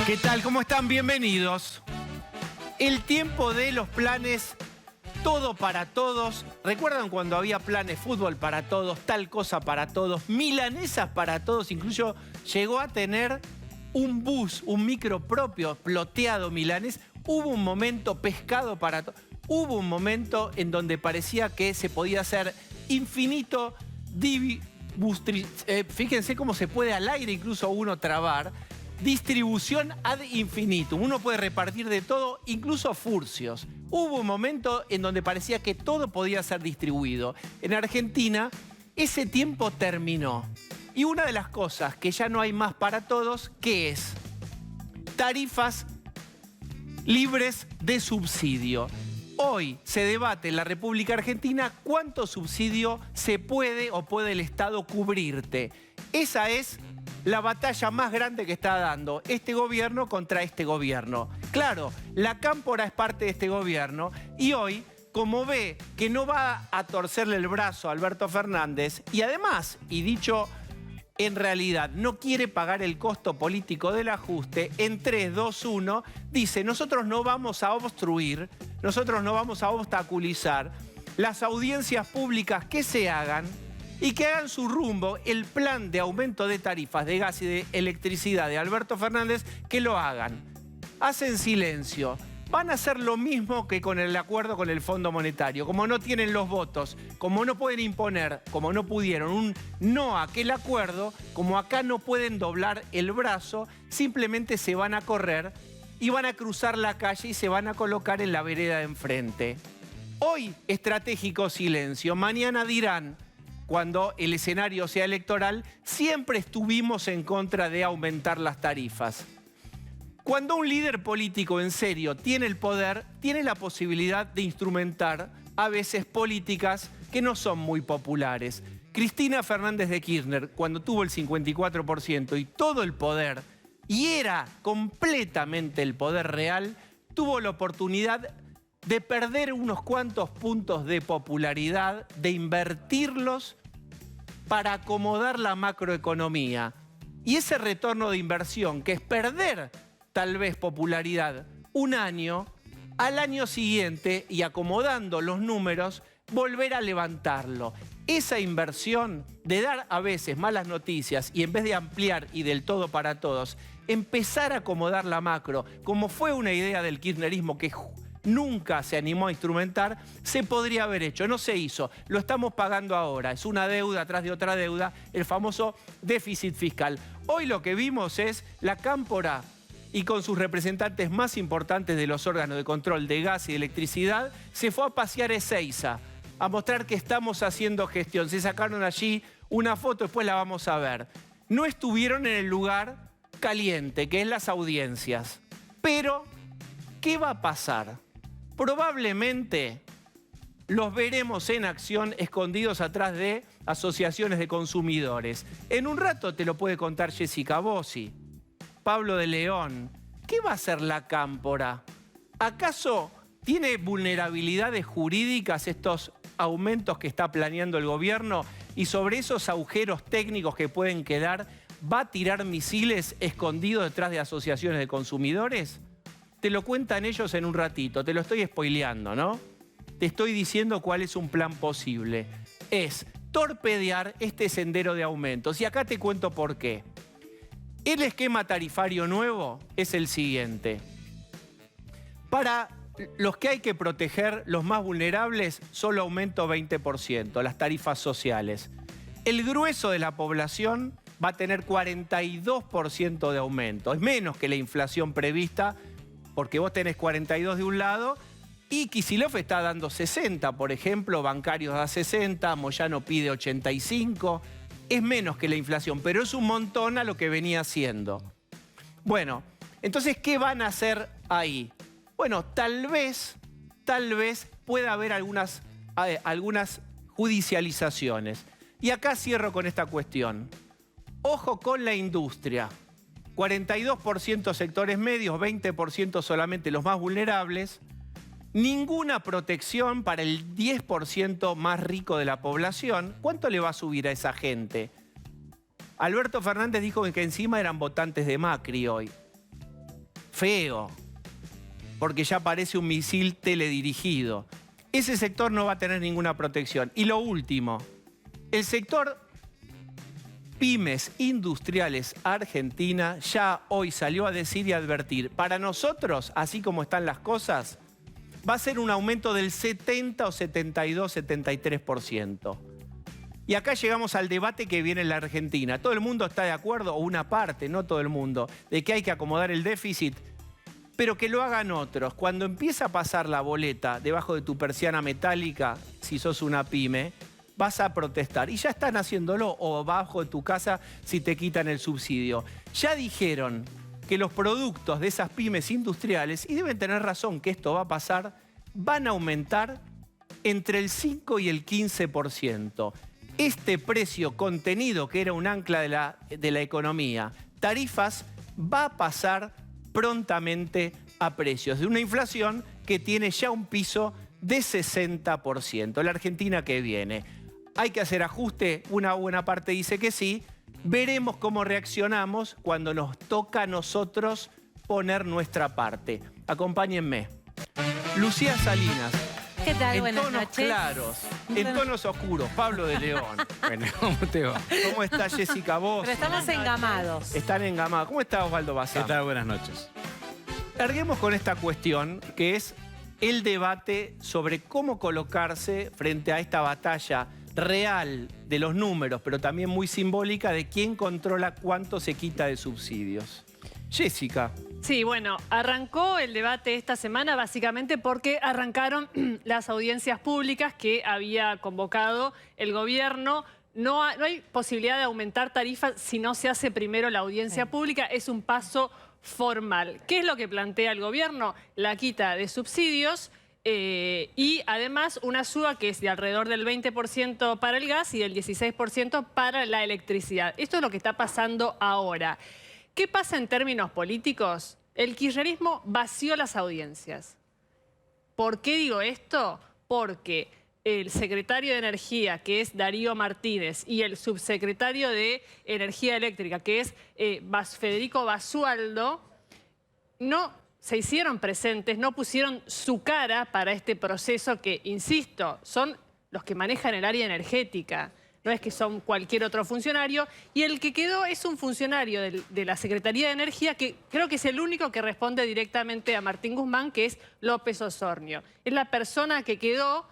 ¿Qué tal? ¿Cómo están? Bienvenidos. El tiempo de los planes todo para todos. ¿Recuerdan cuando había planes fútbol para todos, tal cosa para todos, milanesas para todos? Incluso llegó a tener un bus, un micro propio, ploteado milanés. Hubo un momento pescado para todos. Hubo un momento en donde parecía que se podía hacer infinito. Fíjense cómo se puede al aire incluso uno trabar. Distribución ad infinitum. Uno puede repartir de todo, incluso furcios. Hubo un momento en donde parecía que todo podía ser distribuido. En Argentina, ese tiempo terminó. Y una de las cosas que ya no hay más para todos, ¿qué es? Tarifas libres de subsidio. Hoy se debate en la República Argentina cuánto subsidio se puede o puede el Estado cubrirte. Esa es la batalla más grande que está dando este gobierno contra este gobierno. Claro, la Cámpora es parte de este gobierno y hoy, como ve que no va a torcerle el brazo a Alberto Fernández y además, y dicho en realidad, no quiere pagar el costo político del ajuste, en 3, 2, 1, dice, nosotros no vamos a obstruir, nosotros no vamos a obstaculizar las audiencias públicas que se hagan y que hagan su rumbo. El plan de aumento de tarifas de gas y de electricidad de Alberto Fernández, que lo hagan. Hacen silencio. Van a hacer lo mismo que con el acuerdo con el Fondo Monetario. Como no tienen los votos, como no pueden imponer, como no pudieron un no a aquel acuerdo, como acá no pueden doblar el brazo, simplemente se van a correr y van a cruzar la calle y se van a colocar en la vereda de enfrente. Hoy, estratégico silencio. Mañana dirán, cuando el escenario sea electoral, siempre estuvimos en contra de aumentar las tarifas. Cuando un líder político en serio tiene el poder, tiene la posibilidad de instrumentar a veces políticas que no son muy populares. Cristina Fernández de Kirchner, cuando tuvo el 54% y todo el poder, y era completamente el poder real, tuvo la oportunidad de perder unos cuantos puntos de popularidad, de invertirlos para acomodar la macroeconomía. Y ese retorno de inversión, que es perder tal vez popularidad un año, al año siguiente, y acomodando los números, volver a levantarlo. Esa inversión de dar a veces malas noticias y en vez de ampliar y del todo para todos, empezar a acomodar la macro, como fue una idea del kirchnerismo que nunca se animó a instrumentar, se podría haber hecho. No se hizo. Lo estamos pagando ahora. Es una deuda atrás de otra deuda, el famoso déficit fiscal. Hoy lo que vimos es la Cámpora y con sus representantes más importantes de los órganos de control de gas y de electricidad, se fue a pasear a Ezeiza, a mostrar que estamos haciendo gestión. Se sacaron allí una foto, después la vamos a ver. No estuvieron en el lugar caliente, que es las audiencias. Pero, ¿qué va a pasar? Probablemente los veremos en acción escondidos atrás de asociaciones de consumidores. En un rato te lo puede contar Jessica Bossi, Pablo de León. ¿Qué va a hacer la Cámpora? ¿Acaso tiene vulnerabilidades jurídicas estos aumentos que está planeando el gobierno? Y sobre esos agujeros técnicos que pueden quedar, ¿va a tirar misiles escondidos detrás de asociaciones de consumidores? Te lo cuentan ellos en un ratito, te lo estoy spoileando, ¿no? Te estoy diciendo cuál es un plan posible. Es torpedear este sendero de aumentos. Y acá te cuento por qué. El esquema tarifario nuevo es el siguiente. Para los que hay que proteger, los más vulnerables, solo aumento 20%, las tarifas sociales. El grueso de la población va a tener 42% de aumento. Es menos que la inflación prevista, porque vos tenés 42 de un lado y Kicillof está dando 60, por ejemplo, Bancarios da 60, Moyano pide 85. Es menos que la inflación, pero es un montón a lo que venía haciendo. Bueno, entonces, ¿qué van a hacer ahí? Bueno, tal vez pueda haber algunas judicializaciones. Y acá cierro con esta cuestión. Ojo con la industria. 42% sectores medios, 20% solamente los más vulnerables. Ninguna protección para el 10% más rico de la población. ¿Cuánto le va a subir a esa gente? Alberto Fernández dijo que encima eran votantes de Macri hoy. feo, porque ya parece un misil teledirigido. Ese sector no va a tener ninguna protección. Y lo último, el sector pymes industriales Argentina ya hoy salió a decir y advertir, para nosotros, así como están las cosas, va a ser un aumento del 70 o 72, 73%. Y acá llegamos al debate que viene en la Argentina. ¿Todo el mundo está de acuerdo, o una parte, no todo el mundo, de que hay que acomodar el déficit? Pero que lo hagan otros. Cuando empieza a pasar la boleta debajo de tu persiana metálica, si sos una pyme, vas a protestar. Y ya están haciéndolo, o bajo de tu casa si te quitan el subsidio. Ya dijeron que los productos de esas pymes industriales, y deben tener razón que esto va a pasar, van a aumentar entre el 5 y el 15%. Este precio contenido, que era un ancla de la economía, tarifas, va a pasar prontamente a precios de una inflación que tiene ya un piso de 60%. La Argentina que viene. ¿Hay que hacer ajuste? Una buena parte dice que sí. Veremos cómo reaccionamos cuando nos toca a nosotros poner nuestra parte. Acompáñenme. Lucía Salinas. ¿Qué tal? En Buenas tonos noches. claros, en tonos oscuros, Pablo de León. Bueno, ¿cómo te va? ¿Cómo está Jessica Vos? Pero estamos engamados. Están engamados. ¿Cómo está Osvaldo ¿Qué Bazán? tal? Buenas noches. Larguemos con esta cuestión, que es el debate sobre cómo colocarse frente a esta batalla real de los números, pero también muy simbólica de quién controla cuánto se quita de subsidios. Jessica. Sí, bueno, arrancó el debate esta semana básicamente porque arrancaron las audiencias públicas que había convocado el gobierno. No hay posibilidad de aumentar tarifas si no se hace primero la audiencia pública. Es un paso formal. ¿Qué es lo que plantea el gobierno? La quita de subsidios y además una suba que es de alrededor del 20% para el gas y del 16% para la electricidad. Esto es lo que está pasando ahora. ¿Qué pasa en términos políticos? El kirchnerismo vació las audiencias. ¿Por qué digo esto? Porque el secretario de Energía, que es Darío Martínez, y el subsecretario de Energía Eléctrica, que es Federico Basualdo, no se hicieron presentes, no pusieron su cara para este proceso que, insisto, son los que manejan el área energética. No es que son cualquier otro funcionario. Y el que quedó es un funcionario de la Secretaría de Energía que creo que es el único que responde directamente a Martín Guzmán, que es López Osornio. Es la persona que quedó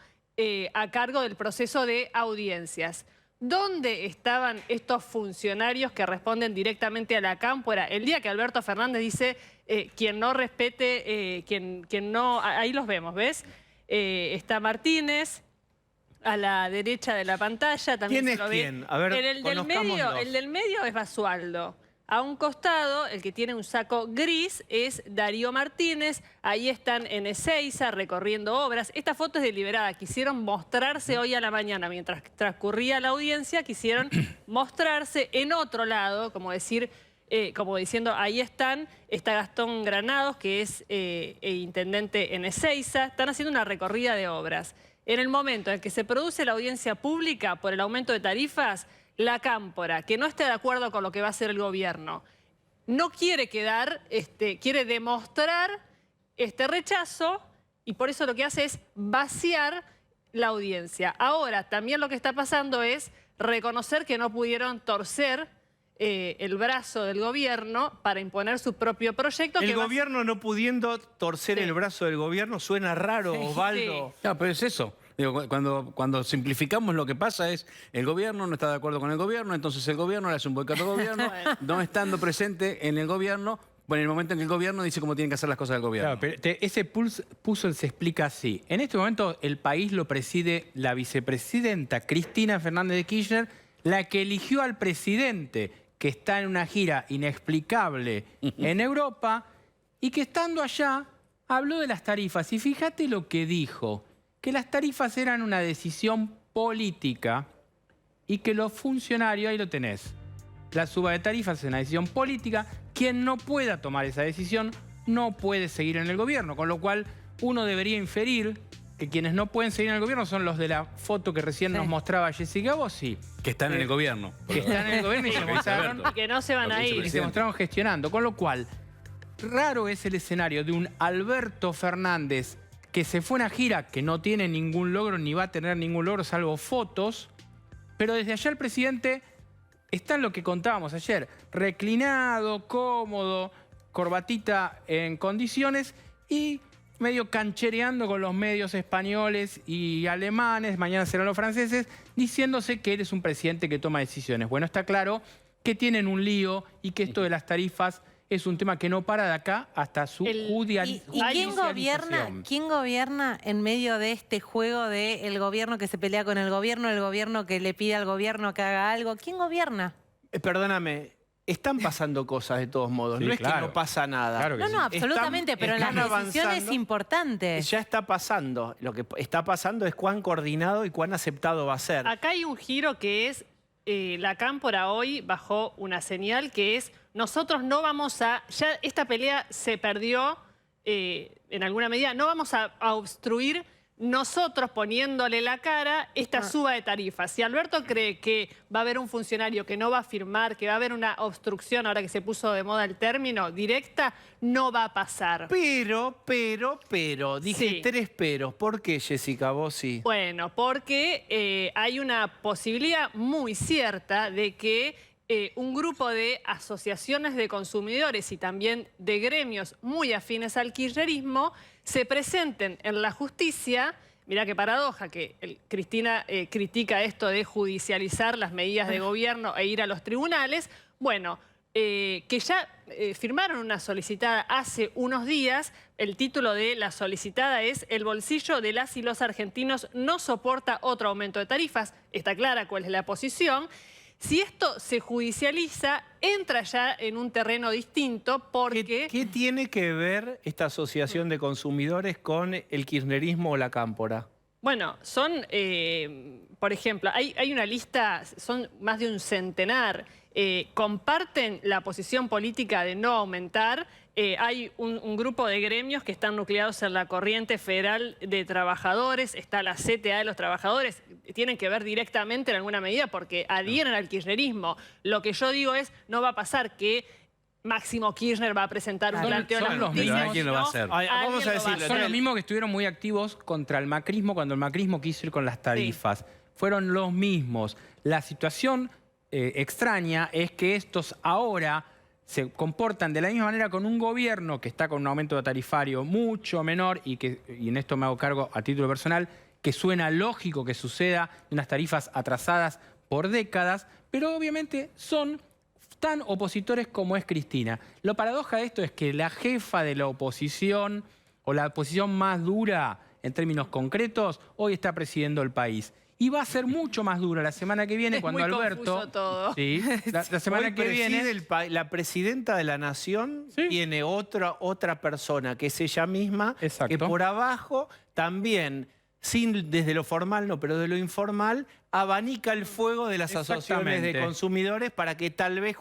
a cargo del proceso de audiencias. ¿Dónde estaban estos funcionarios que responden directamente a la cámpora? El día que Alberto Fernández dice, quien no respete, quien no... Ahí los vemos, ¿ves? Está Martínez... A la derecha de la pantalla también ¿Quién se lo es ve. quién? A ver, el del medio es Basualdo. A un costado, el que tiene un saco gris es Darío Martínez. Ahí están en Ezeiza recorriendo obras. Esta foto es deliberada. Quisieron mostrarse hoy a la mañana, mientras transcurría la audiencia, quisieron mostrarse en otro lado, como diciendo, ahí están. Está Gastón Granados, que es intendente en Ezeiza. Están haciendo una recorrida de obras. En el momento en que se produce la audiencia pública por el aumento de tarifas, la cámpora, que no esté de acuerdo con lo que va a hacer el gobierno, no quiere quiere demostrar este rechazo y por eso lo que hace es vaciar la audiencia. Ahora, también lo que está pasando es reconocer que no pudieron torcer el brazo del gobierno para imponer su propio proyecto. El gobierno no pudiendo torcer el brazo del gobierno suena raro, Osvaldo. Sí. No, pero es eso. Digo, cuando simplificamos lo que pasa es el gobierno no está de acuerdo con el gobierno, entonces el gobierno le hace un boicot al gobierno, no estando presente en el gobierno, en el momento en que el gobierno dice cómo tienen que hacer las cosas del gobierno. Claro, pero ese puzzle se explica así. En este momento el país lo preside la vicepresidenta Cristina Fernández de Kirchner, la que eligió al presidente, que está en una gira inexplicable en Europa y que estando allá habló de las tarifas. Y fíjate lo que dijo, que las tarifas eran una decisión política y que los funcionarios, ahí lo tenés, la suba de tarifas es una decisión política, quien no pueda tomar esa decisión no puede seguir en el gobierno, con lo cual uno debería inferir que quienes no pueden seguir en el gobierno son los de la foto que recién nos mostraba Jessica Bossi. Que están en el gobierno. Que están en el gobierno y se mostraron, Y que no se van a ir. y se mostraron gestionando. Con lo cual, raro es el escenario de un Alberto Fernández que se fue a una gira que no tiene ningún logro ni va a tener ningún logro salvo fotos, pero desde allá el presidente está en lo que contábamos ayer, reclinado, cómodo, corbatita en condiciones y medio canchereando con los medios españoles y alemanes, mañana serán los franceses, diciéndose que él es un presidente que toma decisiones. Bueno, está claro que tienen un lío y que esto de las tarifas es un tema que no para de acá hasta su ¿Y judicialización. quién gobierna en medio de este juego de el gobierno que se pelea con el gobierno que le pide al gobierno que haga algo? ¿Quién gobierna? Perdóname, están pasando cosas de todos modos. Sí, no es claro. que no pasa nada. Claro que No, sí. no, absolutamente, pero en las están decisiones avanzando. importantes. Ya está pasando. Lo que está pasando es cuán coordinado y cuán aceptado va a ser. Acá hay un giro que es, la Cámpora hoy bajó una señal que es, nosotros no vamos a, ya esta pelea se perdió en alguna medida, no vamos a obstruir nosotros poniéndole la cara esta suba de tarifas. Si Alberto cree que va a haber un funcionario que no va a firmar, que va a haber una obstrucción, ahora que se puso de moda el término, directa, no va a pasar. Pero, dije Sí. 3 peros. ¿Por qué, Jessica? Vos sí. Bueno, porque hay una posibilidad muy cierta de que un grupo de asociaciones de consumidores y también de gremios muy afines al kirchnerismo se presenten en la justicia. Mirá qué paradoja que Cristina critica esto de judicializar las medidas de gobierno e ir a los tribunales. Bueno, que ya firmaron una solicitada hace unos días. El título de la solicitada es «El bolsillo de las y los argentinos no soporta otro aumento de tarifas». Está clara cuál es la posición. Si esto se judicializa, entra ya en un terreno distinto porque... ¿Qué tiene que ver esta asociación de consumidores con el kirchnerismo o la Cámpora? Bueno, son, por ejemplo, hay una lista, son más de un centenar, comparten la posición política de no aumentar. Hay un grupo de gremios que están nucleados en la Corriente Federal de Trabajadores, está la CTA de los Trabajadores, tienen que ver directamente en alguna medida porque adhieren al kirchnerismo. Lo que yo digo es, no va a pasar que Máximo Kirchner va a presentar un planteo de son la los justicia, mismos. ¿Quién lo va a hacer? sino Vamos a alguien lo va decirlo, Son hacer. los mismos que estuvieron muy activos contra el macrismo cuando el macrismo quiso ir con las tarifas. Fueron los mismos. La situación extraña es que estos ahora se comportan de la misma manera con un gobierno que está con un aumento tarifario mucho menor y en esto me hago cargo a título personal, que suena lógico que suceda, unas tarifas atrasadas por décadas, pero obviamente son tan opositores como es Cristina. Lo paradoja de esto es que la jefa de la oposición, o la oposición más dura en términos concretos, hoy está presidiendo el país. Y va a ser mucho más dura la semana que viene Es cuando muy Alberto... confuso todo. Sí, la semana Hoy que viene... preside la presidenta de la Nación Sí. tiene otra persona que es ella misma, Exacto. que por abajo también, desde lo formal no, pero de lo informal, abanica el fuego de las asociaciones de Exactamente. consumidores para que tal vez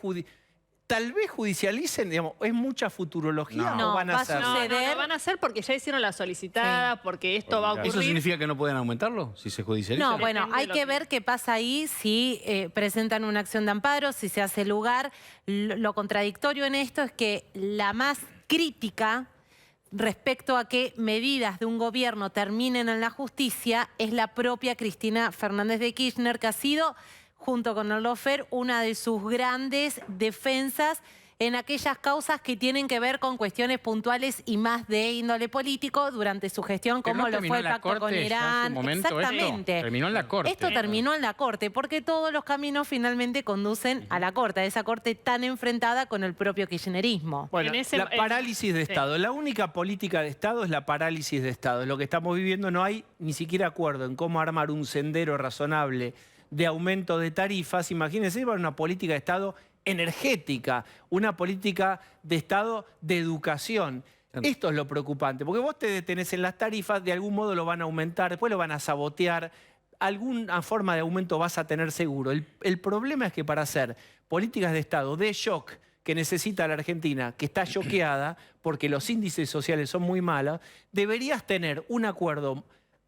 judicialicen, digamos, ¿es mucha futurología No, o van a va a hacer? No, no, suceder. lo van a hacer porque ya hicieron la solicitada, porque esto va a ocurrir. ¿Eso significa que no pueden aumentarlo si se judicializa? No, bueno, Depende de hay lo que que- ver qué pasa ahí si presentan una acción de amparo, si se hace lugar. Lo contradictorio en esto es que la más crítica respecto a que medidas de un gobierno terminen en la justicia es la propia Cristina Fernández de Kirchner, que ha sido, junto con el Lofer, una de sus grandes defensas en aquellas causas que tienen que ver con cuestiones puntuales y más de índole político durante su gestión, Pero como no lo terminó fue en el la pacto Corte con ya en su Irán. momento esto. Exactamente. Terminó en la Corte. Esto terminó en la Corte, porque todos los caminos finalmente conducen a la Corte, a esa Corte tan enfrentada con el propio kirchnerismo. Bueno, En ese- la parálisis de sí. Estado. La única política de Estado es la parálisis de Estado. Es lo que estamos viviendo. No hay ni siquiera acuerdo en cómo armar un sendero razonable de aumento de tarifas. Imagínense para una política de Estado energética, una política de Estado de educación. Esto es lo preocupante, porque vos te detenés en las tarifas, de algún modo lo van a aumentar, después lo van a sabotear, alguna forma de aumento vas a tener seguro. El problema es que para hacer políticas de Estado de shock que necesita la Argentina, que está choqueada porque los índices sociales son muy malos, deberías tener un acuerdo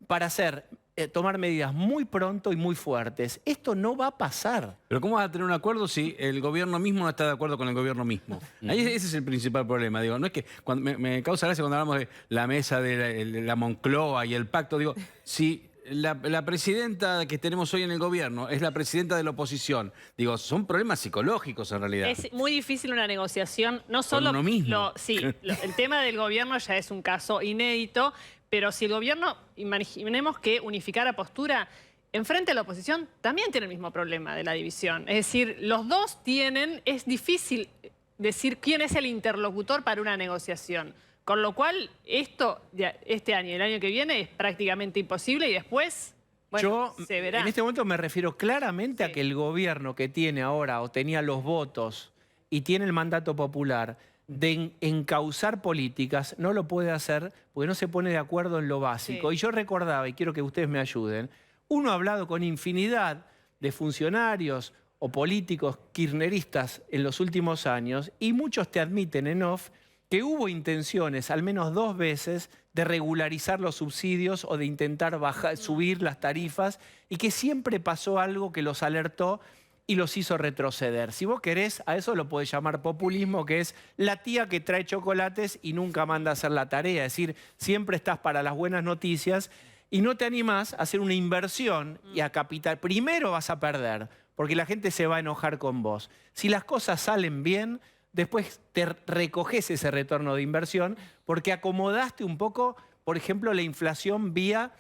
para hacer tomar medidas muy pronto y muy fuertes. Esto no va a pasar. Pero ¿cómo vas a tener un acuerdo si el gobierno mismo no está de acuerdo con el gobierno mismo? Ahí ese es el principal problema. Digo, no es que me causa gracia cuando hablamos de la mesa de la Moncloa y el pacto. Digo, si la presidenta que tenemos hoy en el gobierno es la presidenta de la oposición, digo, son problemas psicológicos en realidad. Es muy difícil una negociación, no solo uno mismo. El tema del gobierno ya es un caso inédito, pero si el gobierno, imaginemos que unificara postura, enfrente a la oposición también tiene el mismo problema de la división. Es decir, los dos tienen, es difícil decir quién es el interlocutor para una negociación. Con lo cual, este año y el año que viene es prácticamente imposible y después, bueno, Yo se verá. en este momento me refiero claramente Sí. a que el gobierno que tiene ahora o tenía los votos y tiene el mandato popular de encauzar políticas, no lo puede hacer porque no se pone de acuerdo en lo básico. Sí. Y yo recordaba, y quiero que ustedes me ayuden, uno ha hablado con infinidad de funcionarios o políticos kirchneristas en los últimos años y muchos te admiten en off que hubo intenciones, al menos 2 veces, de regularizar los subsidios o de intentar subir las tarifas y que siempre pasó algo que los alertó y los hizo retroceder. Si vos querés, a eso lo podés llamar populismo, que es la tía que trae chocolates y nunca manda a hacer la tarea. Es decir, siempre estás para las buenas noticias y no te animás a hacer una inversión y a capital. Primero vas a perder, porque la gente se va a enojar con vos. Si las cosas salen bien, después te recoges ese retorno de inversión porque acomodaste un poco, por ejemplo, la inflación vía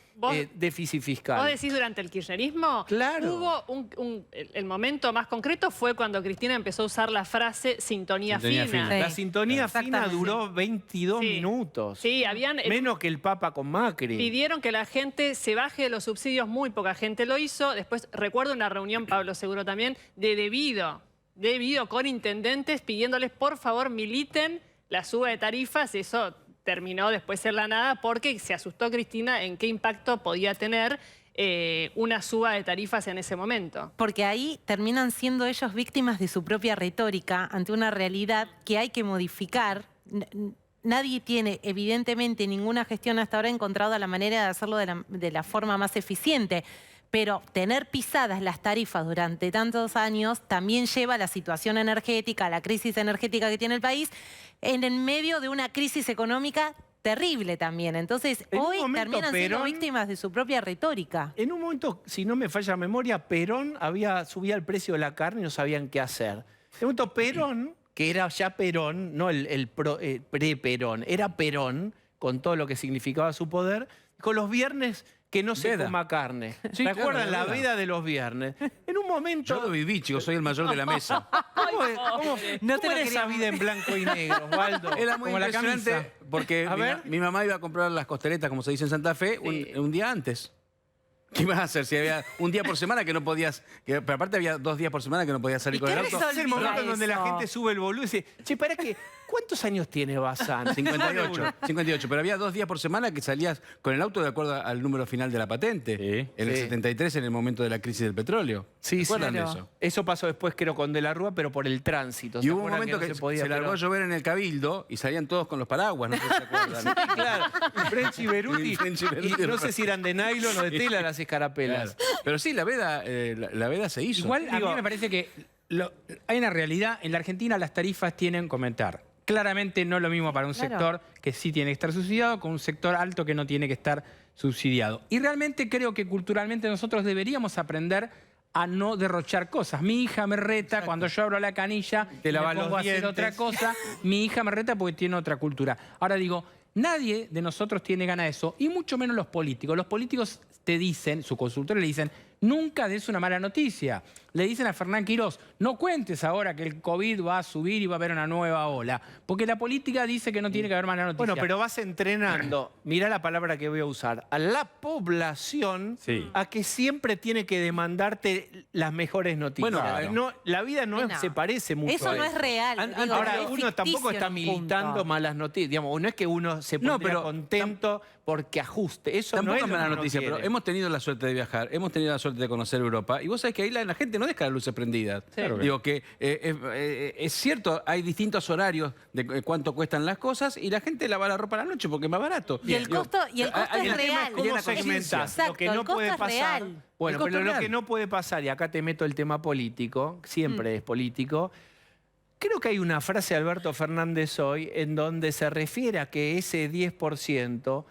déficit fiscal. ¿Vos decís durante el kirchnerismo? Claro. Hubo el momento más concreto fue cuando Cristina empezó a usar la frase sintonía Sintonía fina. fina. La sintonía fina Exactamente. duró 22 Sí. minutos. Sí, habían... Menos que el Papa con Macri. Pidieron que la gente se baje de los subsidios, muy poca gente lo hizo. Después recuerdo una reunión, Pablo seguro también, de Debido con intendentes pidiéndoles por favor militen la suba de tarifas. Eso terminó después en la nada porque se asustó Cristina en qué impacto podía tener una suba de tarifas en ese momento. Porque ahí terminan siendo ellos víctimas de su propia retórica ante una realidad que hay que modificar. Nadie tiene, evidentemente, ninguna gestión hasta ahora encontrado la manera de hacerlo de la forma más eficiente. Pero tener pisadas las tarifas durante tantos años también lleva a la situación energética, a la crisis energética que tiene el país, en el medio de una crisis económica terrible también. Entonces, En un hoy momento, terminan siendo Perón- víctimas de su propia retórica. En un momento, si no me falla la memoria, Perón subía el precio de la carne y no sabían qué hacer. En un momento, Perón, que era ya Perón, no el pre-Perón, era Perón, con todo lo que significaba su poder, con los viernes que no se Veda. coma carne. Sí, ¿Te claro, acuerdan? la La veda. veda de los viernes. En un momento... Yo lo viví, chicos, soy el mayor de la mesa. ¿Cómo No te lo era esa queríamos. vida en blanco y negro, Osvaldo? Era muy Como la impresionante camisa. porque A ver. mi mamá iba a comprar las costeletas, como se dice en Santa Fe, un día antes. ¿Qué ibas a hacer si había un día por semana que no podías... pero aparte había 2 días por semana que no podías salir ¿Y con qué el auto? Es el momento en donde la eso? gente sube el volumen y dice, che, ¿para qué? ¿Cuántos años tiene Bazán? 58, 58, pero había 2 días por semana que salías con el auto de acuerdo al número final de la patente. Sí. En el Sí. 73, en el momento de la crisis del petróleo. Sí, ¿Se acuerdan claro. de eso? Eso pasó después, creo, con De la Rúa, pero por el tránsito. Y ¿Se hubo un acuerdan momento que no se podía, se largó pero- a llover en el Cabildo y salían todos con los paraguas, no sé si se acuerdan. Claro, y French y Beruti. Y French y Beruti. Y no sé si eran de nylon o de tela las escarapelas. Claro. Pero sí, la veda se hizo. Igual a mí Digo- me parece que hay una realidad. En la Argentina las tarifas tienen que aumentar. Claramente no es lo mismo para un Claro. sector que sí tiene que estar subsidiado con un sector alto que no tiene que estar subsidiado. Y realmente creo que culturalmente nosotros deberíamos aprender a no derrochar cosas. Mi hija me reta cuando yo abro la canilla Te y me lavas pongo los a hacer dientes. otra cosa. Mi hija me reta porque tiene otra cultura. Ahora digo, nadie de nosotros tiene ganas de eso, y mucho menos los políticos. Los políticos te dicen, sus consultores le dicen, nunca des una mala noticia. Le dicen a Fernán Quirós, no cuentes ahora que el COVID va a subir y va a haber una nueva ola, porque la política dice que no tiene que haber mala noticia. Bueno, pero vas entrenando, mirá la palabra que voy a usar, a la población Sí. a que siempre tiene que demandarte las mejores noticias. Bueno, claro. No, la vida no, No. se parece mucho Eso a no es real. Digo, Ahora, es uno tampoco ficticio está en un militando punto. malas noticias. Digamos, no es que uno se pondría pero contento porque ajuste. Eso Tampoco no es es lo mala que uno noticia, pero quiere. hemos tenido la suerte de viajar, hemos tenido la suerte suerte de conocer Europa, y vos sabés que ahí la gente no deja las luces prendidas. Claro Digo que es cierto, hay distintos horarios de cuánto cuestan las cosas, y la gente lava la ropa a la noche porque es más barato. Y el costo, es real. ¿Cómo segmentás? Lo que no puede pasar. Bueno, El costo pero lo real. que no puede pasar, y acá te meto el tema político, siempre es político. Creo que hay una frase de Alberto Fernández hoy en donde se refiere a que ese 10%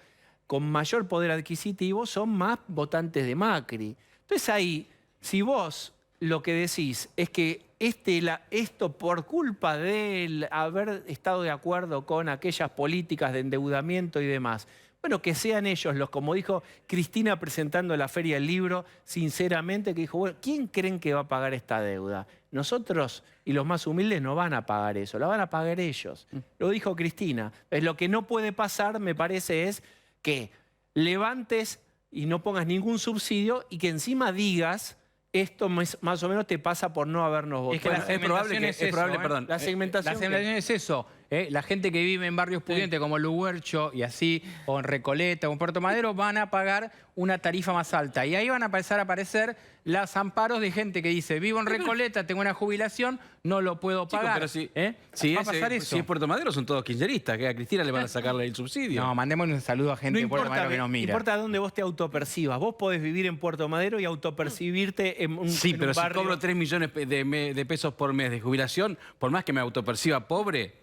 con mayor poder adquisitivo son más votantes de Macri. Entonces ahí, si vos lo que decís es que esto por culpa de haber estado de acuerdo con aquellas políticas de endeudamiento y demás, bueno, que sean ellos los, como dijo Cristina presentando la Feria del Libro, sinceramente, que dijo, bueno, ¿quién creen que va a pagar esta deuda? Nosotros y los más humildes no van a pagar eso, la van a pagar ellos. Lo dijo Cristina. Lo que no puede pasar, me parece, es que levantes y no pongas ningún subsidio y que encima digas esto más o menos te pasa por no habernos votado. Es que la segmentación es eso, perdón. La segmentación, La segmentación es eso. La gente que vive en barrios pudientes como Luguercho y así, o en Recoleta o en Puerto Madero, van a pagar una tarifa más alta. Y ahí van a empezar a aparecer los amparos de gente que dice, vivo en Recoleta, tengo una jubilación, no lo puedo pagar. Chico, pero si va a pasar eso. Si es Puerto Madero son todos kirchneristas, que a Cristina le van a sacarle el subsidio. No, mandémosle un saludo a gente de Puerto Madero que nos no mira. importa dónde vos te autopercibas. Vos podés vivir en Puerto Madero y autopercibirte en un Sí, en pero un si barrio. cobro 3 millones de pesos por mes de jubilación, por más que me autoperciba pobre,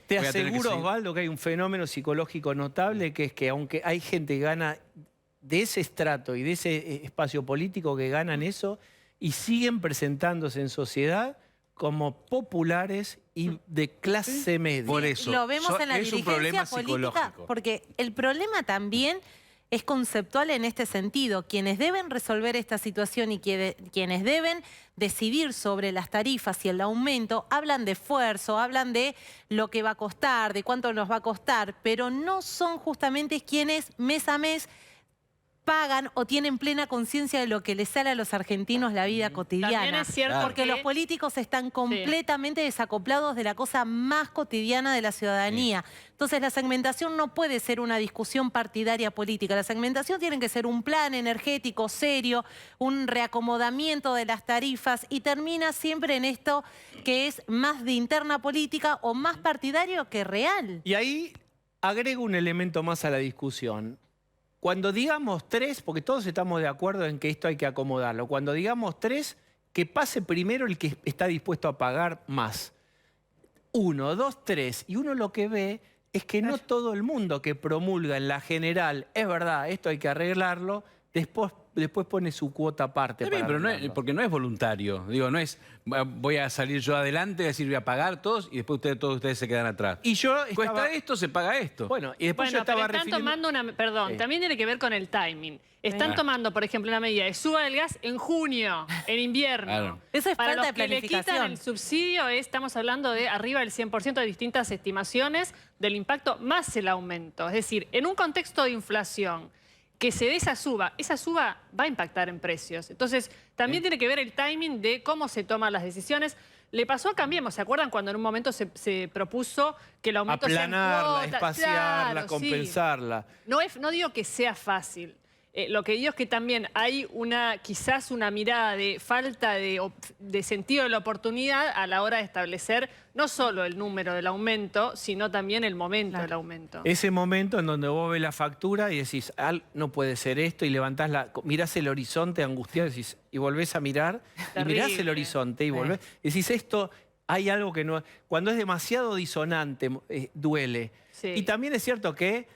Te voy a tener que aseguro, seguir. Osvaldo, que hay un fenómeno psicológico notable, que es que aunque hay gente que gana de ese estrato y de ese espacio político que ganan eso y siguen presentándose en sociedad como populares y de clase media. Por eso. Lo vemos en la es un dirigencia problema política, psicológico. porque el problema también es conceptual en este sentido. Quienes deben resolver esta situación y quienes deben decidir sobre las tarifas y el aumento, hablan de esfuerzo, hablan de lo que va a costar, de cuánto nos va a costar, pero no son justamente quienes mes a mes pagan o tienen plena conciencia de lo que les sale a los argentinos la vida cotidiana. También es cierto Porque los políticos están completamente desacoplados de la cosa más cotidiana de la ciudadanía. Entonces la segmentación no puede ser una discusión partidaria política. La segmentación tiene que ser un plan energético serio, un reacomodamiento de las tarifas y termina siempre en esto que es más de interna política o más partidario que real. Y ahí agrego un elemento más a la discusión. Cuando digamos 3, porque todos estamos de acuerdo en que esto hay que acomodarlo, cuando digamos 3, que pase primero el que está dispuesto a pagar más. 1, 2, 3. Y uno lo que ve es que no todo el mundo que promulga en la general, es verdad, esto hay que arreglarlo, después pone su cuota aparte. Está bien, para pero arreglarlo. porque no es voluntario. Digo, no es voy a salir yo adelante, decir voy a pagar todos y después todos ustedes se quedan atrás. Y yo Cuesta estaba... esto, se paga esto. Bueno, y después yo Bueno, pero estaba están refiriendo... tomando una... Perdón, Sí. también tiene que ver con el timing. Están tomando, por ejemplo, una medida de suba del gas en junio, en invierno. Claro. Eso es Para falta los de que le quitan planificación. el subsidio, estamos hablando de arriba del 100% de distintas estimaciones del impacto más el aumento. Es decir, en un contexto de inflación, que se dé esa suba va a impactar en precios. Entonces, también tiene que ver el timing de cómo se toman las decisiones. Le pasó a Cambiemos, ¿se acuerdan cuando en un momento se propuso que el aumento sea en aplanarla, cuotas? espaciarla, Claro, sí. compensarla. No digo que sea fácil. Lo que digo es que también hay quizás una mirada de falta de sentido de la oportunidad a la hora de establecer no solo el número del aumento, sino también el momento del aumento. Ese momento en donde vos ves la factura y decís, no puede ser esto, y levantás mirás el horizonte angustiado y volvés a mirar, y mirás el Terrible. horizonte y volvés, y decís, esto, hay algo que no... Cuando es demasiado disonante, duele. Sí. Y también es cierto que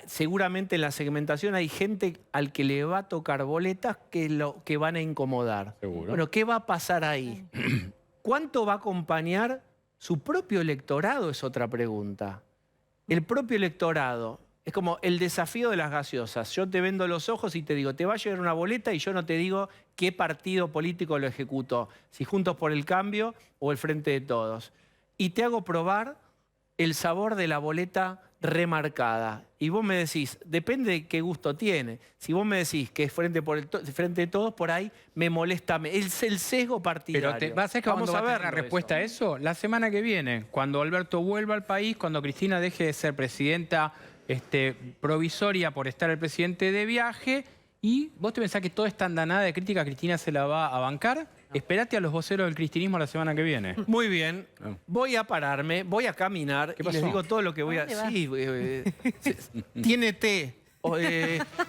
seguramente en la segmentación hay gente al que le va a tocar boletas que van a incomodar. Seguro. Bueno, ¿qué va a pasar ahí? ¿Cuánto va a acompañar su propio electorado? Es otra pregunta. El propio electorado. Es como el desafío de las gaseosas. Yo te vendo los ojos y te digo, te va a llegar una boleta y yo no te digo qué partido político lo ejecutó. Si Juntos por el Cambio o el Frente de Todos. Y te hago probar el sabor de la boleta remarcada. Y vos me decís, depende de qué gusto tiene. Si vos me decís que es Frente de Todos, por ahí me molesta. Es el sesgo partidario. Pero ¿vas a ver que Vamos cuando va a tener verlo una respuesta a eso? La semana que viene, cuando Alberto vuelva al país, cuando Cristina deje de ser presidenta provisoria por estar el presidente de viaje ¿Y vos te pensás que toda esta andanada de crítica Cristina se la va a bancar? Esperate a los voceros del cristinismo la semana que viene. Muy bien. Voy a pararme, voy a caminar y les pasó? digo todo lo que voy a... ¿A dónde Sí, tiene té.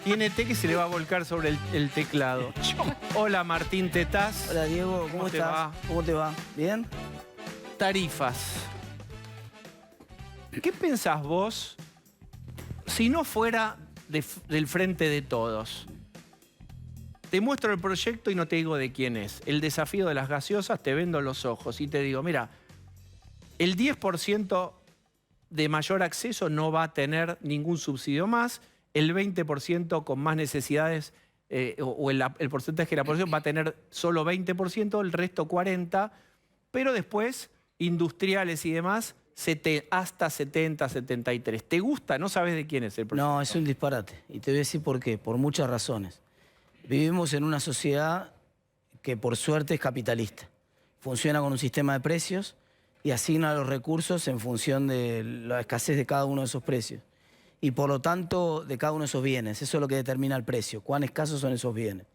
Tiene té que se le va a volcar sobre el teclado. Hola Martín Tetaz. Hola Diego, ¿cómo te estás? va? ¿Cómo te va? ¿Bien? Tarifas. ¿Qué pensás vos si no fuera del frente de todos? Te muestro el proyecto y no te digo de quién es. El desafío de las gaseosas, te vendo los ojos y te digo, mira, el 10% de mayor acceso no va a tener ningún subsidio más, el 20% con más necesidades o el porcentaje de la población va a tener solo 20%, el resto 40%, pero después industriales y demás hasta 70, 73. ¿Te gusta? ¿No sabes de quién es el proyecto? No, es un disparate. Y te voy a decir por qué. Por muchas razones. Vivimos en una sociedad que por suerte es capitalista. Funciona con un sistema de precios y asigna los recursos en función de la escasez de cada uno de esos precios. Y por lo tanto, de cada uno de esos bienes. Eso es lo que determina el precio, cuán escasos son esos bienes.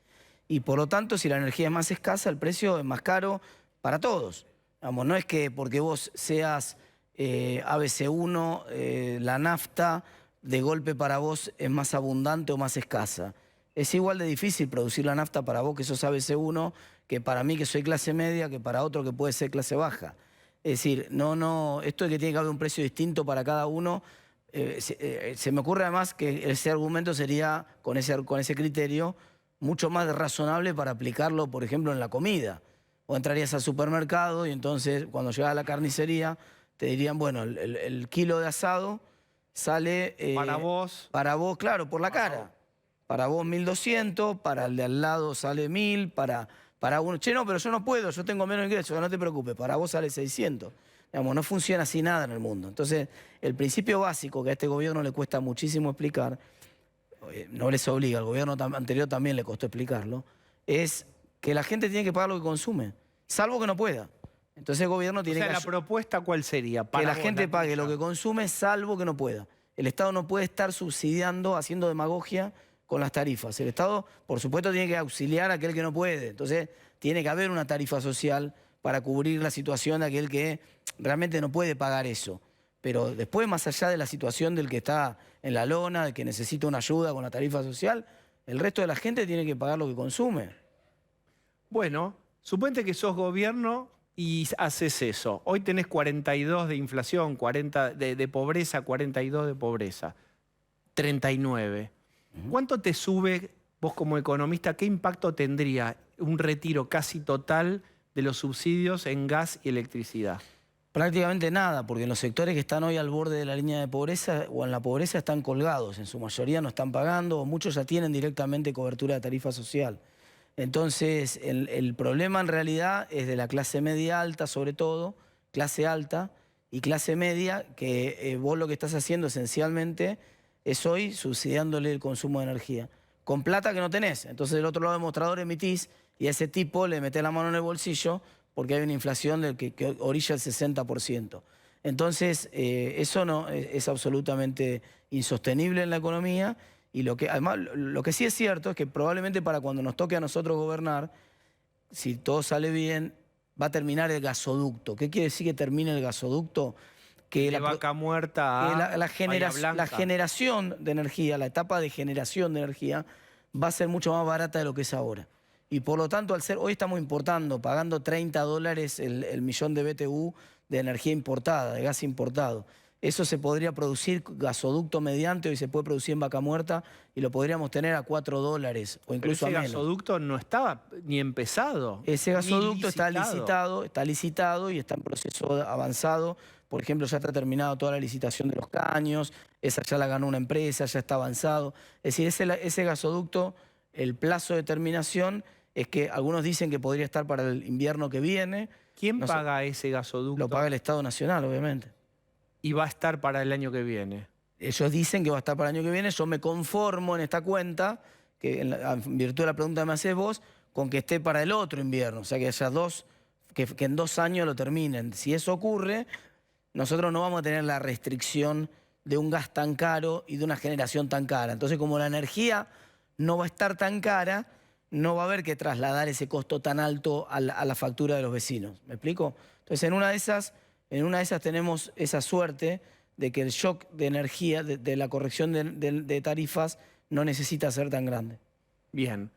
Y por lo tanto, si la energía es más escasa, el precio es más caro para todos. Vamos, no es que porque vos seas ABC1, la nafta, de golpe para vos es más abundante o más escasa. Es igual de difícil producir la nafta para vos que sos ABC1, que para mí que soy clase media, que para otro que puede ser clase baja. Es decir, esto de que tiene que haber un precio distinto para cada uno, se me ocurre además que ese argumento sería, con ese criterio, mucho más razonable para aplicarlo, por ejemplo, en la comida. O entrarías al supermercado y entonces cuando llegas a la carnicería te dirían, bueno, el kilo de asado sale... Para vos. Para vos, claro, por la cara. Para vos 1.200, para el de al lado sale 1.000, para uno... Che, no, pero yo no puedo, yo tengo menos ingresos, no te preocupes, para vos sale 600. Digamos, no funciona así nada en el mundo. Entonces, el principio básico que a este gobierno le cuesta muchísimo explicar, no les obliga, al gobierno anterior también le costó explicarlo, es que la gente tiene que pagar lo que consume, salvo que no pueda. Entonces el gobierno tiene ¿la propuesta cuál sería? que Para la vos, gente pague tuya. lo que consume, salvo que no pueda. El Estado no puede estar subsidiando, haciendo demagogia con las tarifas. El Estado, por supuesto, tiene que auxiliar a aquel que no puede. Entonces, tiene que haber una tarifa social para cubrir la situación de aquel que realmente no puede pagar eso. Pero después, más allá de la situación del que está en la lona, del que necesita una ayuda con la tarifa social, el resto de la gente tiene que pagar lo que consume. Bueno, suponte que sos gobierno y haces eso. Hoy tenés 42 de inflación, 40 de pobreza, 42 de pobreza, 39. ¿Cuánto te sube, vos como economista, qué impacto tendría un retiro casi total de los subsidios en gas y electricidad? Prácticamente nada, porque los sectores que están hoy al borde de la línea de pobreza o en la pobreza están colgados. En su mayoría no están pagando, o muchos ya tienen directamente cobertura de tarifa social. Entonces, el problema en realidad es de la clase media alta, sobre todo, clase alta y clase media, que vos lo que estás haciendo esencialmente es hoy subsidiándole el consumo de energía. Con plata que no tenés. Entonces, del otro lado del mostrador emitís y a ese tipo le metés la mano en el bolsillo porque hay una inflación del que orilla el 60%. Entonces, eso no es absolutamente insostenible en la economía. Y además, lo que sí es cierto es que probablemente para cuando nos toque a nosotros gobernar, si todo sale bien, va a terminar el gasoducto. ¿Qué quiere decir que termine el gasoducto? Que De Vaca Muerta a la Bahía Blanca. generación de energía, la etapa de generación de energía, va a ser mucho más barata de lo que es ahora. Y por lo tanto, hoy estamos importando, pagando $30 el millón de BTU de energía importada, de gas importado. Eso se podría producir gasoducto mediante, hoy se puede producir en Vaca Muerta y lo podríamos tener a $4 o incluso a Pero menos. ese gasoducto no estaba ni empezado. Ese gasoducto está licitado. licitado y está en proceso avanzado. Por ejemplo, ya está terminada toda la licitación de los caños, esa ya la ganó una empresa, ya está avanzado. Es decir, ese gasoducto, el plazo de terminación es que algunos dicen que podría estar para el invierno que viene. ¿Quién No sé, paga ese gasoducto? lo paga el Estado Nacional, obviamente. Y va a estar para el año que viene. Ellos dicen que va a estar para el año que viene. Yo me conformo en esta cuenta, que en virtud de la pregunta que me haces vos, con que esté para el otro invierno. O sea, que haya que en 2 años lo terminen. Si eso ocurre, nosotros no vamos a tener la restricción de un gas tan caro y de una generación tan cara. Entonces, como la energía no va a estar tan cara, no va a haber que trasladar ese costo tan alto a la factura de los vecinos. ¿Me explico? Entonces, en una de esas tenemos esa suerte de que el shock de energía, de la corrección de tarifas, no necesita ser tan grande. Bien.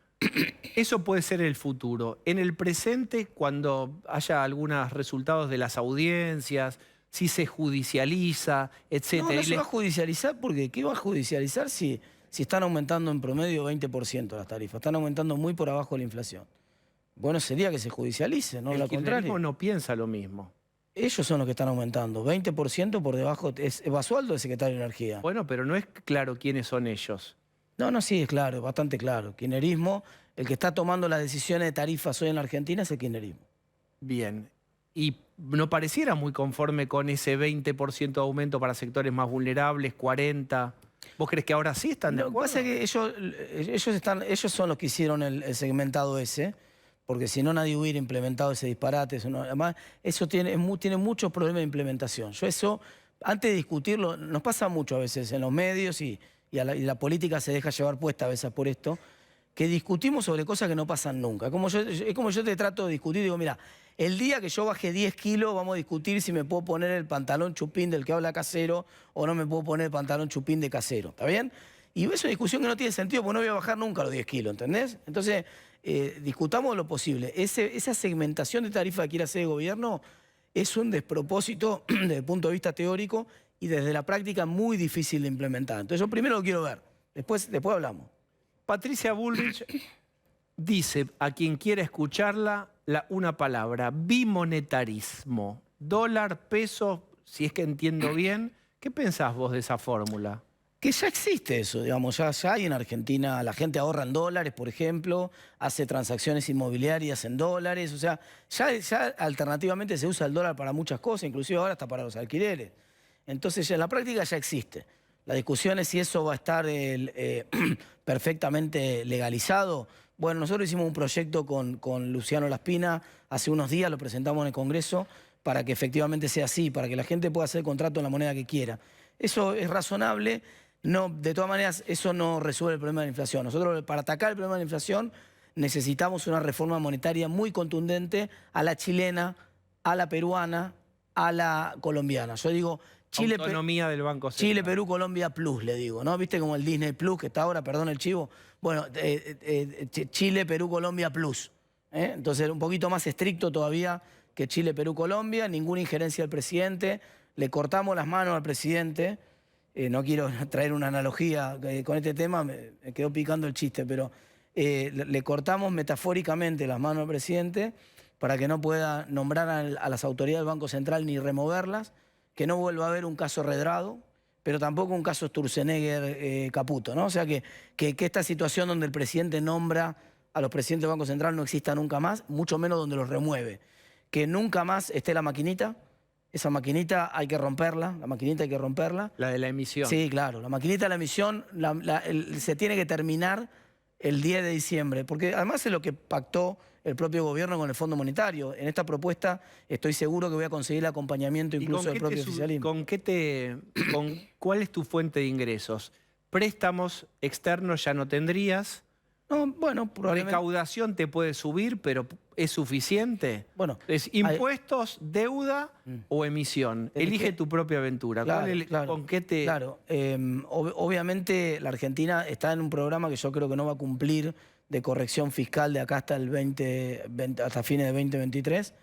Eso puede ser el futuro. En el presente, cuando haya algunos resultados de las audiencias, si se judicializa, etcétera. No se va a judicializar porque ¿qué va a judicializar si están aumentando en promedio 20% las tarifas? Están aumentando muy por abajo de la inflación. Bueno, sería que se judicialice, no lo contrario. El kirchnerismo no piensa lo mismo. Ellos son los que están aumentando. 20% por debajo. Es Basualdo el secretario de Energía. Bueno, pero no es claro quiénes son ellos. No, sí, es claro, es bastante claro. Kirchnerismo, el que está tomando las decisiones de tarifas hoy en la Argentina es el kirchnerismo. Bien. Y no pareciera muy conforme con ese 20% de aumento para sectores más vulnerables, 40%. ¿Vos crees que ahora sí están de acuerdo? Lo que pasa es que ellos son los que hicieron el segmentado ese, porque si no nadie hubiera implementado ese disparate. Además, eso tiene muchos problemas de implementación. Yo eso, antes de discutirlo, nos pasa mucho a veces en los medios y la política se deja llevar puesta a veces por esto, que discutimos sobre cosas que no pasan nunca. Es como yo te trato de discutir, digo, mira, el día que yo baje 10 kilos vamos a discutir si me puedo poner el pantalón chupín del que habla Casero o no me puedo poner el pantalón chupín de Casero, ¿está bien? Y es una discusión que no tiene sentido porque no voy a bajar nunca los 10 kilos, ¿entendés? Entonces, discutamos lo posible. Esa segmentación de tarifa que quiere hacer el gobierno es un despropósito desde el punto de vista teórico y desde la práctica muy difícil de implementar. Entonces yo primero lo quiero ver, después hablamos. Patricia Bullrich dice, a quien quiera escucharla, una palabra, bimonetarismo. Dólar, peso, si es que entiendo bien. ¿Qué pensás vos de esa fórmula? Que ya existe eso, digamos, ya hay en Argentina, la gente ahorra en dólares, por ejemplo, hace transacciones inmobiliarias en dólares, o sea, ya alternativamente se usa el dólar para muchas cosas, inclusive ahora hasta para los alquileres. Entonces ya en la práctica ya existe. La discusión es si eso va a estar perfectamente legalizado. Bueno, nosotros hicimos un proyecto con Luciano Laspina hace unos días, lo presentamos en el Congreso, para que efectivamente sea así, para que la gente pueda hacer contrato en la moneda que quiera. Eso es razonable. No, de todas maneras, eso no resuelve el problema de la inflación. Nosotros, para atacar el problema de la inflación, necesitamos una reforma monetaria muy contundente a la chilena, a la peruana, a la colombiana. Yo digo, autonomía del Banco Central. Chile, Perú, Colombia Plus, le digo, ¿no? ¿Viste como el Disney Plus que está ahora, perdón el chivo? Bueno, Chile, Perú, Colombia Plus. Entonces, un poquito más estricto todavía que Chile, Perú, Colombia, ninguna injerencia del presidente. Le cortamos las manos al presidente. No quiero traer una analogía con este tema, me quedó picando el chiste, pero le cortamos metafóricamente las manos al presidente para que no pueda nombrar a las autoridades del Banco Central ni removerlas, que no vuelva a haber un caso Redrado, pero tampoco un caso Sturzenegger-Caputo, ¿no? O sea, que esta situación donde el presidente nombra a los presidentes del Banco Central no exista nunca más, mucho menos donde los remueve. Que nunca más esté la maquinita. Esa maquinita hay que romperla, La de la emisión. Sí, claro, la maquinita de la emisión se tiene que terminar el 10 de diciembre, porque además es lo que pactó el propio gobierno con el Fondo Monetario. En esta propuesta estoy seguro que voy a conseguir el acompañamiento incluso del propio oficialismo. ¿Cuál es tu fuente de ingresos? ¿Préstamos externos ya no tendrías? No, bueno, probablemente. ¿Recaudación te puede subir, pero es suficiente? Bueno, ¿es impuestos, deuda o emisión? Elige tu propia aventura. Claro, ¿Con qué te...? Claro, obviamente la Argentina está en un programa que yo creo que no va a cumplir de corrección fiscal de acá hasta hasta fines de 2023.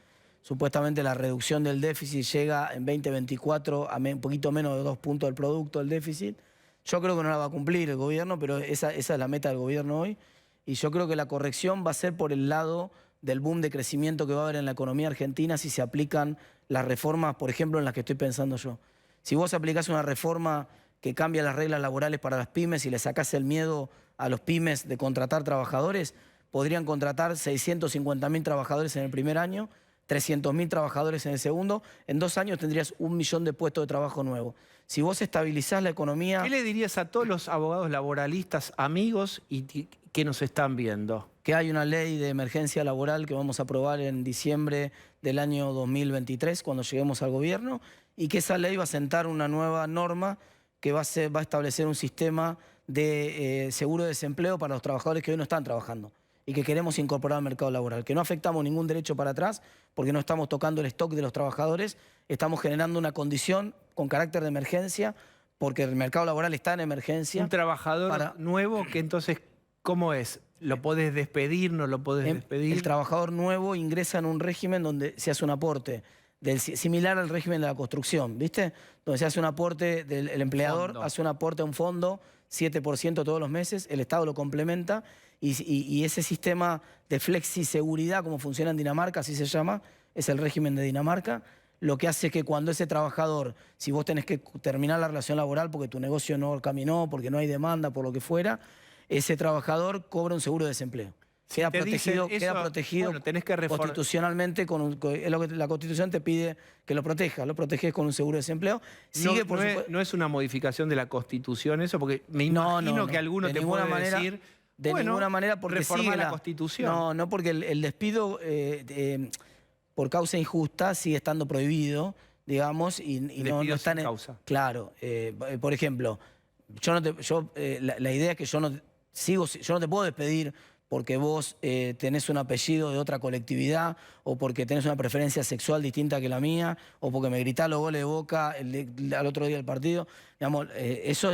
Supuestamente la reducción del déficit llega en 2024 a un poquito menos de 2 puntos del producto del déficit. Yo creo que no la va a cumplir el gobierno, pero esa es la meta del gobierno hoy. Y yo creo que la corrección va a ser por el lado del boom de crecimiento que va a haber en la economía argentina si se aplican las reformas, por ejemplo, en las que estoy pensando yo. Si vos aplicás una reforma que cambia las reglas laborales para las pymes y le sacás el miedo a los pymes de contratar trabajadores, podrían contratar 650.000 trabajadores en el primer año, 300.000 trabajadores en el segundo. En 2 años tendrías 1 millón de puestos de trabajo nuevos. Si vos estabilizás la economía... ¿Qué le dirías a todos los abogados laboralistas, amigos y que nos están viendo? Que hay una ley de emergencia laboral que vamos a aprobar en diciembre del año 2023, cuando lleguemos al gobierno, y que esa ley va a sentar una nueva norma que va a establecer un sistema de seguro de desempleo para los trabajadores que hoy no están trabajando y que queremos incorporar al mercado laboral, que no afectamos ningún derecho para atrás porque no estamos tocando el stock de los trabajadores, estamos generando una condición con carácter de emergencia porque el mercado laboral está en emergencia. Un trabajador nuevo que entonces, ¿cómo es? ¿Lo podés despedir? ¿No lo podés despedir? El trabajador nuevo ingresa en un régimen donde se hace un aporte similar al régimen de la construcción, ¿viste? Donde se hace un aporte, el empleador hace un aporte a un fondo, 7% todos los meses, el Estado lo complementa y ese sistema de flexiseguridad, como funciona en Dinamarca, así se llama, es el régimen de Dinamarca, lo que hace que cuando ese trabajador, si vos tenés que terminar la relación laboral porque tu negocio no caminó, porque no hay demanda, por lo que fuera, ese trabajador cobra un seguro de desempleo. Queda protegido, bueno, tenés que constitucionalmente, es lo que la Constitución te pide que lo proteges con un seguro de desempleo. No es una modificación de la Constitución eso, porque me imagino que alguno te puede decir... De ninguna manera, porque sigue la Constitución. No, porque el despido por causa injusta sigue estando prohibido, digamos, y no está en causa. Claro, por ejemplo, la idea es que yo no te puedo despedir porque vos tenés un apellido de otra colectividad o porque tenés una preferencia sexual distinta que la mía o porque me gritás los goles de Boca al otro día del partido. Digamos, eso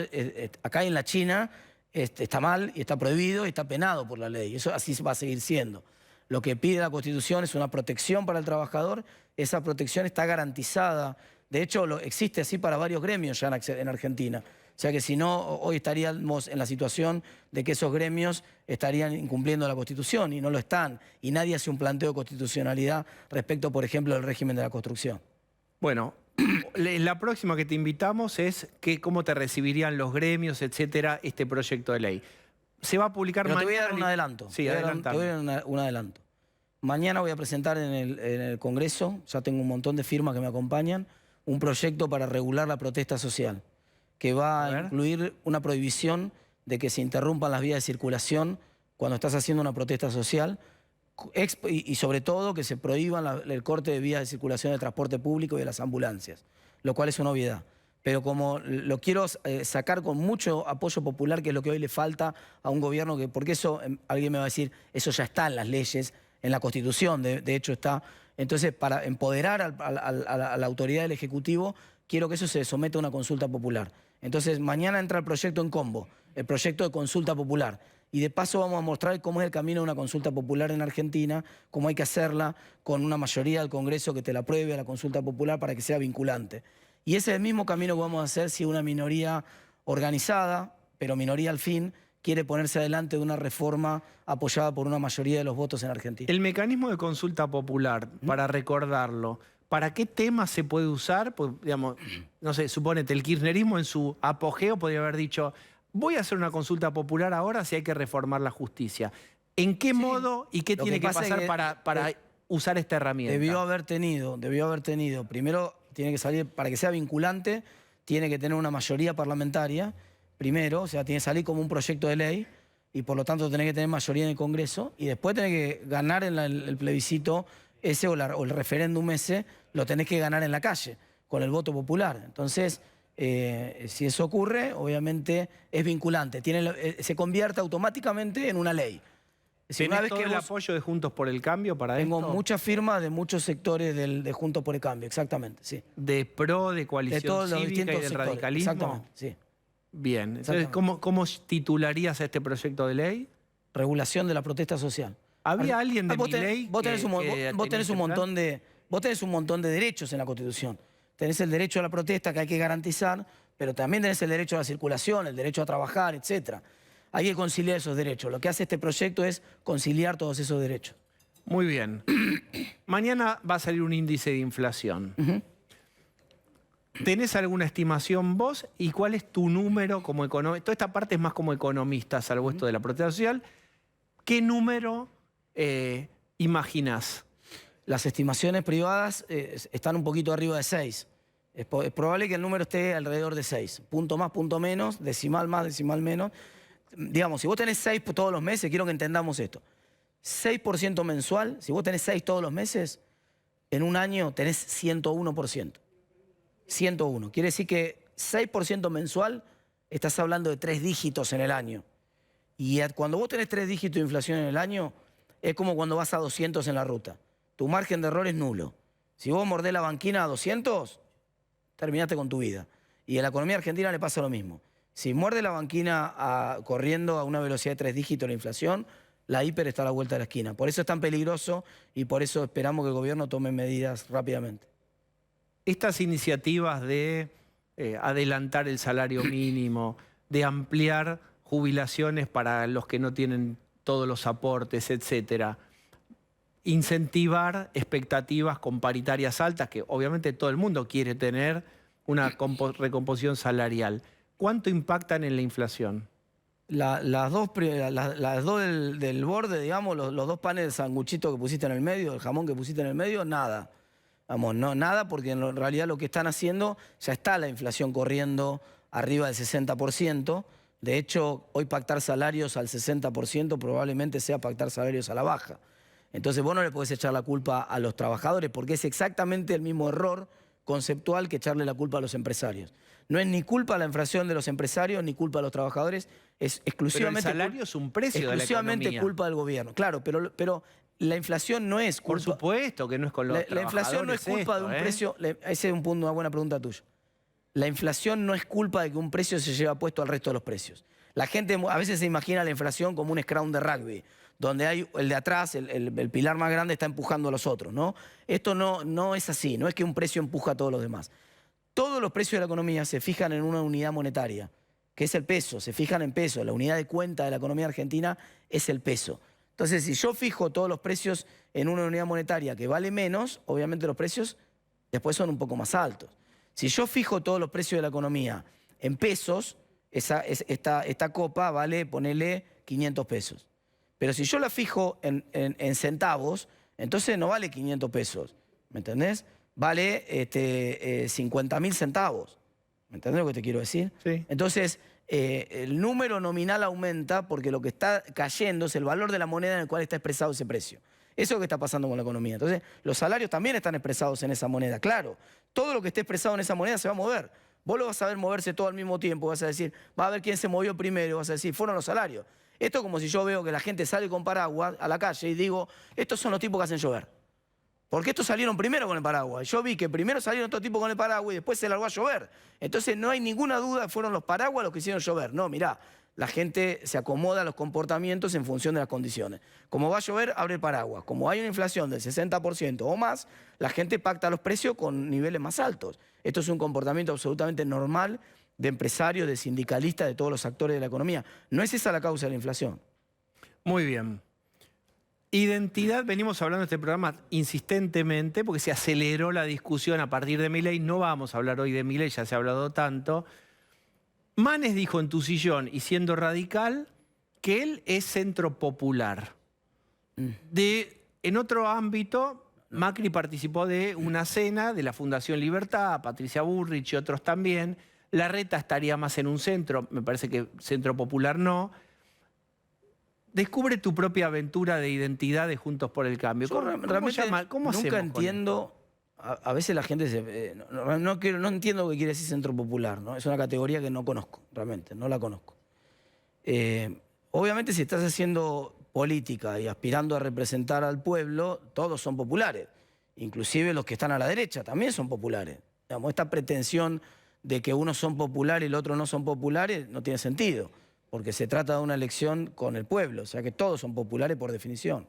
acá en la China está mal y está prohibido y está penado por la ley. Eso así va a seguir siendo. Lo que pide la Constitución es una protección para el trabajador. Esa protección está garantizada. De hecho, existe así para varios gremios ya en Argentina. O sea que si no, hoy estaríamos en la situación de que esos gremios estarían incumpliendo la Constitución y no lo están. Y nadie hace un planteo de constitucionalidad respecto, por ejemplo, del régimen de la construcción. Bueno, la próxima que te invitamos es cómo te recibirían los gremios, etcétera, este proyecto de ley. Se va a publicar mañana. Te voy a dar un adelanto. Sí, te voy a dar un adelanto. Mañana voy a presentar en el Congreso, ya tengo un montón de firmas que me acompañan, un proyecto para regular la protesta social, que va a incluir una prohibición de que se interrumpan las vías de circulación cuando estás haciendo una protesta social y sobre todo que se prohíban el corte de vías de circulación de transporte público y de las ambulancias, lo cual es una obviedad. Pero como lo quiero sacar con mucho apoyo popular, que es lo que hoy le falta a un gobierno, porque eso, alguien me va a decir, eso ya está en las leyes, en la Constitución, de hecho está. Entonces, para empoderar a la autoridad del Ejecutivo, quiero que eso se someta a una consulta popular. Entonces, mañana entra el proyecto en combo, el proyecto de consulta popular. Y de paso vamos a mostrar cómo es el camino de una consulta popular en Argentina, cómo hay que hacerla con una mayoría del Congreso que te la apruebe a la consulta popular para que sea vinculante. Y ese es el mismo camino que vamos a hacer si una minoría organizada, pero minoría al fin, quiere ponerse adelante de una reforma apoyada por una mayoría de los votos en Argentina. El mecanismo de consulta popular, para recordarlo, ¿para qué temas se puede usar? Pues, digamos, no sé, supónete, el kirchnerismo en su apogeo podría haber dicho, voy a hacer una consulta popular ahora si hay que reformar la justicia. ¿En qué modo y qué tiene que pasar para usar esta herramienta? Debió haber tenido, primero tiene que salir, para que sea vinculante, tiene que tener una mayoría parlamentaria, primero, o sea, tiene que salir como un proyecto de ley y por lo tanto tiene que tener mayoría en el Congreso y después tiene que ganar en el plebiscito ese o el referéndum ese, lo tenés que ganar en la calle, con el voto popular. Entonces, si eso ocurre, obviamente es vinculante, se convierte automáticamente en una ley. ¿Tenés todo el apoyo de Juntos por el Cambio para esto? Tengo muchas firmas de muchos sectores de Juntos por el Cambio, exactamente, sí. ¿De PRO, de Coalición Cívica y del radicalismo? Exactamente, sí. Bien, entonces, ¿cómo titularías a este proyecto de ley? Regulación de la protesta social. ¿Había alguien de mi ley vos tenés un montón de derechos en la Constitución. Tenés el derecho a la protesta que hay que garantizar, pero también tenés el derecho a la circulación, el derecho a trabajar, etc. Hay que conciliar esos derechos. Lo que hace este proyecto es conciliar todos esos derechos. Muy bien. Mañana va a salir un índice de inflación. ¿Tenés alguna estimación vos? ¿Y cuál es tu número como economista? Toda esta parte es más como economista, salvo esto de la protesta social. ¿Qué número imaginás? Las estimaciones privadas están un poquito arriba de 6. Es probable que el número esté alrededor de 6. Punto más, punto menos, decimal más, decimal menos. Digamos, si vos tenés 6 todos los meses, quiero que entendamos esto. 6% mensual, si vos tenés 6 todos los meses, en un año tenés 101%. 101. Quiere decir que 6% mensual estás hablando de 3 dígitos en el año. Y cuando vos tenés 3 dígitos de inflación en el año, es como cuando vas a 200 en la ruta. Tu margen de error es nulo. Si vos mordés la banquina a 200, terminaste con tu vida. Y en la economía argentina le pasa lo mismo. Si muerde la banquina corriendo a una velocidad de 3 dígitos la inflación, la hiper está a la vuelta de la esquina. Por eso es tan peligroso y por eso esperamos que el gobierno tome medidas rápidamente. Estas iniciativas de adelantar el salario mínimo, de ampliar jubilaciones para los que no tienen todos los aportes, etcétera, incentivar expectativas con paritarias altas, que obviamente todo el mundo quiere tener una recomposición salarial. ¿Cuánto impactan en la inflación? Las dos del borde, digamos, los 2 panes de sanguchito que pusiste en el medio, el jamón que pusiste en el medio, nada. Vamos, no, nada, porque en realidad lo que están haciendo, ya está la inflación corriendo arriba del 60%. De hecho, hoy pactar salarios al 60% probablemente sea pactar salarios a la baja. Entonces vos no le podés echar la culpa a los trabajadores porque es exactamente el mismo error conceptual que echarle la culpa a los empresarios. No es ni culpa la inflación de los empresarios ni culpa de los trabajadores, es exclusivamente, pero el salario es un precio de la economía. Culpa del gobierno. Claro, pero la inflación no es culpa. Por supuesto que no es con los La inflación no es culpa de un precio. Ese es una buena pregunta tuya. La inflación no es culpa de que un precio se lleve puesto al resto de los precios. La gente a veces se imagina la inflación como un scrum de rugby, donde hay el de atrás, el pilar más grande está empujando a los otros, ¿no? Esto no es así, no es que un precio empuja a todos los demás. Todos los precios de la economía se fijan en una unidad monetaria, que es el peso, se fijan en peso. La unidad de cuenta de la economía argentina es el peso. Entonces, si yo fijo todos los precios en una unidad monetaria que vale menos, obviamente los precios después son un poco más altos. Si yo fijo todos los precios de la economía en pesos, esta copa vale, ponele 500 pesos. Pero si yo la fijo en centavos, entonces no vale 500 pesos, ¿me entendés? Vale 50.000 centavos. ¿Me entendés lo que te quiero decir? Sí. Entonces, el número nominal aumenta porque lo que está cayendo es el valor de la moneda en el cual está expresado ese precio. Eso es lo que está pasando con la economía. Entonces, los salarios también están expresados en esa moneda. Claro, todo lo que esté expresado en esa moneda se va a mover. Vos lo vas a ver moverse todo al mismo tiempo. Vas a decir, va a ver quién se movió primero. Vas a decir, fueron los salarios. Esto es como si yo veo que la gente sale con paraguas a la calle y digo, estos son los tipos que hacen llover. Porque estos salieron primero con el paraguas. Yo vi que primero salieron otros tipos con el paraguas y después se largó a llover. Entonces no hay ninguna duda que fueron los paraguas los que hicieron llover. No, mirá, la gente se acomoda a los comportamientos en función de las condiciones. Como va a llover, abre el paraguas. Como hay una inflación del 60% o más, la gente pacta los precios con niveles más altos. Esto es un comportamiento absolutamente normal de empresarios, de sindicalistas, de todos los actores de la economía. No es esa la causa de la inflación. Muy bien. Identidad, venimos hablando de este programa insistentemente porque se aceleró la discusión a partir de Milei. No vamos a hablar hoy de Milei, ya se ha hablado tanto. Manes dijo en tu sillón, y siendo radical, que él es centro popular. En otro ámbito, Macri participó de una cena de la Fundación Libertad, Patricia Bullrich y otros también. Larreta estaría más en un centro, me parece que centro popular no. Descubre tu propia aventura de identidad de Juntos por el Cambio. ¿Cómo nunca entiendo? A veces la gente no entiendo lo que quiere decir centro popular, ¿no? Es una categoría que no conozco, realmente, no la conozco. Obviamente si estás haciendo política y aspirando a representar al pueblo, todos son populares. Inclusive los que están a la derecha también son populares. Digamos, esta pretensión de que unos son populares y los otros no son populares no tiene sentido, porque se trata de una elección con el pueblo, o sea que todos son populares por definición.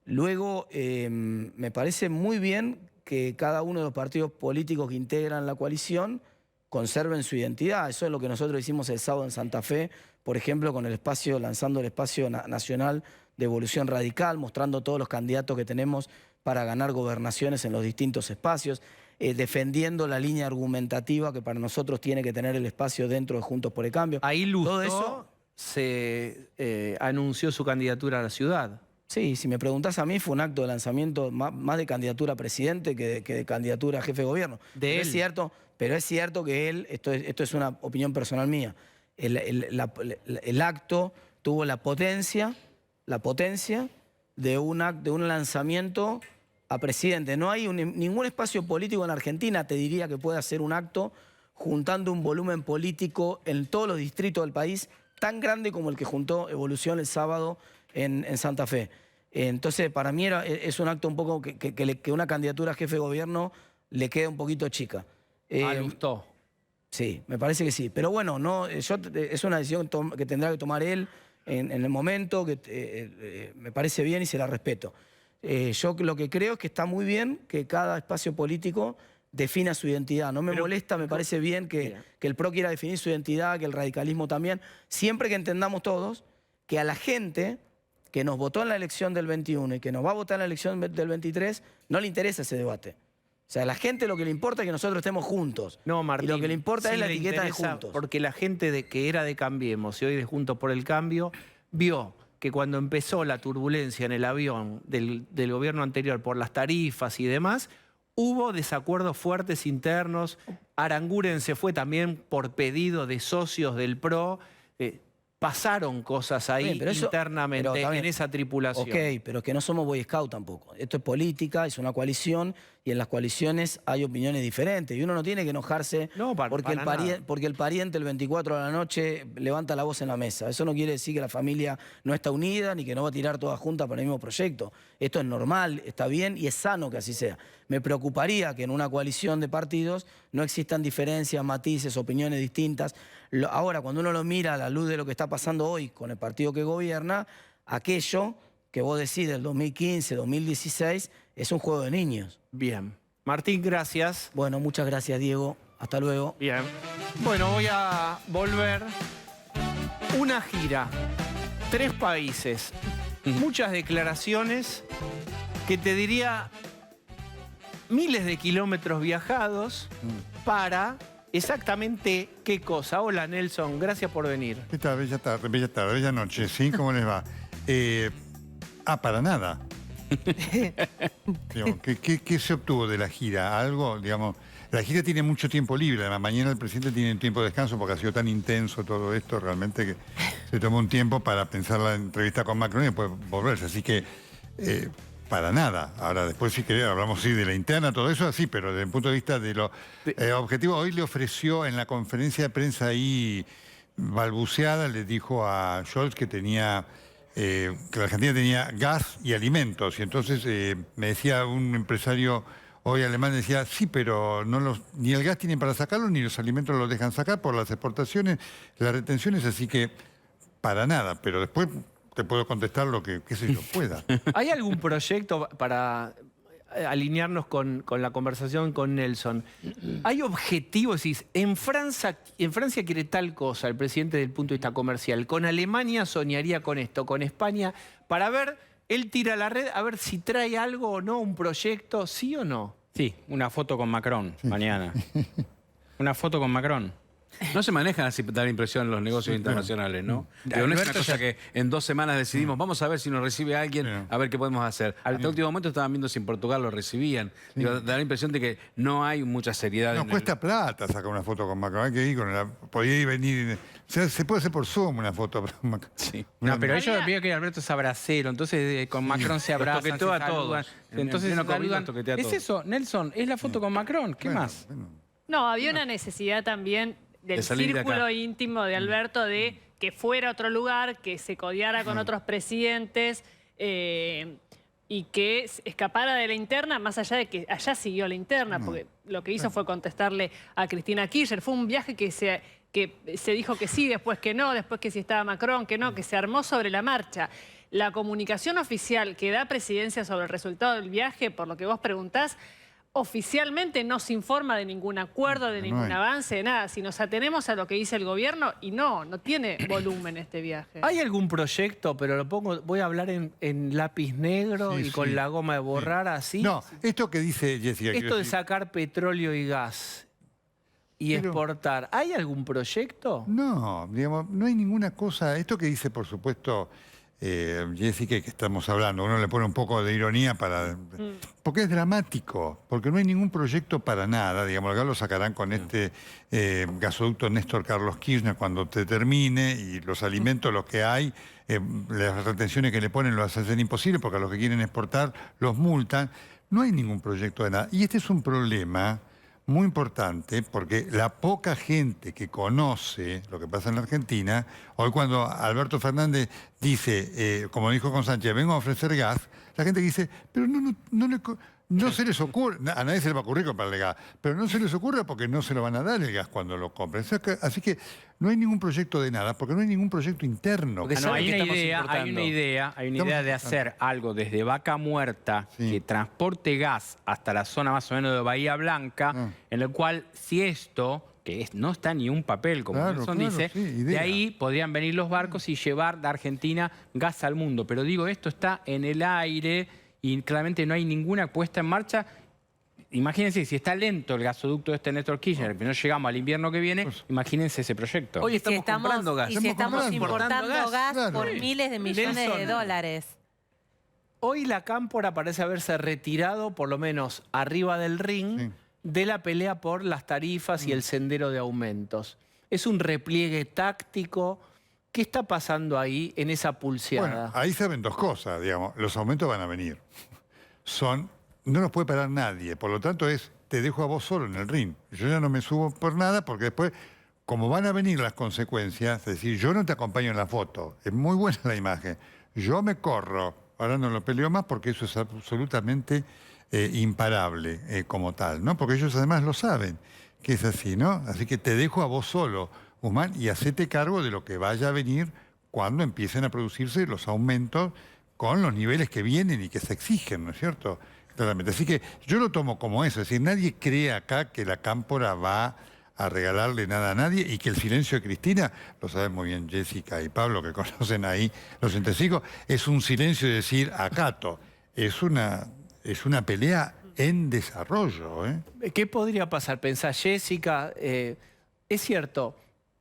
Luego, me parece muy bien que cada uno de los partidos políticos que integran la coalición conserven su identidad. Eso es lo que nosotros hicimos el sábado en Santa Fe, por ejemplo, con el espacio, lanzando el espacio nacional de Evolución Radical, mostrando todos los candidatos que tenemos para ganar gobernaciones en los distintos espacios, defendiendo la línea argumentativa que para nosotros tiene que tener el espacio dentro de Juntos por el Cambio. Ahí Lustó todo eso se anunció su candidatura a la ciudad. Sí, si me preguntás a mí, fue un acto de lanzamiento más de candidatura a presidente que de candidatura a jefe de gobierno. Pero es cierto que él, esto es una opinión personal mía, el acto tuvo la potencia de un lanzamiento a presidente. No hay ningún espacio político en Argentina, te diría, que pueda hacer un acto juntando un volumen político en todos los distritos del país tan grande como el que juntó Evolución el sábado en Santa Fe. Entonces, para mí es un acto un poco que una candidatura a jefe de gobierno le queda un poquito chica. ¿Le gustó? Sí, me parece que sí. Pero bueno, no, es una decisión que tendrá que tomar él en el momento, que me parece bien y se la respeto. Yo lo que creo es que está muy bien que cada espacio político defina su identidad. No me molesta, me parece bien que el PRO quiera definir su identidad, que el radicalismo también, siempre que entendamos todos que a la gente que nos votó en la elección del 21 y que nos va a votar en la elección del 23, no le interesa ese debate. O sea, a la gente lo que le importa es que nosotros estemos juntos. No, Martín. Y lo que le importa sí es la le etiqueta de interesa, juntos. Porque la gente que era de Cambiemos y hoy de Juntos por el Cambio vio que cuando empezó la turbulencia en el avión del gobierno anterior por las tarifas y demás, hubo desacuerdos fuertes internos. Aranguren se fue también por pedido de socios del PRO. Pasaron cosas ahí internamente en esa tripulación. Ok, pero que no somos Boy Scout tampoco. Esto es política, es una coalición y en las coaliciones hay opiniones diferentes. Y uno no tiene que enojarse porque el pariente el 24 de la noche levanta la voz en la mesa. Eso no quiere decir que la familia no está unida ni que no va a tirar todas juntas para el mismo proyecto. Esto es normal, está bien y es sano que así sea. Me preocuparía que en una coalición de partidos no existan diferencias, matices, opiniones distintas. Ahora, cuando uno lo mira a la luz de lo que está pasando hoy con el partido que gobierna, aquello que vos decís del 2015, 2016, es un juego de niños. Bien. Martín, gracias. Bueno, muchas gracias, Diego. Hasta luego. Bien. Bueno, voy a volver. Una gira. 3 países. Muchas declaraciones que te diría miles de kilómetros viajados para exactamente qué cosa. Hola, Nelson. Gracias por venir. ¿Qué tal? Bella tarde, bella noche. ¿Sí? ¿Cómo les va? Para nada. Digamos, ¿qué se obtuvo de la gira? Algo, digamos, la gira tiene mucho tiempo libre. Además, mañana el presidente tiene tiempo de descanso porque ha sido tan intenso todo esto, realmente que se tomó un tiempo para pensar la entrevista con Macron y después volverse. Así que, para nada. Ahora, después, si querés, hablamos de la interna, todo eso, así, pero desde el punto de vista de lo objetivo, hoy le ofreció en la conferencia de prensa ahí balbuceada, le dijo a Scholz que tenía... que la Argentina tenía gas y alimentos. Y entonces me decía un empresario hoy alemán, decía, sí, pero ni el gas tienen para sacarlo, ni los alimentos los dejan sacar por las exportaciones, las retenciones, así que para nada. Pero después te puedo contestar lo que, qué sé yo, pueda. ¿Hay algún proyecto para alinearnos con la conversación con Nelson? ¿Hay objetivos? En Francia quiere tal cosa el presidente desde el punto de vista comercial. Con Alemania soñaría con esto, con España, para ver, él tira la red, a ver si trae algo o no, un proyecto, ¿sí o no? Sí, una foto con Macron mañana. Una foto con Macron. No se manejan así, dar impresión los negocios internacionales, ¿no? Pero no es una cosa que en 2 semanas decidimos, vamos a ver si nos recibe alguien, a ver qué podemos hacer. Al último momento estaban viendo si en Portugal lo recibían. Digo, da la impresión de que no hay mucha seriedad. No, cuesta plata sacar una foto con Macron. Hay que ir podía ir venir... Se puede hacer por Zoom una foto con Macron. Sí. No, pero ellos veo que Alberto es abracero, entonces con Macron se abrazan, toqueteó se a saludan. todos. Entonces No, se saludan. Es eso, Nelson, es la foto con Macron. ¿Qué más? No, había una necesidad también del círculo íntimo de Alberto de que fuera a otro lugar, que se codeara con otros presidentes y que escapara de la interna, más allá de que allá siguió la interna, porque lo que hizo fue contestarle a Cristina Kirchner. Fue un viaje que se dijo que sí, después que no, después que sí estaba Macron, que no, que se armó sobre la marcha. La comunicación oficial que da Presidencia sobre el resultado del viaje, por lo que vos preguntás, oficialmente no se informa de ningún acuerdo, de ningún avance, de nada. Si nos atenemos a lo que dice el gobierno, y no tiene volumen este viaje. ¿Hay algún proyecto, pero voy a hablar en lápiz negro y con la goma de borrar así? No, esto que dice Jessica... Esto de sacar petróleo y gas y exportar, ¿hay algún proyecto? No, digamos, no hay ninguna cosa... Esto que dice, por supuesto... Jessica, que estamos hablando, uno le pone un poco de ironía porque es dramático, porque no hay ningún proyecto para nada, digamos, acá lo sacarán con este gasoducto Néstor Carlos Kirchner cuando te termine y los alimentos, los que hay, las retenciones que le ponen los hacen imposible porque a los que quieren exportar los multan. No hay ningún proyecto de nada. Y este es un problema muy importante, porque la poca gente que conoce lo que pasa en la Argentina, hoy cuando Alberto Fernández dice, como dijo con Sánchez, vengo a ofrecer gas, la gente dice, pero no se les ocurre, a nadie se le va a ocurrir comprarle gas, pero no se les ocurre porque no se lo van a dar el gas cuando lo compren. Así que no hay ningún proyecto de nada, porque no hay ningún proyecto interno. Porque No, ¿sabe qué estamos hay importando? una idea de hacer algo desde Vaca Muerta Sí. que transporte gas hasta la zona más o menos de Bahía Blanca, en el cual si esto, que no está ni un papel, como Claro, Nelson claro, dice, sí, idea. de ahí podrían venir los barcos y llevar de Argentina gas al mundo. Pero digo, esto está en el aire y claramente no hay ninguna puesta en marcha. Imagínense, si está lento el gasoducto de Néstor Kirchner, que no llegamos al invierno que viene, imagínense ese proyecto. Hoy estamos comprando gas. Y si estamos Estamos importando gas claro. por miles de millones de Nelson. dólares. Hoy la Cámpora parece haberse retirado, por lo menos arriba del ring, Sí. de la pelea por las tarifas y el sendero de aumentos. Es un repliegue táctico. ¿Qué está pasando ahí en esa pulseada? Bueno, ahí saben dos cosas, digamos. Los aumentos van a venir. No los puede parar nadie. Por lo tanto, te dejo a vos solo en el ring. Yo ya no me subo por nada porque después, como van a venir las consecuencias, es decir, yo no te acompaño en la foto. Es muy buena la imagen. Yo me corro. Ahora no lo peleo más porque eso es absolutamente imparable como tal, ¿no? Porque ellos además lo saben, que es así, ¿no? Así que te dejo a vos solo, Guzmán, y hacete cargo de lo que vaya a venir cuando empiecen a producirse los aumentos con los niveles que vienen y que se exigen, ¿no es cierto? Claramente. Así que yo lo tomo como eso, es decir, nadie cree acá que la Cámpora va a regalarle nada a nadie y que el silencio de Cristina, lo saben muy bien Jessica y Pablo que conocen ahí los entresijos, es un silencio de decir acato, es una pelea en desarrollo, ¿eh? ¿Qué podría pasar? Pensá, Jessica, es cierto,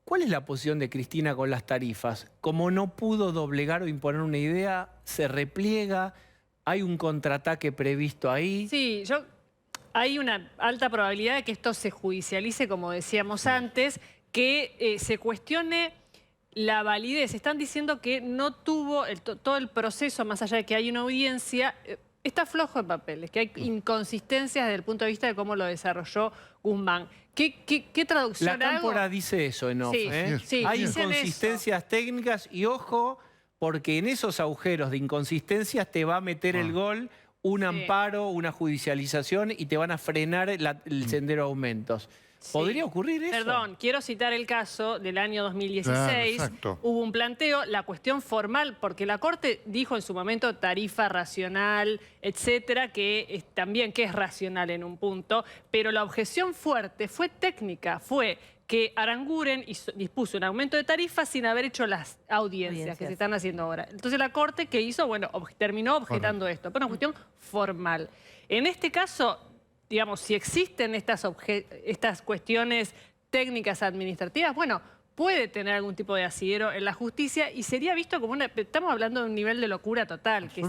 ¿cuál es la posición de Cristina con las tarifas? Como no pudo doblegar o imponer una idea, se repliega, hay un contraataque previsto ahí. Sí, hay una alta probabilidad de que esto se judicialice, como decíamos antes, que se cuestione la validez. Están diciendo que no tuvo todo el proceso, más allá de que hay una audiencia, está flojo en papeles, que hay inconsistencias desde el punto de vista de cómo lo desarrolló Guzmán. ¿Qué traducción La hago? Cámpora dice eso en off, Sí, ¿eh? sí, Hay dicen inconsistencias técnicas y ojo, porque en esos agujeros de inconsistencias te va a meter el gol un amparo, una judicialización y te van a frenar el sendero de aumentos. Sí. ¿Podría ocurrir eso? Perdón, quiero citar el caso del año 2016. Claro, exacto. Hubo un planteo, la cuestión formal, porque la Corte dijo en su momento tarifa racional, etcétera, que también que es racional en un punto, pero la objeción fuerte fue técnica, fue que Aranguren dispuso un aumento de tarifas sin haber hecho las audiencias que se están haciendo ahora. Entonces la Corte, ¿qué hizo? Bueno, terminó objetando esto, pero una cuestión formal. En este caso, digamos, si existen estas cuestiones técnicas administrativas, bueno, puede tener algún tipo de asidero en la justicia y sería visto como estamos hablando de un nivel de locura total, que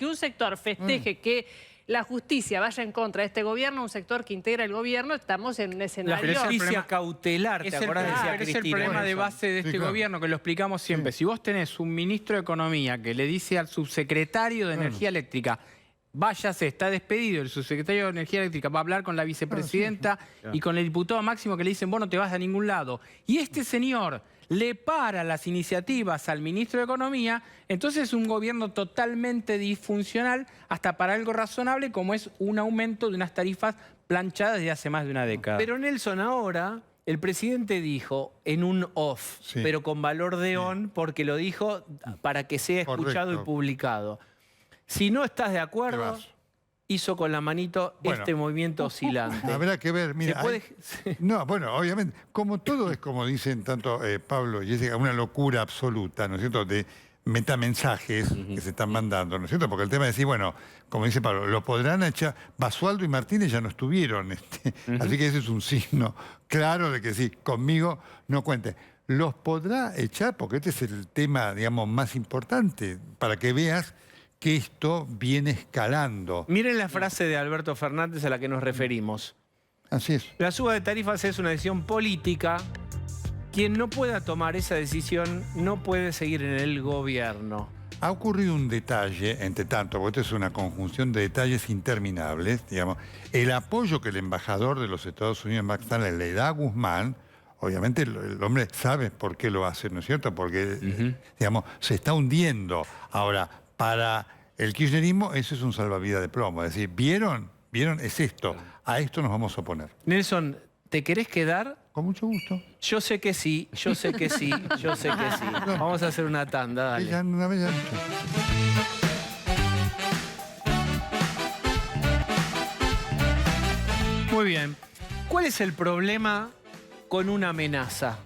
un sector festeje que la justicia vaya en contra de este gobierno, un sector que integra el gobierno, estamos en un La escenario... justicia cautelar, ¿te acordás? Decía Es el Cristina. problema de base de Sí, este claro. gobierno, que lo explicamos siempre. Si vos tenés un ministro de Economía que le dice al subsecretario de Energía Eléctrica, váyase, está despedido, el subsecretario de Energía Eléctrica va a hablar con la vicepresidenta y con el diputado máximo que le dicen, vos no te vas a ningún lado. Y este señor le para las iniciativas al ministro de Economía, entonces es un gobierno totalmente disfuncional hasta para algo razonable como es un aumento de unas tarifas planchadas desde hace más de una década. Pero Nelson, ahora el presidente dijo en un off, Sí. pero con valor de on, porque lo dijo para que sea escuchado Correcto. y publicado. Si no estás de Te acuerdo, vas. hizo con la manito Bueno. este movimiento oscilante. Habrá que ver, mira. Se puede- No, bueno, obviamente, como todo es, como dicen tanto Pablo y Jessica, una locura absoluta, ¿no es cierto?, de metamensajes que se están mandando, ¿no es cierto? Porque el tema es decir, bueno, como dice Pablo, lo podrán echar, Basualdo y Martínez ya no estuvieron, así que ese es un signo claro de que sí, conmigo no cuente. Los podrá echar, porque este es el tema, digamos, más importante, para que veas que esto viene escalando. Miren la frase de Alberto Fernández a la que nos referimos. Así es. La suba de tarifas es una decisión política. Quien no pueda tomar esa decisión no puede seguir en el gobierno. ha ocurrido un detalle, entre tanto, porque esto es una conjunción de detalles interminables, digamos, el apoyo que el embajador de los Estados Unidos en Pakistán le da a Guzmán, obviamente el hombre sabe por qué lo hace, ¿no es cierto? Porque, digamos, se está hundiendo. Ahora, para el kirchnerismo eso es un salvavidas de plomo, es decir, ¿vieron? Es esto, a esto nos vamos a oponer. Nelson, ¿te querés quedar? Con mucho gusto. Yo sé que sí, yo sé que sí, yo sé que sí. Vamos a hacer una tanda, dale. Ya, una vez ya. Muy bien. ¿Cuál es el problema con una amenaza?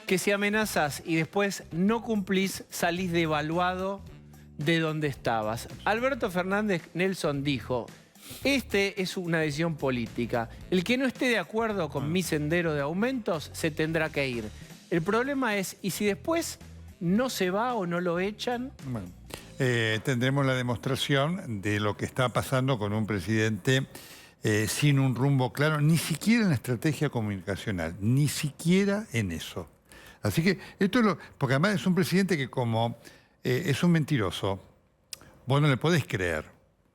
Que si amenazas y después no cumplís, salís devaluado de donde estabas. Alberto Fernández Nelson dijo, este es una decisión política. El que no esté de acuerdo con mi sendero de aumentos se tendrá que ir. El problema es, ¿y si después no se va o no lo echan? Bueno, tendremos la demostración de lo que está pasando con un presidente sin un rumbo claro, ni siquiera en la estrategia comunicacional, ni siquiera en eso. Así que esto es porque además es un presidente que como es un mentiroso, vos no le podés creer.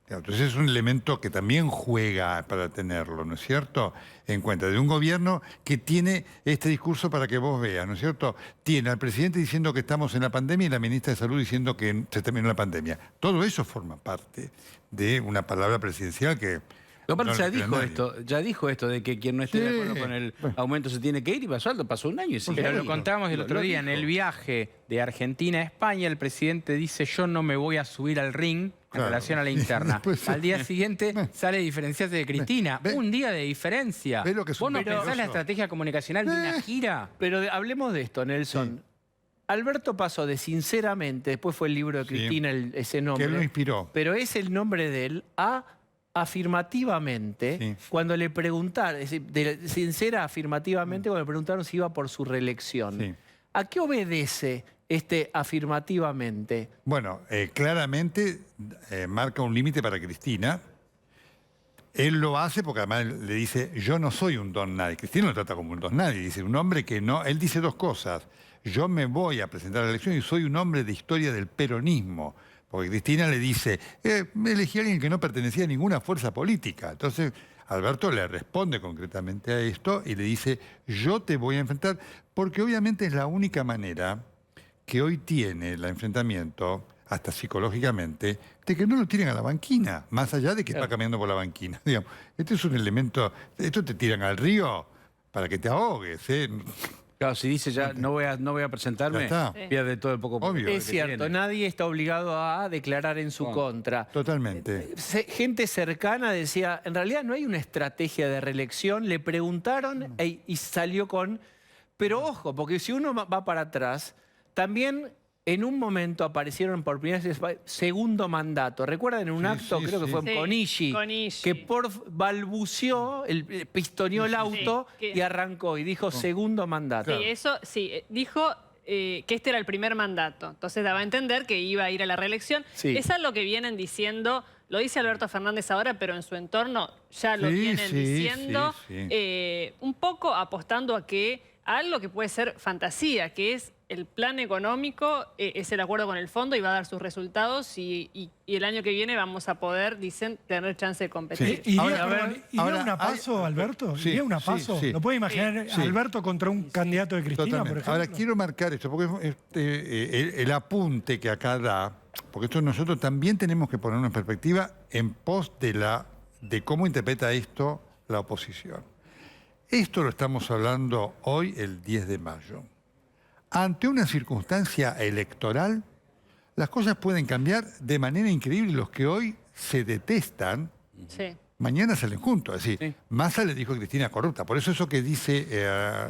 Entonces es un elemento que también juega para tenerlo, ¿no es cierto?, en cuenta. De un gobierno que tiene este discurso para que vos veas, ¿no es cierto? Tiene al presidente diciendo que estamos en la pandemia y la ministra de Salud diciendo que se terminó la pandemia. Todo eso forma parte de una palabra presidencial que... Aparte no ya le cree a dijo nadie. esto, ya dijo esto de que quien no esté de Sí. acuerdo con el aumento se tiene que ir y pasó un año y sigue Pero ahí. lo contábamos el otro día, en el viaje de Argentina a España, el presidente dice, yo no me voy a subir al ring en Claro. relación a la interna. Después- Al día siguiente sale a diferenciarse de Cristina. Ve- Un día de diferencia. ve lo que es ¿Vos un no mentiroso? pensás la estrategia comunicacional de una gira? Pero hablemos de esto, Nelson. Alberto pasó de sinceramente, después fue el libro de Sí. Cristina, ese nombre. Que lo inspiró. Pero es el nombre de él, a afirmativamente, Sí. cuando le preguntaron, es decir, de sincera afirmativamente, cuando le preguntaron si iba por su reelección. Sí. ¿A qué obedece este afirmativamente? Bueno, claramente marca un límite para Cristina. Él lo hace porque además le dice, yo no soy un don nadie. Cristina lo trata como un don nadie. Dice, un hombre que no... Él dice dos cosas. Yo me voy a presentar a la elección y soy un hombre de historia del peronismo. Porque Cristina le dice, me elegí a alguien que no pertenecía a ninguna fuerza política. Entonces, Alberto le responde concretamente a esto y le dice, yo te voy a enfrentar, porque obviamente es la única manera que hoy tiene el enfrentamiento, hasta psicológicamente, de que no lo tiren a la banquina, más allá de que está caminando por la banquina. Digamos, este es un elemento, esto te tiran al río para que te ahogues, ¿eh? Claro, si dice ya no voy a presentarme, Ya está. pierde todo el poco Obvio. Es que cierto, tiene. nadie está obligado a declarar en su contra. Totalmente. Gente cercana decía, en realidad no hay una estrategia de reelección, le preguntaron y salió con... Pero ojo, porque si uno va para atrás, también en un momento aparecieron por primera vez segundo mandato. ¿Recuerdan en un Sí, acto, sí, creo que sí. fue en Sí, Conishi, con Ishi. que balbuceó, pistoneó el auto que- y arrancó y dijo segundo mandato. Sí, eso sí, dijo que este era el primer mandato. Entonces daba a entender que iba a ir a la reelección. Sí. Es algo que vienen diciendo, lo dice Alberto Fernández ahora, pero en su entorno ya lo Sí, vienen sí, diciendo, sí, un poco apostando a algo que puede ser fantasía, que es el plan económico, es el acuerdo con el fondo y va a dar sus resultados y el año que viene vamos a poder, dicen, tener chance de competir. Sí. ¿Iría, Ahora, perdón, ¿iría ahora una hay- paso, Alberto? Sí, ¿Iría una sí, paso? sí. ¿Lo puede imaginar Sí. Alberto contra un candidato de Cristina, por Totalmente. ejemplo? Ahora, quiero marcar esto, porque el apunte que acá da, porque esto nosotros también tenemos que ponernos en perspectiva en pos de cómo interpreta esto la oposición. Esto lo estamos hablando hoy, el 10 de mayo. Ante una circunstancia electoral, las cosas pueden cambiar de manera increíble. Los que hoy se detestan, Sí. mañana salen juntos. Es decir, Sí. Massa le dijo a Cristina corrupta. Por eso que dice...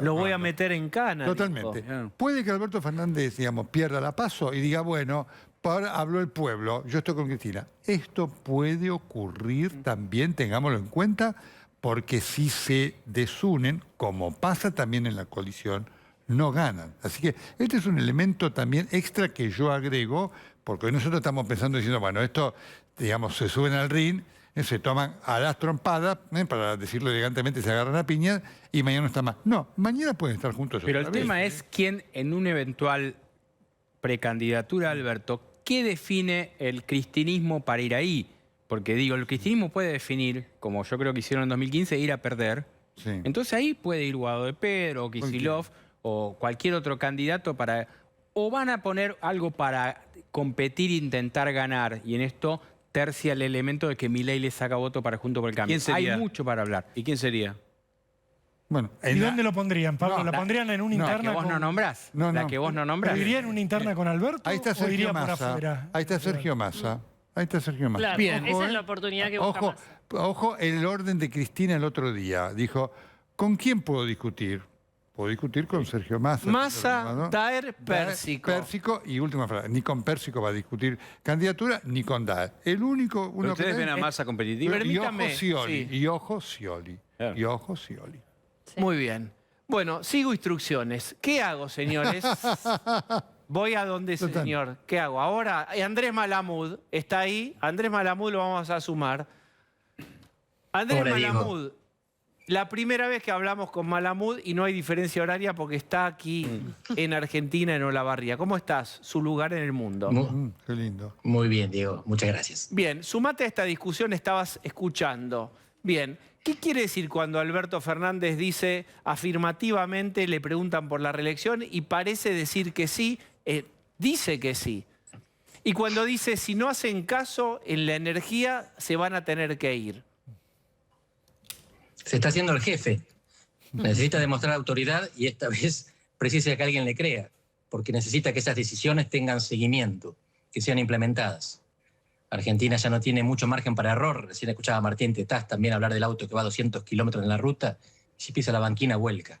Lo voy a Rolando. meter en cana. Totalmente. dijo. Claro. Puede que Alberto Fernández, digamos, pierda la paso y diga, bueno, ahora habló el pueblo, yo estoy con Cristina. Esto puede ocurrir también, tengámoslo en cuenta, porque si se desunen, como pasa también en la coalición, no ganan. Así que este es un elemento también extra que yo agrego, porque hoy nosotros estamos pensando diciendo, bueno, esto, digamos, se suben al ring, se toman a las trompadas, para decirlo elegantemente, se agarran a piña y mañana no está más. No, mañana pueden estar juntos. Pero el otra vez. tema es quién en una eventual precandidatura, Alberto, ¿qué define el cristinismo para ir ahí? Porque digo, el cristinismo puede definir, como yo creo que hicieron en 2015, ir a perder. Sí. Entonces ahí puede ir Guado de Pedro, o Kicillof, o cualquier otro candidato para... O van a poner algo para competir e intentar ganar, y en esto tercia el elemento de que Milei le saca voto para Juntos por el Cambio. ¿Quién sería? Hay mucho para hablar. ¿Y quién sería? Bueno, ¿Y dónde lo pondrían, Pablo? No, ¿La pondrían en una La interna que vos con... no nombrás. No, La no. que vos no ¿Pero nombrás. iría en una interna con Alberto ahí está o Sergio iría por Massa. afuera? Ahí está Sergio Massa. Ahí está Sergio Massa. Claro, Bien. esa es la oportunidad que busca Ojo, Massa. ojo, el orden de Cristina el otro día. Dijo, ¿con quién puedo discutir? Puedo discutir con Sergio Massa. Massa, ¿no? Daer, Pérsico. Pérsico, y última frase, ni con Pérsico va a discutir candidatura, ni con Daer. El único... ¿Pero ustedes ven a es- Massa competitiva? Pero- y Permítame, ojo Scioli, sí. y ojo Scioli, Claro. y ojo Scioli. Muy bien. Bueno, sigo instrucciones. ¿Qué hago, señores? Voy a donde ese Total. señor. ¿Qué hago? Ahora, Andrés Malamud está ahí. Andrés Malamud lo vamos a sumar. Andrés Hola, Diego. Malamud, la primera vez que hablamos con Malamud y no hay diferencia horaria porque está aquí en Argentina, en Olavarría. ¿Cómo estás? Su lugar en el mundo. Qué lindo. Muy bien, Diego. Muchas gracias. Bien, sumate a esta discusión, estabas escuchando. Bien, ¿qué quiere decir cuando Alberto Fernández dice afirmativamente, le preguntan por la reelección y parece decir que sí, dice que sí? Y cuando dice, si no hacen caso en la energía, se van a tener que ir. Se está haciendo el jefe. Necesita demostrar autoridad y esta vez precisa que alguien le crea, porque necesita que esas decisiones tengan seguimiento, que sean implementadas. Argentina ya no tiene mucho margen para error. Recién escuchaba a Martín Tetaz también hablar del auto que va a 200 kilómetros en la ruta y si pisa la banquina vuelca.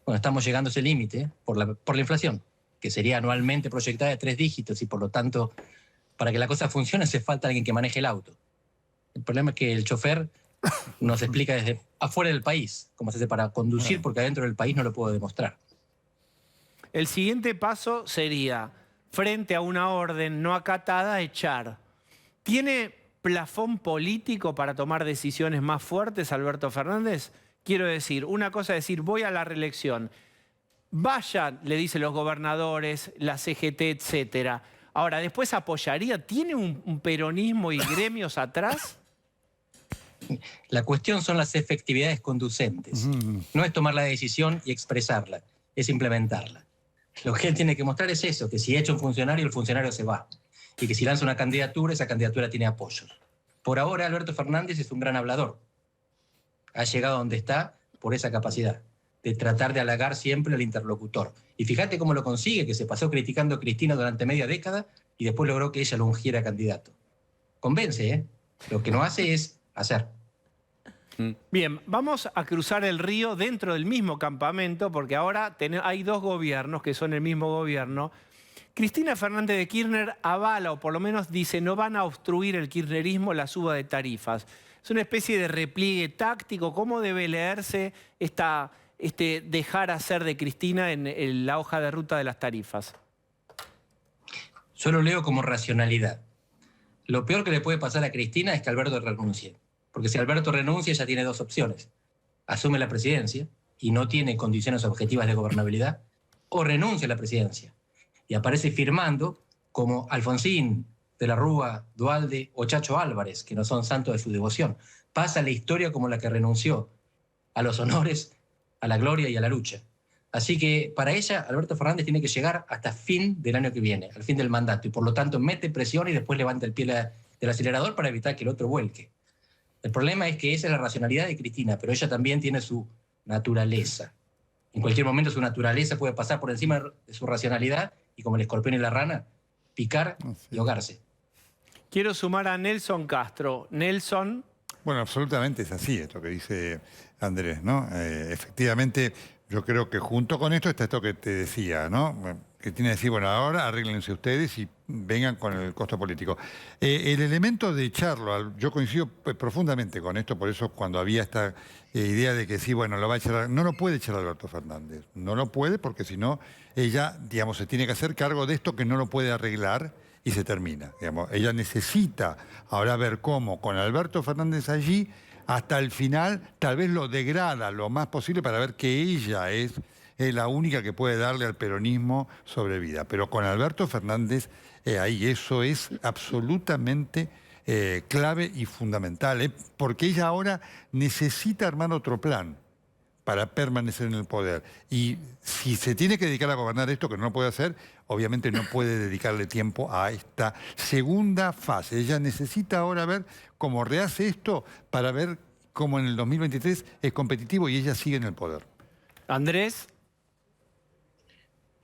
Bueno, estamos llegando a ese límite por la inflación, que sería anualmente proyectada de 3 dígitos y por lo tanto, para que la cosa funcione hace falta alguien que maneje el auto. El problema es que el chofer nos explica desde afuera del país cómo se hace para conducir, porque adentro del país no lo puedo demostrar. El siguiente paso sería, frente a una orden no acatada, echar. ¿Tiene plafón político para tomar decisiones más fuertes, Alberto Fernández? Quiero decir, una cosa es decir, voy a la reelección. Vayan, le dicen los gobernadores, la CGT, etcétera. Ahora, después apoyaría. ¿Tiene un peronismo y gremios atrás? La cuestión son las efectividades conducentes. No es tomar la decisión y expresarla, es implementarla. Lo que él tiene que mostrar es eso, que si echa un funcionario, el funcionario se va. Y que si lanza una candidatura, esa candidatura tiene apoyos. Por ahora, Alberto Fernández es un gran hablador. Ha llegado a donde está por esa capacidad de tratar de halagar siempre al interlocutor. Y fíjate cómo lo consigue, que se pasó criticando a Cristina durante media década y después logró que ella lo ungiera candidato. Convence, ¿eh? Lo que no hace es hacer. Bien, vamos a cruzar el río dentro del mismo campamento, porque ahora hay dos gobiernos que son el mismo gobierno. Cristina Fernández de Kirchner avala, o por lo menos dice, no van a obstruir el kirchnerismo la suba de tarifas. Es una especie de repliegue táctico. ¿Cómo debe leerse este dejar hacer de Cristina en la hoja de ruta de las tarifas? Yo lo leo como racionalidad. Lo peor que le puede pasar a Cristina es que Alberto renuncie. Porque si Alberto renuncia, ella tiene 2 opciones. Asume la presidencia y no tiene condiciones objetivas de gobernabilidad, o renuncia a la presidencia y aparece firmando como Alfonsín, de la Rúa, Duhalde o Chacho Álvarez, que no son santos de su devoción. Pasa a la historia como la que renunció a los honores, a la gloria y a la lucha. Así que para ella, Alberto Fernández tiene que llegar hasta fin del año que viene, al fin del mandato, y por lo tanto mete presión y después levanta el pie del acelerador para evitar que el otro vuelque. El problema es que esa es la racionalidad de Cristina, pero ella también tiene su naturaleza. En cualquier momento su naturaleza puede pasar por encima de su racionalidad y, como el escorpión y la rana, picar y ahogarse. Quiero sumar a Nelson Castro. Nelson, Bueno, absolutamente es así esto que dice Andrés, ¿no? Efectivamente, yo creo que junto con esto está esto que te decía, ¿no? Que tiene que decir, bueno, ahora arréglense ustedes y vengan con el costo político. El elemento de echarlo, yo coincido profundamente con esto, por eso cuando había esta idea de que sí, bueno, lo va a echar, no lo puede echar Alberto Fernández, no lo puede porque si no, ella, digamos, se tiene que hacer cargo de esto que no lo puede arreglar y se termina, digamos. Ella necesita ahora ver cómo con Alberto Fernández allí, hasta el final, tal vez lo degrada lo más posible para ver que ella es es la única que puede darle al peronismo sobrevida. Pero con Alberto Fernández, ahí eso es absolutamente clave y fundamental, porque ella ahora necesita armar otro plan para permanecer en el poder. Y si se tiene que dedicar a gobernar esto, que no lo puede hacer, obviamente no puede dedicarle tiempo a esta segunda fase. Ella necesita ahora ver cómo rehace esto para ver cómo en el 2023 es competitivo y ella sigue en el poder. Andrés.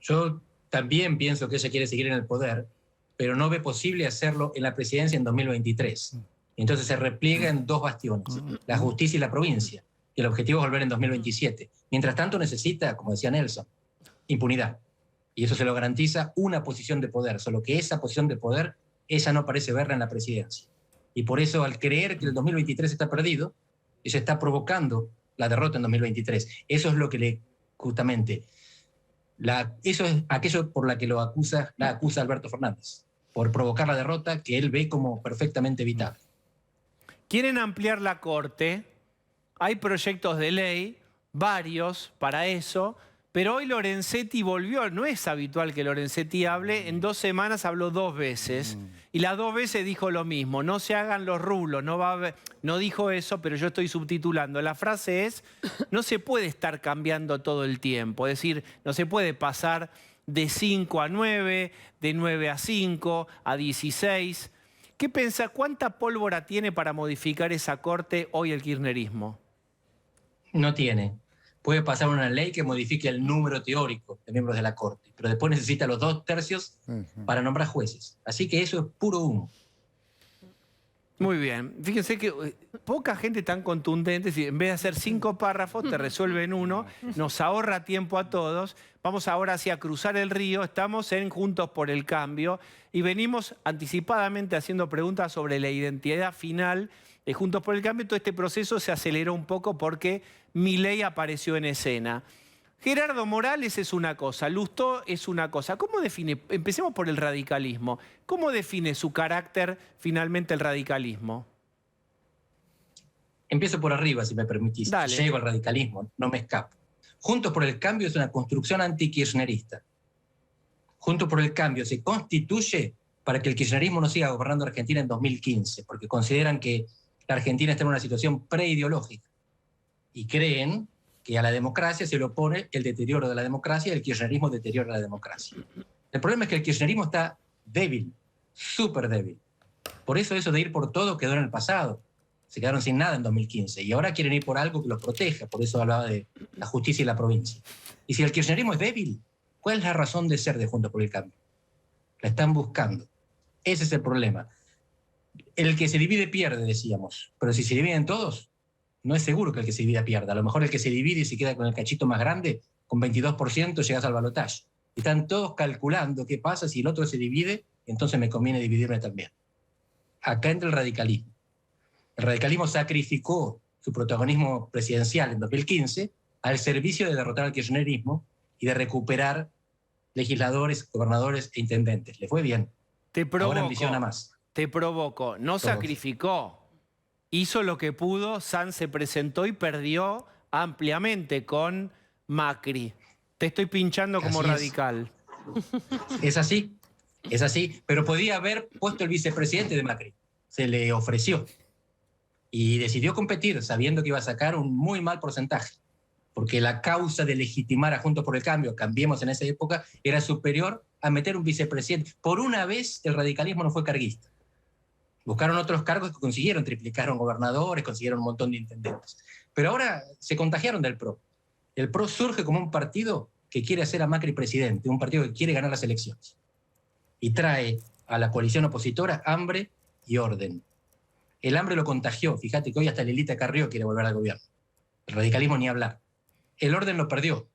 Yo también pienso que ella quiere seguir en el poder, pero no ve posible hacerlo en la presidencia en 2023. Entonces se repliega en dos bastiones, la justicia y la provincia. Y el objetivo es volver en 2027. Mientras tanto necesita, como decía Nelson, impunidad. Y eso se lo garantiza una posición de poder, solo que esa posición de poder ella no parece verla en la presidencia. Y por eso, al creer que el 2023 está perdido, ella está provocando la derrota en 2023. Eso es lo que justamente, eso es aquello por la que la acusa Alberto Fernández, por provocar la derrota que él ve como perfectamente evitable. Quieren ampliar la Corte. Hay proyectos de ley, varios para eso, pero hoy Lorenzetti volvió. No es habitual que Lorenzetti hable. En 2 semanas habló 2 veces. Y las 2 veces dijo lo mismo. No se hagan los rulos. No dijo eso, pero yo estoy subtitulando. La frase es, no se puede estar cambiando todo el tiempo. Es decir, no se puede pasar de 5 a 9, de 9 a 5, a 16. ¿Qué pensás? ¿Cuánta pólvora tiene para modificar esa Corte hoy el kirchnerismo? No tiene. Puede pasar una ley que modifique el número teórico de miembros de la Corte, pero después necesita los 2/3 para nombrar jueces. Así que eso es puro humo. Muy bien. Fíjense que poca gente tan contundente, si en vez de hacer 5 párrafos, te resuelven uno, nos ahorra tiempo a todos. Vamos ahora hacia cruzar el río, estamos en Juntos por el Cambio y venimos anticipadamente haciendo preguntas sobre la identidad final de Juntos por el Cambio. Todo este proceso se aceleró un poco porque Milei apareció en escena. Gerardo Morales es una cosa, Lustó es una cosa. ¿Cómo define? Empecemos por el radicalismo. ¿Cómo define su carácter finalmente el radicalismo? Empiezo por arriba, si me permitís. Dale. Llego al radicalismo, no me escapo. Juntos por el Cambio es una construcción anti-kirchnerista. Juntos por el Cambio se constituye para que el kirchnerismo no siga gobernando Argentina en 2015, porque consideran que la Argentina está en una situación preideológica y creen que a la democracia se le opone el deterioro de la democracia y el kirchnerismo deteriora la democracia. El problema es que el kirchnerismo está débil, súper débil. Por eso de ir por todo quedó en el pasado. Se quedaron sin nada en 2015 y ahora quieren ir por algo que los proteja. Por eso hablaba de la justicia y la provincia. Y si el kirchnerismo es débil, ¿cuál es la razón de ser de Juntos por el Cambio? La están buscando. Ese es el problema. El que se divide pierde, decíamos. Pero si se dividen todos, no es seguro que el que se divida pierda. A lo mejor el que se divide y se queda con el cachito más grande, con 22% llegas al balotaje. Están todos calculando qué pasa si el otro se divide, entonces me conviene dividirme también. Acá entra el radicalismo. El radicalismo sacrificó su protagonismo presidencial en 2015 al servicio de derrotar al kirchnerismo y de recuperar legisladores, gobernadores e intendentes. Le fue bien. Te provoco. Ahora ambiciona más. Te provoco. No sacrificó. Hizo lo que pudo. Sanz se presentó y perdió ampliamente con Macri. Te estoy pinchando como radical. Es así, pero podía haber puesto el vicepresidente de Macri. Se le ofreció. Y decidió competir sabiendo que iba a sacar un muy mal porcentaje. Porque la causa de legitimar a Juntos por el Cambio, cambiemos en esa época, era superior a meter un vicepresidente. Por una vez el radicalismo no fue carguista. Buscaron otros cargos que consiguieron, triplicaron gobernadores, consiguieron un montón de intendentes. Pero ahora se contagiaron del PRO. El PRO surge como un partido que quiere hacer a Macri presidente, un partido que quiere ganar las elecciones. Y trae a la coalición opositora hambre y orden. El hambre lo contagió. Fíjate que hoy hasta Lilita Carrió quiere volver al gobierno. El radicalismo ni hablar. El orden lo perdió.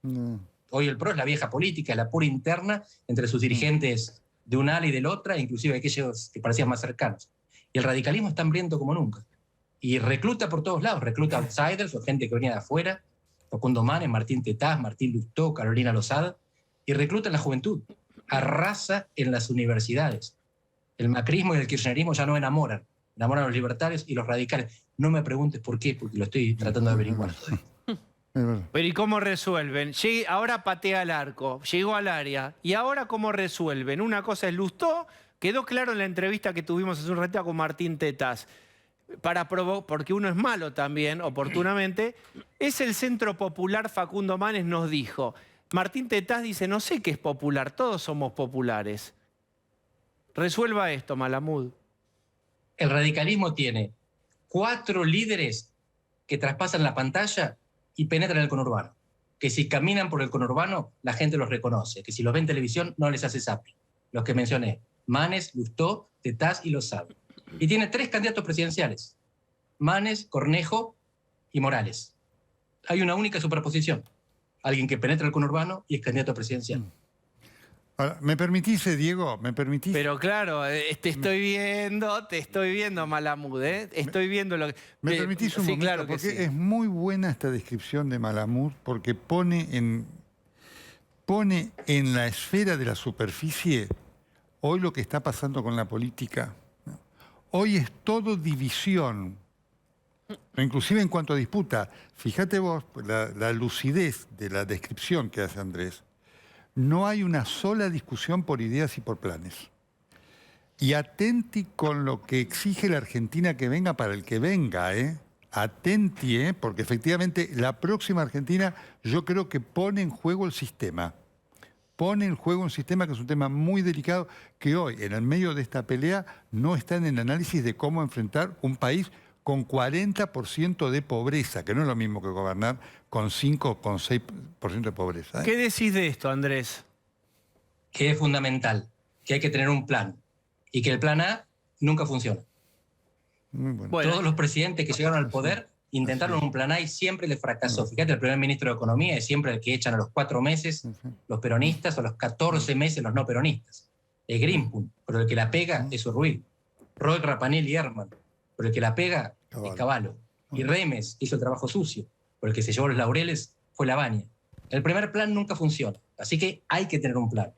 Hoy el PRO es la vieja política, es la pura interna entre sus dirigentes de un ala y del otra, inclusive aquellos que parecían más cercanos. Y el radicalismo está hambriento como nunca. Y recluta por todos lados, recluta outsiders o gente que venía de afuera, Facundo Manes, Martín Tetaz, Martín Lustó, Carolina Lozada, y recluta en la juventud, arrasa en las universidades. El macrismo y el kirchnerismo ya no enamoran a los libertarios y los radicales. No me preguntes por qué, porque lo estoy tratando de averiguar. Pero ¿y cómo resuelven? Ahora patea al arco, llegó al área. ¿Y ahora cómo resuelven? Una cosa es Lustó, quedó claro en la entrevista que tuvimos hace un ratito con Martín Tetaz, porque uno es malo también, oportunamente. Es el Centro Popular, Facundo Manes nos dijo. Martín Tetaz dice, no sé qué es popular, todos somos populares. Resuelva esto, Malamud. El radicalismo tiene 4 líderes que traspasan la pantalla y penetran el conurbano. Que si caminan por el conurbano, la gente los reconoce. Que si los ve en televisión, no les hace zapping. Los que mencioné, Manes, Lustó, Tetaz y Lozada. Y tiene 3 candidatos presidenciales. Manes, Cornejo y Morales. Hay una única superposición. Alguien que penetra el conurbano y es candidato presidencial. Ahora, ¿me permitís, Diego? ¿Me permitís? Pero claro, te estoy viendo, Malamud, ¿eh? Estoy viendo lo que... ¿Me permitís un momento? Claro que porque sí. es muy buena esta descripción de Malamud, porque pone en la esfera de la superficie hoy lo que está pasando con la política. Hoy es todo división, inclusive en cuanto a disputa. Fíjate vos la lucidez de la descripción que hace Andrés. No hay una sola discusión por ideas y por planes. Y atenti con lo que exige la Argentina que venga para el que venga, ¿eh? Atenti, ¿eh? Porque efectivamente la próxima Argentina yo creo que pone en juego el sistema. Pone en juego un sistema que es un tema muy delicado, que hoy, en el medio de esta pelea, no está en el análisis de cómo enfrentar un país con 40% de pobreza, que no es lo mismo que gobernar con 5 o con 6% de pobreza, ¿eh? ¿Qué decís de esto, Andrés? Que es fundamental, que hay que tener un plan. Y que el plan A nunca funciona. Muy bueno. Bueno. Todos los presidentes que llegaron al poder intentaron un plan A y siempre les fracasó. Fíjate, el primer ministro de Economía es siempre el que echan a los 4 meses los peronistas o a los 14 meses los no peronistas. Es Greenpool, pero el que la pega es Urruy. Roy, Rapanel y Herman, pero el que la pega es Cavallo. Y Remes hizo el trabajo sucio, pero el que se llevó los laureles fue Labaña. El primer plan nunca funciona, así que hay que tener un plan.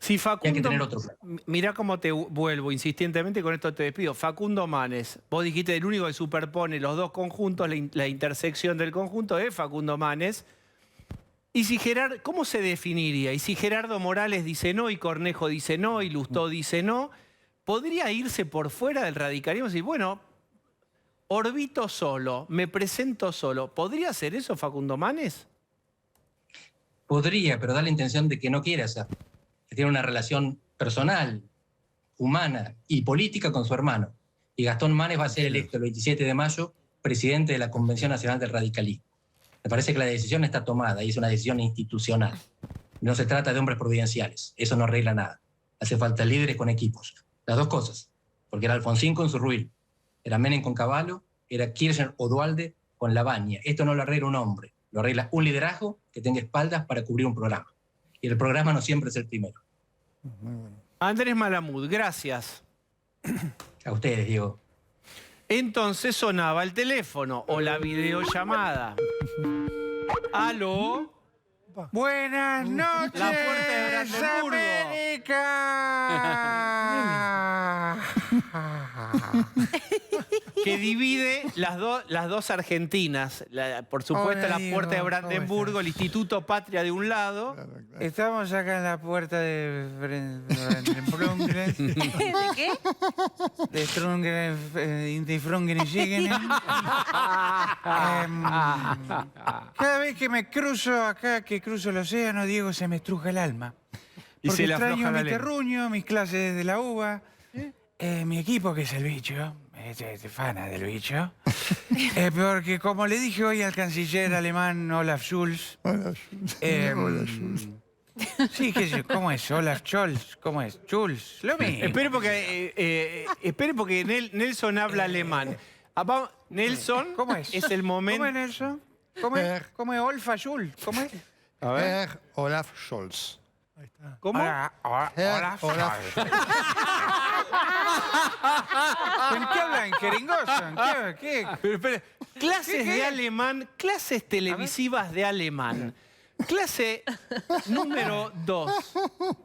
Si Facundo, hay que tener otro plan. Mirá cómo te vuelvo insistentemente, con esto te despido. Facundo Manes, vos dijiste el único que superpone los dos conjuntos, la intersección del conjunto es Facundo Manes. Y si ¿cómo se definiría? Y si Gerardo Morales dice no, y Cornejo dice no, y Lustó dice no, ¿podría irse por fuera del radicalismo y decir, bueno, orbito solo, me presento solo? ¿Podría hacer eso Facundo Manes? Podría, pero da la intención de que no quiere hacerlo. Que tiene una relación personal, humana y política con su hermano. Y Gastón Manes va a ser electo el 27 de mayo presidente de la Convención Nacional del Radicalismo. Me parece que la decisión está tomada y es una decisión institucional. No se trata de hombres providenciales. Eso no arregla nada. Hace falta líderes con equipos. Las dos cosas. Porque era Alfonsín con Zurruil, era Menem con Cavallo, era Kirchner o Duhalde con Labaña. Esto no lo arregla un hombre. Lo arregla un liderazgo que tenga espaldas para cubrir un programa. Y el programa no siempre es el primero. Andrés Malamud, gracias. A ustedes, Diego. Entonces sonaba el teléfono o la videollamada. ¿Aló? Buenas noches, La puerta de Brandenburgo. América. Que divide las dos Argentinas. Por supuesto, Hola, la puerta de Diego, Brandenburgo, ¿cómo el Instituto Patria de un lado. Estamos acá en la puerta de Brandenburgo. ¿De qué? De Strungen, Indifrungen y Sigenen. Cada vez que me cruzo acá, que cruzo el océano, Diego, se me estruja el alma. Y Porque se le afloja extraño la mi lengua. terruño, mis clases de la uva, mi equipo, que es el bicho. Fana del bicho. Porque como le dije hoy al canciller alemán Olaf Scholz. Sí, ¿cómo es? Olaf Scholz, ¿cómo es? Schulz, lo mismo. Espere porque Nelson habla alemán. Nelson, ¿Cómo es? el momento. ¿Cómo es, Nelson? ¿Cómo es? Olfa Schulz? ¿Cómo es? A ver, Olaf Scholz. ¿Cómo? Olaf Scholz. ¿En qué hablan? ¿En jeringoso? ¿En qué? Pero espere, clases ¿Qué? de alemán, clases televisivas de alemán. Clase número 2.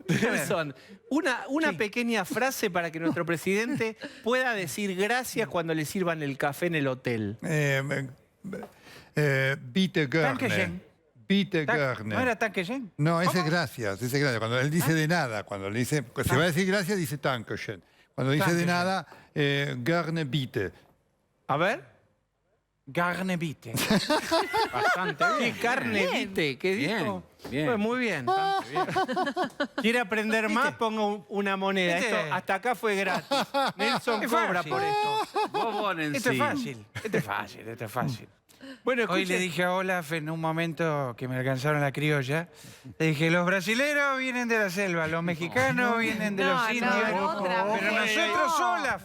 Nelson, una pequeña frase para que nuestro presidente pueda decir gracias cuando le sirvan el café en el hotel. bitte gerne. Dankeschön. Bitte ¿No gerne. era Dankeschön? No, ese es gracias, ese es gracias. Cuando él dice de nada, cuando le dice, se va a decir gracias, dice Dankeschön. Cuando dice de nada, gerne bitte. A ver. Garne bitte. Bastante ¿Qué bien. carne viste? ¿Qué Bien, dijo? bien. Pues muy bien. ¿Quiere aprender más? Ponga una moneda. ¿Viste? Esto hasta acá fue gratis. Nelson Es cobra fácil. por esto. Bobón en Esto sí. es fácil. Esto es fácil, esto es fácil. Bueno, Hoy escuche- le dije a Olaf en un momento que me alcanzaron la criolla, le dije, los brasileros vienen de la selva, los mexicanos vienen de No, los no, indios, otra pero vez. nosotros, Olaf,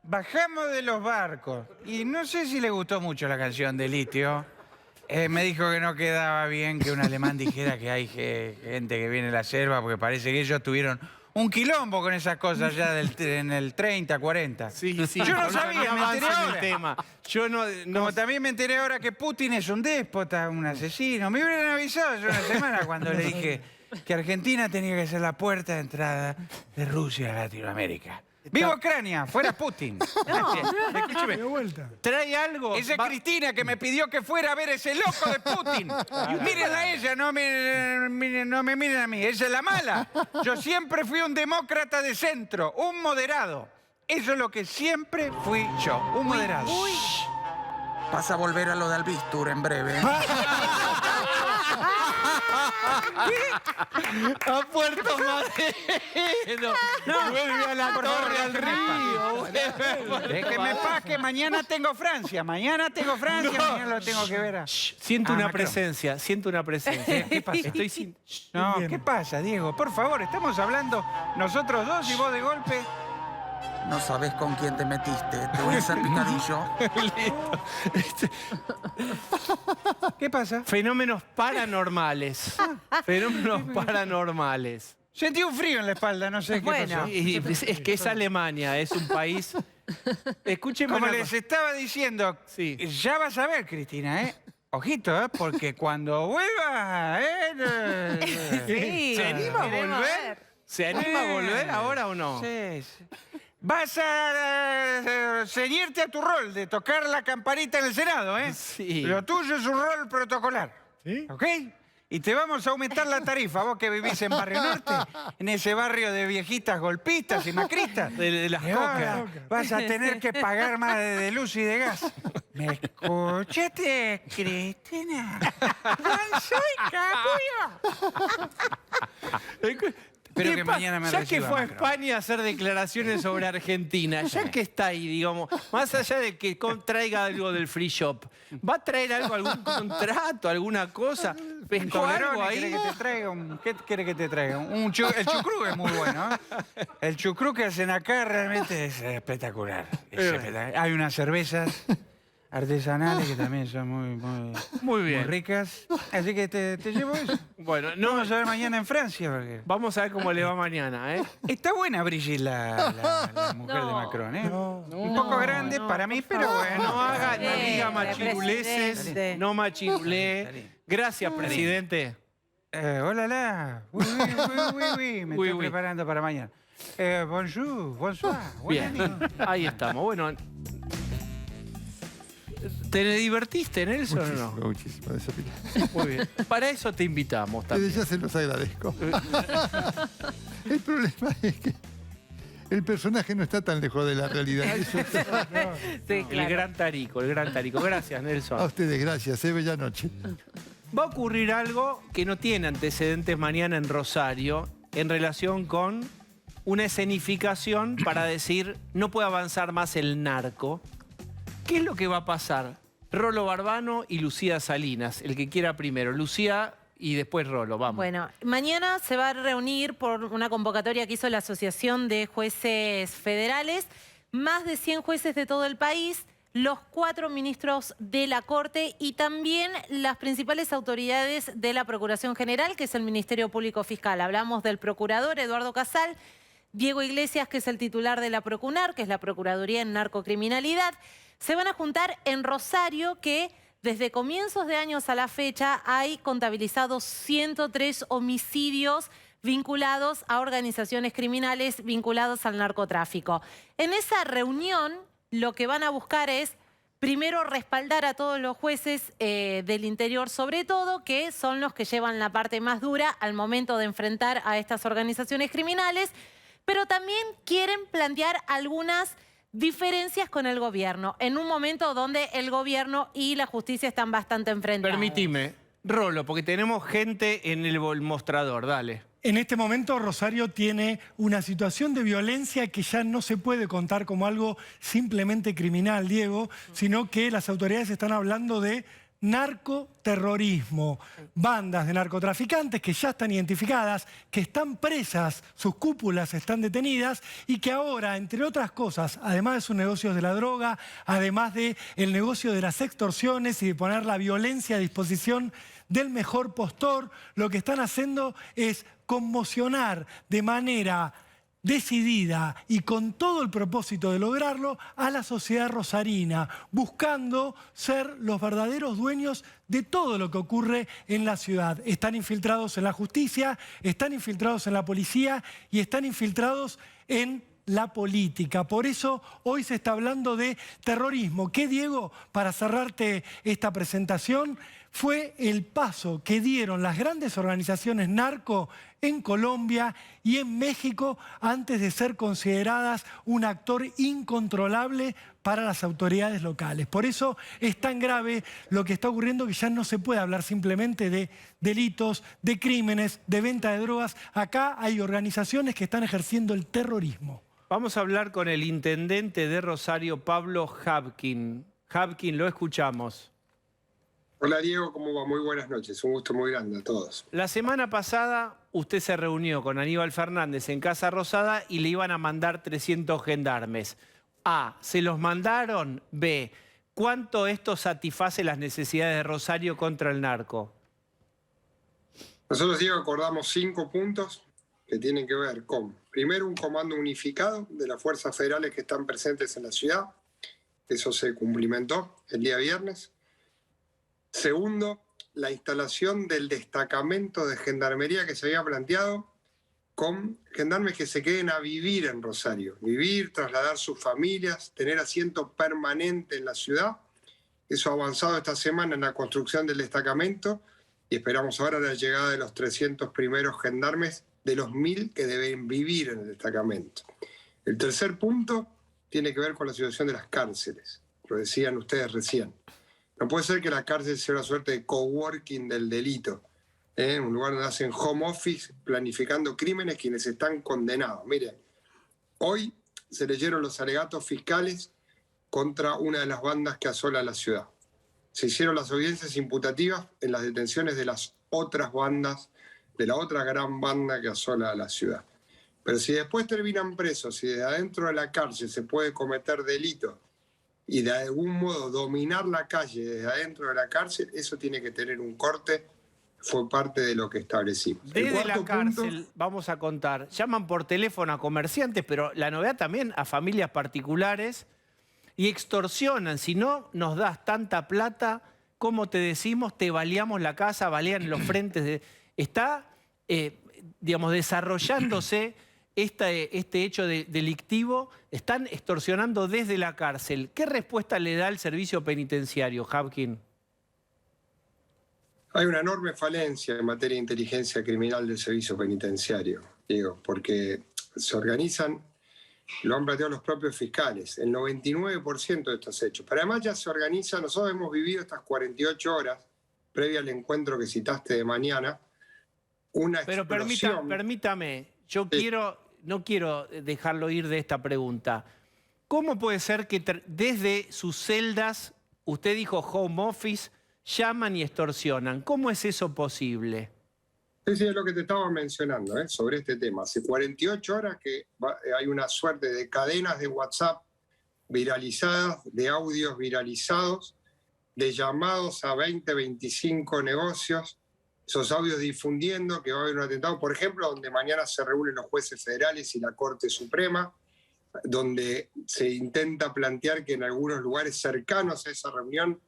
bajamos de los barcos. Y no sé si le gustó mucho la canción de Litio. Me dijo que no quedaba bien que un alemán dijera que hay gente que viene de la selva, porque parece que ellos tuvieron un quilombo con esas cosas ya en el 30, 40. Sí, sí. Yo no sabía, me avance enteré en el ahora. tema. Yo no... Como también me enteré ahora que Putin es un déspota, un asesino. Me hubieran avisado hace una semana cuando le dije que Argentina tenía que ser la puerta de entrada de Rusia a Latinoamérica. ¡Viva Ucrania! ¡Fuera Putin! Escúcheme. De vuelta. Trae algo. Esa es Va- Cristina que me pidió que fuera a ver ese loco de Putin. Mírenla a ella, no me miren a mí. Ella es la mala. Yo siempre fui un demócrata de centro, un moderado. Eso es lo que siempre fui yo, un moderado. Vas a volver a lo de Albistur en breve. A Puerto Madero. Vuelve a la torre, al río. Déjeme en paz que mañana tengo Francia. Mañana mañana lo tengo que ver a... Siento Ah, una Macron. presencia, siento una presencia. ¿Qué pasa? Estoy sin... No, ¿qué pasa, Diego? Por favor, estamos hablando nosotros dos y vos de golpe... No sabes con quién te metiste. Te voy a hacer picadillo. ¿Qué pasa? Fenómenos paranormales. Fenómenos paranormales. Sentí un frío en la espalda, no sé qué Bueno. pasó. Y es que es Alemania, es un país... Escúcheme Como una les cosa. estaba diciendo, Sí. ya vas a ver, Cristina, ¿eh? Ojito, ¿eh? Porque cuando vuelva, Sí, ¿Se anima a queremos volver? ver. ¿Se anima a volver ahora o no? Sí, sí. Vas a ceñirte a tu rol de tocar la campanita en el Senado, ¿eh? Sí. Lo tuyo es un rol protocolar. ¿Sí? ¿Ok? Y te vamos a aumentar la tarifa, vos que vivís en Barrio Norte, en ese barrio de viejitas golpistas y macristas. De las Y ahora cocas. vas a tener que pagar más de luz y de gas. ¿Me escuchaste, Cristina? ¡No soy capullo! Espero ¿Qué que pa- mañana me Ya que reciba fue a Macron. España a hacer declaraciones sobre Argentina, ya que está ahí, digamos, más allá de que traiga algo del free shop, ¿va a traer algo, algún contrato, alguna cosa? ¿Pescó algo Tolerone, ahí? ¿querés que te traiga ¿Qué querés que te traiga? El chucrú es muy bueno, ¿eh? El chucrú que hacen acá realmente es espectacular. Es espectacular. Hay unas cervezas artesanales que también son Muy bien. muy ricas. Así que te llevo eso. Bueno, no, Vamos a ver mañana en Francia. Porque... vamos a ver cómo le va mañana, ¿eh? Está buena Brigitte, la mujer de Macron, ¿eh? Un poco grande para mí, pero bueno. No haga, no diga Presidente, machiruleces, presidente. no machirulé. Gracias, presidente. Hola. Uy. Me Uy, estoy uy. preparando para mañana. Bonjour, bonsoir. Bien, ahí estamos. Bueno, ¿te divertiste, Nelson, o no? Muchísimo, de esa pila. Muy bien. Para eso te invitamos Desde también. ya se los agradezco. El problema es que el personaje no está tan lejos de la realidad. Eso está- Sí, El claro. gran tarico, el gran tarico. Gracias, A Nelson. ustedes, gracias. Bella noche. Va a ocurrir algo que no tiene antecedentes mañana en Rosario en relación con una escenificación para decir no puede avanzar más el narco. ¿Qué es lo que va a pasar? Rolo Barbano y Lucía Salinas, el que quiera primero. Lucía y después Rolo, vamos. Bueno, mañana se va a reunir por una convocatoria que hizo la Asociación de Jueces Federales, más de 100 jueces de todo el país, los 4 ministros de la Corte y también las principales autoridades de la Procuración General, que es el Ministerio Público Fiscal. Hablamos del procurador Eduardo Casal, Diego Iglesias, que es el titular de la Procunar, que es la Procuraduría en Narcocriminalidad. Se van a juntar en Rosario, que desde comienzos de años a la fecha hay contabilizados 103 homicidios vinculados a organizaciones criminales vinculadas al narcotráfico. En esa reunión lo que van a buscar es primero respaldar a todos los jueces del interior, sobre todo, que son los que llevan la parte más dura al momento de enfrentar a estas organizaciones criminales, pero también quieren plantear algunas diferencias con el gobierno, en un momento donde el gobierno y la justicia están bastante enfrentados. Permitime, Rolo, porque tenemos gente en el mostrador, dale. En este momento Rosario tiene una situación de violencia que ya no se puede contar como algo simplemente criminal, Diego, sino que las autoridades están hablando de narcoterrorismo, bandas de narcotraficantes que ya están identificadas, que están presas, sus cúpulas están detenidas y que ahora, entre otras cosas, además de sus negocios de la droga, además del negocio de las extorsiones y de poner la violencia a disposición del mejor postor, lo que están haciendo es conmocionar de manera decidida y con todo el propósito de lograrlo a la sociedad rosarina, buscando ser los verdaderos dueños de todo lo que ocurre en la ciudad. Están infiltrados en la justicia, están infiltrados en la policía y están infiltrados en la política. Por eso hoy se está hablando de terrorismo. ¿Qué, Diego? Para cerrarte esta presentación, fue el paso que dieron las grandes organizaciones narco en Colombia y en México antes de ser consideradas un actor incontrolable para las autoridades locales. Por eso es tan grave lo que está ocurriendo que ya no se puede hablar simplemente de delitos, de crímenes, de venta de drogas. Acá hay organizaciones que están ejerciendo el terrorismo. Vamos a hablar con el intendente de Rosario, Pablo Habkin. Habkin, lo escuchamos. Hola Diego, ¿cómo va? Muy buenas noches, un gusto muy grande a todos. La semana pasada usted se reunió con Aníbal Fernández en Casa Rosada y le iban a mandar 300 gendarmes. A, ¿se los mandaron? B, ¿cuánto esto satisface las necesidades de Rosario contra el narco? Nosotros, Diego, acordamos 5 puntos que tienen que ver con, primero, un comando unificado de las fuerzas federales que están presentes en la ciudad. Eso se cumplimentó el día viernes. Segundo, la instalación del destacamento de gendarmería que se había planteado con gendarmes que se queden a vivir en Rosario. Vivir, trasladar sus familias, tener asiento permanente en la ciudad. Eso ha avanzado esta semana en la construcción del destacamento y esperamos ahora la llegada de los 300 primeros gendarmes de los 1000 que deben vivir en el destacamento. El tercer punto tiene que ver con la situación de las cárceles. Lo decían ustedes recién. No puede ser que la cárcel sea una suerte de coworking del delito, un lugar donde hacen home office planificando crímenes quienes están condenados. Miren, hoy se leyeron los alegatos fiscales contra una de las bandas que asola la ciudad. Se hicieron las audiencias imputativas en las detenciones de las otras bandas, de la otra gran banda que asola la ciudad. Pero si después terminan presos y desde adentro de la cárcel se puede cometer delitos y de algún modo dominar la calle desde adentro de la cárcel, eso tiene que tener un corte, fue parte de lo que establecimos. Desde la cárcel, vamos a contar, llaman por teléfono a comerciantes, pero la novedad también a familias particulares y extorsionan. Si no nos das tanta plata, como te decimos, te baleamos la casa, balean los frentes. Está, digamos, desarrollándose este hecho delictivo, están extorsionando desde la cárcel. ¿Qué respuesta le da el servicio penitenciario, Habkin? Hay una enorme falencia en materia de inteligencia criminal del servicio penitenciario, Diego, porque se organizan, lo han planteado los propios fiscales, el 99% de estos hechos. Pero además ya se organiza, nosotros hemos vivido estas 48 horas, previa al encuentro que citaste de mañana, una explosión. Pero permítame, yo no quiero dejarlo ir de esta pregunta. ¿Cómo puede ser que desde sus celdas, usted dijo home office, llaman y extorsionan? ¿Cómo es eso posible? Sí, es lo que te estaba mencionando sobre este tema. Hace 48 horas que hay una suerte de cadenas de WhatsApp viralizadas, de audios viralizados, de llamados a 20, 25 negocios, esos audios difundiendo que va a haber un atentado, por ejemplo, donde mañana se reúnen los jueces federales y la Corte Suprema, donde se intenta plantear que en algunos lugares cercanos a esa reunión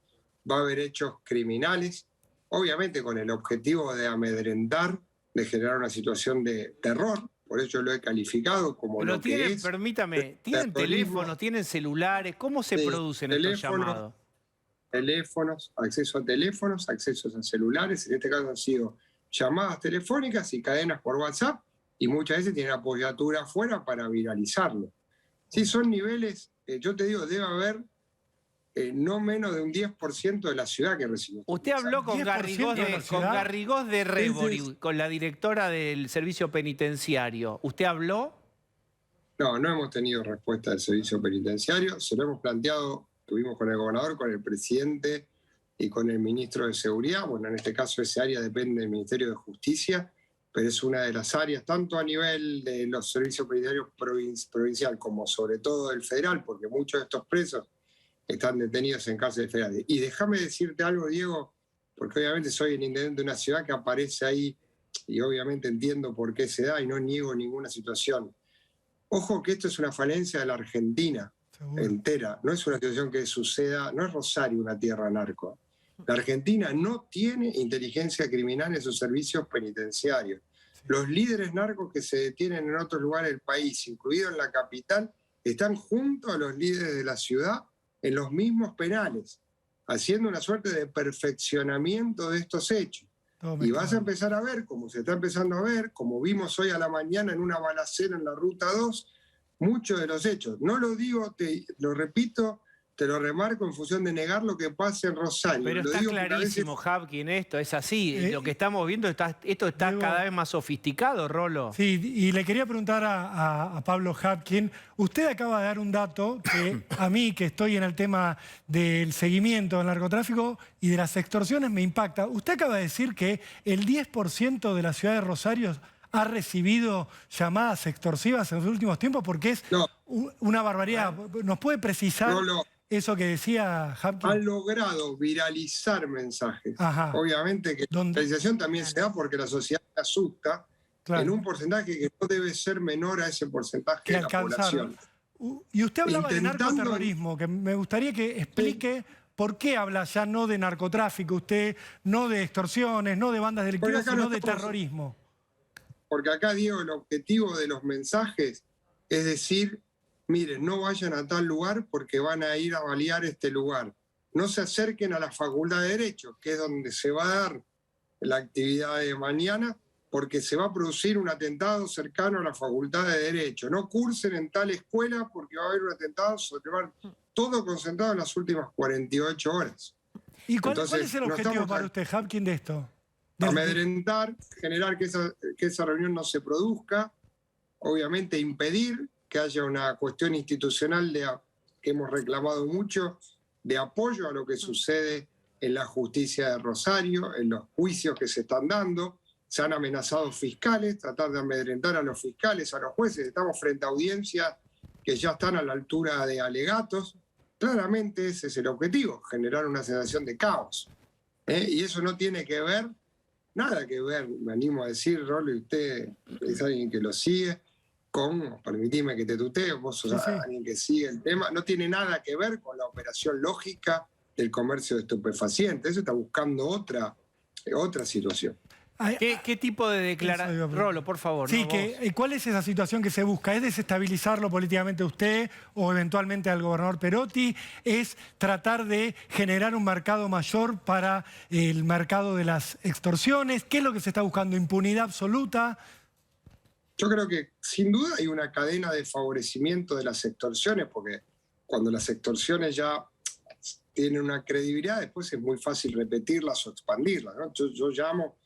va a haber hechos criminales, obviamente con el objetivo de amedrentar, de generar una situación de terror. Por eso lo he calificado como pero lo que es. Permítame, ¿tienen teléfonos, tienen celulares? ¿Cómo se producen estos llamados? teléfonos, accesos a celulares, en este caso han sido llamadas telefónicas y cadenas por WhatsApp, y muchas veces tienen apoyatura afuera para viralizarlo. Sí, son niveles, yo te digo, debe haber no menos de un 10% de la ciudad que recibe. Usted habló con 10% de la ciudad. Garrigós de Rebori, con la directora del servicio penitenciario. ¿Usted habló? No, no hemos tenido respuesta del servicio penitenciario, se lo hemos planteado, tuvimos con el gobernador, con el presidente y con el ministro de Seguridad. Bueno, en este caso ese área depende del Ministerio de Justicia, pero es una de las áreas, tanto a nivel de los servicios penitenciarios provincial como sobre todo del federal, porque muchos de estos presos están detenidos en cárceles federales. Y déjame decirte algo, Diego, porque obviamente soy el intendente de una ciudad que aparece ahí y obviamente entiendo por qué se da y no niego ninguna situación. Ojo que esto es una falencia de la Argentina entera, no es una situación que suceda, no es Rosario una tierra narco. La Argentina no tiene inteligencia criminal en sus servicios penitenciarios. Los líderes narcos que se detienen en otros lugares del país, incluido en la capital, están junto a los líderes de la ciudad en los mismos penales, haciendo una suerte de perfeccionamiento de estos hechos. Y vas a empezar a ver, como se está empezando a ver, como vimos hoy a la mañana en una balacera en la Ruta 2, muchos de los hechos. No lo digo, lo repito, te lo remarco en función de negar lo que pasa en Rosario. Pero lo está digo clarísimo, Hapkin, esto es así. Lo que estamos viendo, esto está cada vez más sofisticado, Rolo. Sí, y le quería preguntar a Pablo Hapkin, usted acaba de dar un dato que a mí, que estoy en el tema del seguimiento del narcotráfico y de las extorsiones, me impacta. Usted acaba de decir que el 10% de la ciudad de Rosario ha recibido llamadas extorsivas en los últimos tiempos, porque es una barbaridad. ¿Nos puede precisar eso que decía Hapkin? Han logrado viralizar mensajes. Ajá. Obviamente que la viralización también se da porque la sociedad se asusta en un porcentaje que no debe ser menor a ese porcentaje de la población. Y usted hablaba de narcoterrorismo, que me gustaría que explique por qué habla ya no de narcotráfico usted, no de extorsiones, no de bandas delictivas, sino de terrorismo. Porque acá, Diego, el objetivo de los mensajes es decir, miren, no vayan a tal lugar porque van a ir a balear este lugar. No se acerquen a la Facultad de Derecho, que es donde se va a dar la actividad de mañana, porque se va a producir un atentado cercano a la Facultad de Derecho. No cursen en tal escuela porque va a haber un atentado todo concentrado en las últimas 48 horas. ¿Y cuál es el objetivo para usted, Hapkin, de esto? Amedrentar, generar que esa reunión no se produzca, obviamente impedir que haya una cuestión institucional que hemos reclamado mucho, de apoyo a lo que sucede en la justicia de Rosario, en los juicios que se están dando. Se han amenazado fiscales, tratar de amedrentar a los fiscales, a los jueces. Estamos frente a audiencias que ya están a la altura de alegatos. Claramente ese es el objetivo, generar una sensación de caos. Y eso no tiene que ver, nada que ver, me animo a decir, Rolo, y usted es alguien que lo sigue, permitime que te tutee, vos sos alguien que sigue el tema, no tiene nada que ver con la operación lógica del comercio de estupefacientes. Eso está buscando otra situación. ¿Qué tipo de declaración? Rolo, por favor. Sí, no, ¿cuál es esa situación que se busca? ¿Es desestabilizarlo políticamente usted o eventualmente al gobernador Perotti? ¿Es tratar de generar un mercado mayor para el mercado de las extorsiones? ¿Qué es lo que se está buscando? ¿Impunidad absoluta? Yo creo que sin duda hay una cadena de favorecimiento de las extorsiones, porque cuando las extorsiones ya tienen una credibilidad, después es muy fácil repetirlas o expandirlas, ¿no? Yo llamo,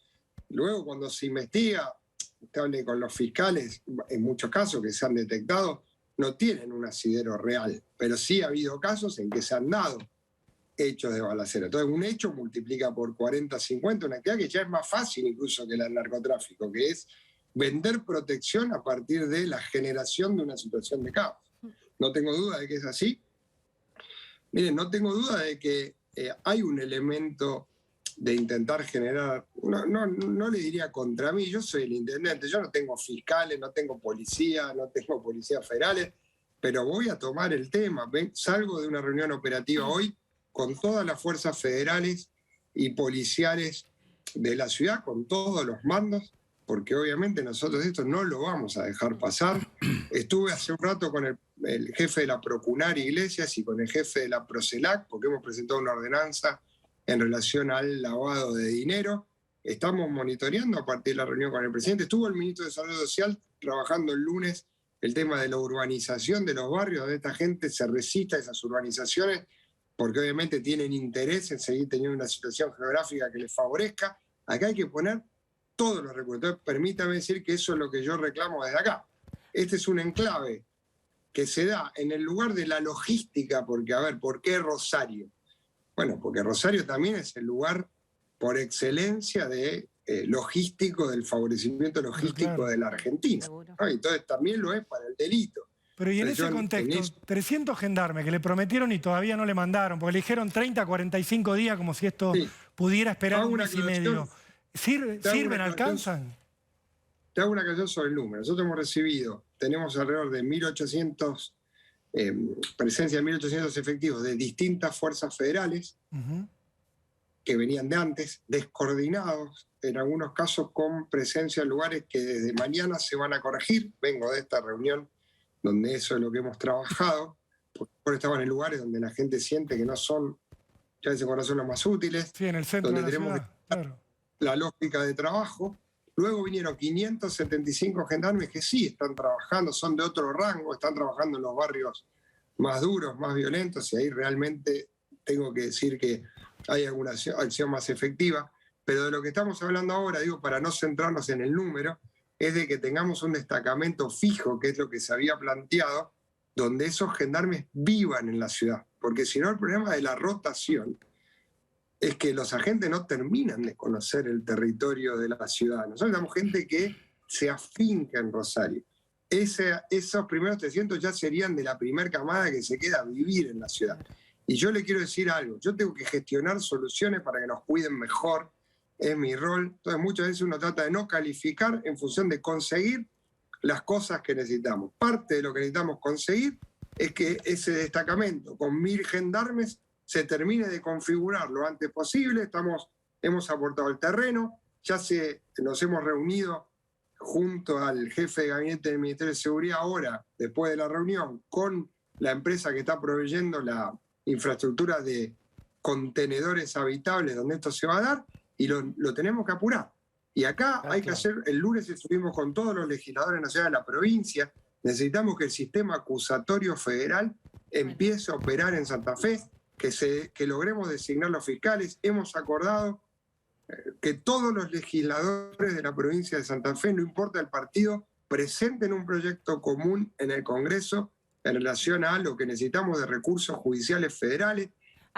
luego cuando se investiga, usted hable con los fiscales, en muchos casos que se han detectado, no tienen un asidero real, pero sí ha habido casos en que se han dado hechos de balacera. Entonces un hecho multiplica por 40, 50, una actividad que ya es más fácil incluso que el narcotráfico, que es vender protección a partir de la generación de una situación de caos. No tengo duda de que es así. Miren, no tengo duda de que hay un elemento de intentar generar, no le diría contra mí, yo soy el intendente, yo no tengo fiscales, no tengo policías federales, pero voy a tomar el tema. Salgo de una reunión operativa hoy con todas las fuerzas federales y policiales de la ciudad, con todos los mandos, porque obviamente nosotros esto no lo vamos a dejar pasar. Estuve hace un rato con el el jefe de la Procunar Iglesias y con el jefe de la Procelac, porque hemos presentado una ordenanza en relación al lavado de dinero. Estamos monitoreando a partir de la reunión con el presidente. Estuvo el ministro de Salud Social trabajando el lunes el tema de la urbanización de los barrios, donde esta gente se resiste a esas urbanizaciones, porque obviamente tienen interés en seguir teniendo una situación geográfica que les favorezca. Acá hay que poner todos los recursos. Entonces, permítame decir que eso es lo que yo reclamo desde acá. Este es un enclave que se da en el lugar de la logística, porque, a ver, ¿por qué Rosario? Bueno, porque Rosario también es el lugar por excelencia de logístico, del favorecimiento logístico de la Argentina, ¿no? Entonces también lo es para el delito. Pero y en ese contexto, 300 gendarmes que le prometieron y todavía no le mandaron, porque le dijeron 30, 45 días, como si esto pudiera esperar un mes y medio. ¿Sirven, alcanzan? Te hago una aclaración sobre el número. Nosotros hemos recibido, tenemos alrededor de 1.800, presencia de 1.800 efectivos de distintas fuerzas federales que venían de antes, descoordinados, en algunos casos con presencia en lugares que desde mañana se van a corregir. Vengo de esta reunión donde eso es lo que hemos trabajado, porque estaban en lugares donde la gente siente que no son, ya veces no son los más útiles. Sí, en el centro donde de la tenemos ciudad, claro. La lógica de trabajo. Luego vinieron 575 gendarmes que sí están trabajando, son de otro rango, están trabajando en los barrios más duros, más violentos, y ahí realmente tengo que decir que hay alguna acción más efectiva. Pero de lo que estamos hablando ahora, digo, para no centrarnos en el número, es de que tengamos un destacamento fijo, que es lo que se había planteado, donde esos gendarmes vivan en la ciudad. Porque si no, el problema de la rotación es que los agentes no terminan de conocer el territorio de la ciudad. Nosotros tenemos gente que se afinca en Rosario. Esos primeros 300 ya serían de la primera camada que se queda a vivir en la ciudad. Y yo le quiero decir algo, yo tengo que gestionar soluciones para que nos cuiden mejor, es mi rol. Entonces muchas veces uno trata de no calificar en función de conseguir las cosas que necesitamos. Parte de lo que necesitamos conseguir es que ese destacamento con 1.000 gendarmes se termine de configurar lo antes posible. Hemos aportado el terreno, nos hemos reunido junto al jefe de gabinete del Ministerio de Seguridad ahora, después de la reunión, con la empresa que está proveyendo la infraestructura de contenedores habitables donde esto se va a dar, y lo tenemos que apurar. Y acá hay que hacer, el lunes estuvimos con todos los legisladores nacionales de la provincia, necesitamos que el sistema acusatorio federal empiece a operar en Santa Fe, que logremos designar los fiscales. Hemos acordado que todos los legisladores de la provincia de Santa Fe, no importa el partido, presenten un proyecto común en el Congreso en relación a lo que necesitamos de recursos judiciales federales,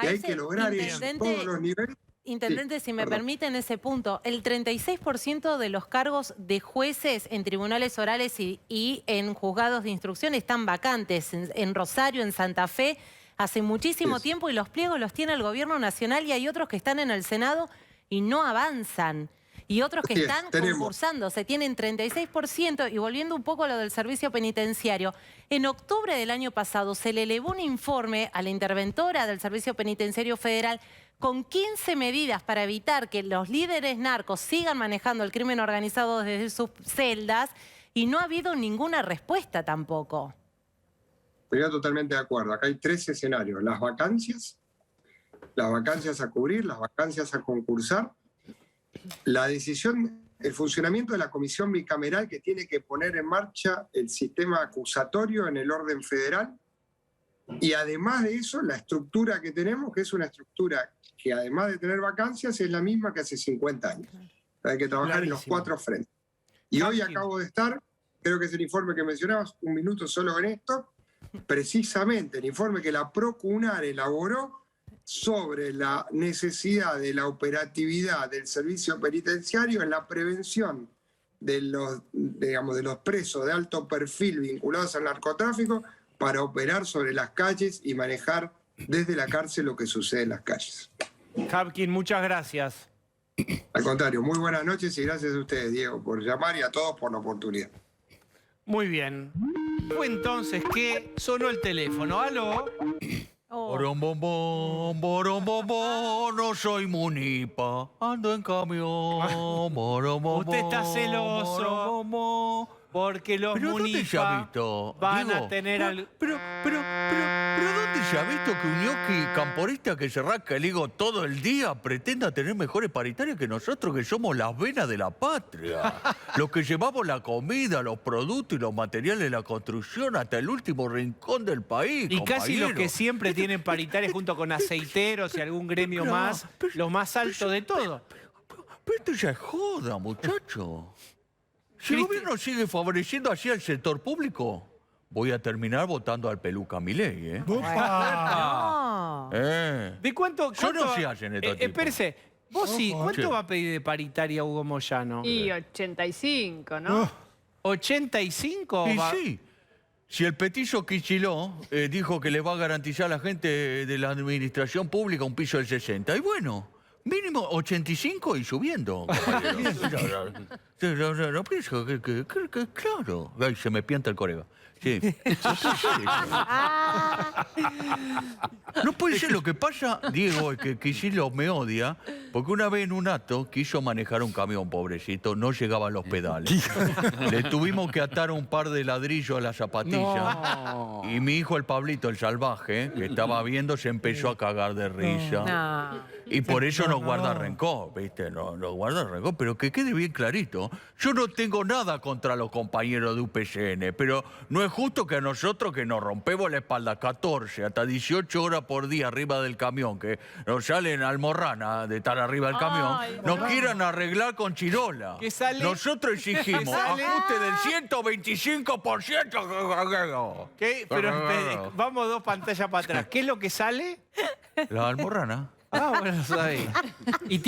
que hay que lograr eso en todos los niveles. Intendente, si me permiten ese punto, el 36% de los cargos de jueces en tribunales orales y en juzgados de instrucción están vacantes en Rosario, en Santa Fe, hace muchísimo tiempo, y los pliegos los tiene el gobierno nacional, y hay otros que están en el Senado y no avanzan. Y otros que están concursando, se tienen 36%. Y volviendo un poco a lo del servicio penitenciario, en octubre del año pasado se le elevó un informe a la interventora del Servicio Penitenciario Federal con 15 medidas para evitar que los líderes narcos sigan manejando el crimen organizado desde sus celdas, y no ha habido ninguna respuesta tampoco. Estoy totalmente de acuerdo. Acá hay 3 escenarios: las vacancias a cubrir, las vacancias a concursar, la decisión, el funcionamiento de la comisión bicameral que tiene que poner en marcha el sistema acusatorio en el orden federal, y además de eso la estructura que tenemos, que es una estructura que además de tener vacancias es la misma que hace 50 años. Hay que trabajar en los 4 frentes. Y hoy acabo de estar, creo que es el informe que mencionabas, un minuto solo en esto, precisamente el informe que la Procunar elaboró sobre la necesidad de la operatividad del servicio penitenciario en la prevención de los presos de alto perfil vinculados al narcotráfico, para operar sobre las calles y manejar desde la cárcel lo que sucede en las calles. Habkin, muchas gracias. Al contrario, muy buenas noches y gracias a ustedes, Diego, por llamar, y a todos por la oportunidad. Muy bien. Fue entonces que sonó el teléfono. ¿Aló? Borombombón, borombombón, no soy munipa, ando en camión. Borombombón, Usted está celoso. borombombón. Porque los ¿Pero dónde se ha Munifa visto, van Diego? a tener... Pero ¿dónde se ha visto que un ñoqui camporista que se rasca el higo todo el día pretenda tener mejores paritarias que nosotros, que somos las venas de la patria? Los que llevamos la comida, los productos y los materiales de la construcción hasta el último rincón del país, Y casi los que compañero. siempre tienen paritarias junto con aceiteros y algún gremio más, los más altos de todo. Pero esto ya es joda, muchacho. Si el gobierno sigue favoreciendo así al sector público, voy a terminar votando al peluca Milei, ¿eh? No. ¿De cuánto? Yo no cuánto- se hacen estos tipos. Espérese, vos sí, ¿cuánto Che. va a pedir de paritaria Hugo Moyano? Y 85, ¿no? ¿85? Y va- sí. Si el petizo Kicillof dijo que le va a garantizar a la gente de la administración pública un piso del 60, y bueno, mínimo 85 y subiendo, compañero. No pienso que claro. Ay, se me pianta el colega. Sí. No puede ser. Lo que pasa, Diego, es que Kicillof me odia porque una vez en un acto quiso manejar un camión, pobrecito, no llegaban los pedales. Le tuvimos que atar un par de ladrillos a la zapatilla. Y mi hijo, el Pablito, el salvaje, que estaba viendo, se empezó a cagar de risa. No. Y por eso nos guarda rencor, ¿viste? Nos guarda rencor, pero que quede bien clarito. Yo no tengo nada contra los compañeros de UPCN, pero no es justo que a nosotros, que nos rompemos la espalda 14 hasta 18 horas por día arriba del camión, que nos salen almorrana de estar arriba del camión, Ay, nos quieran arreglar con chirola. ¿Qué sale? Nosotros exigimos ¿Qué sale? ajuste del 125%. ¿Qué? Pero vamos 2 pantallas para atrás. ¿Qué es lo que sale? La almorrana. Ah, bueno, lo sabés. ¿Y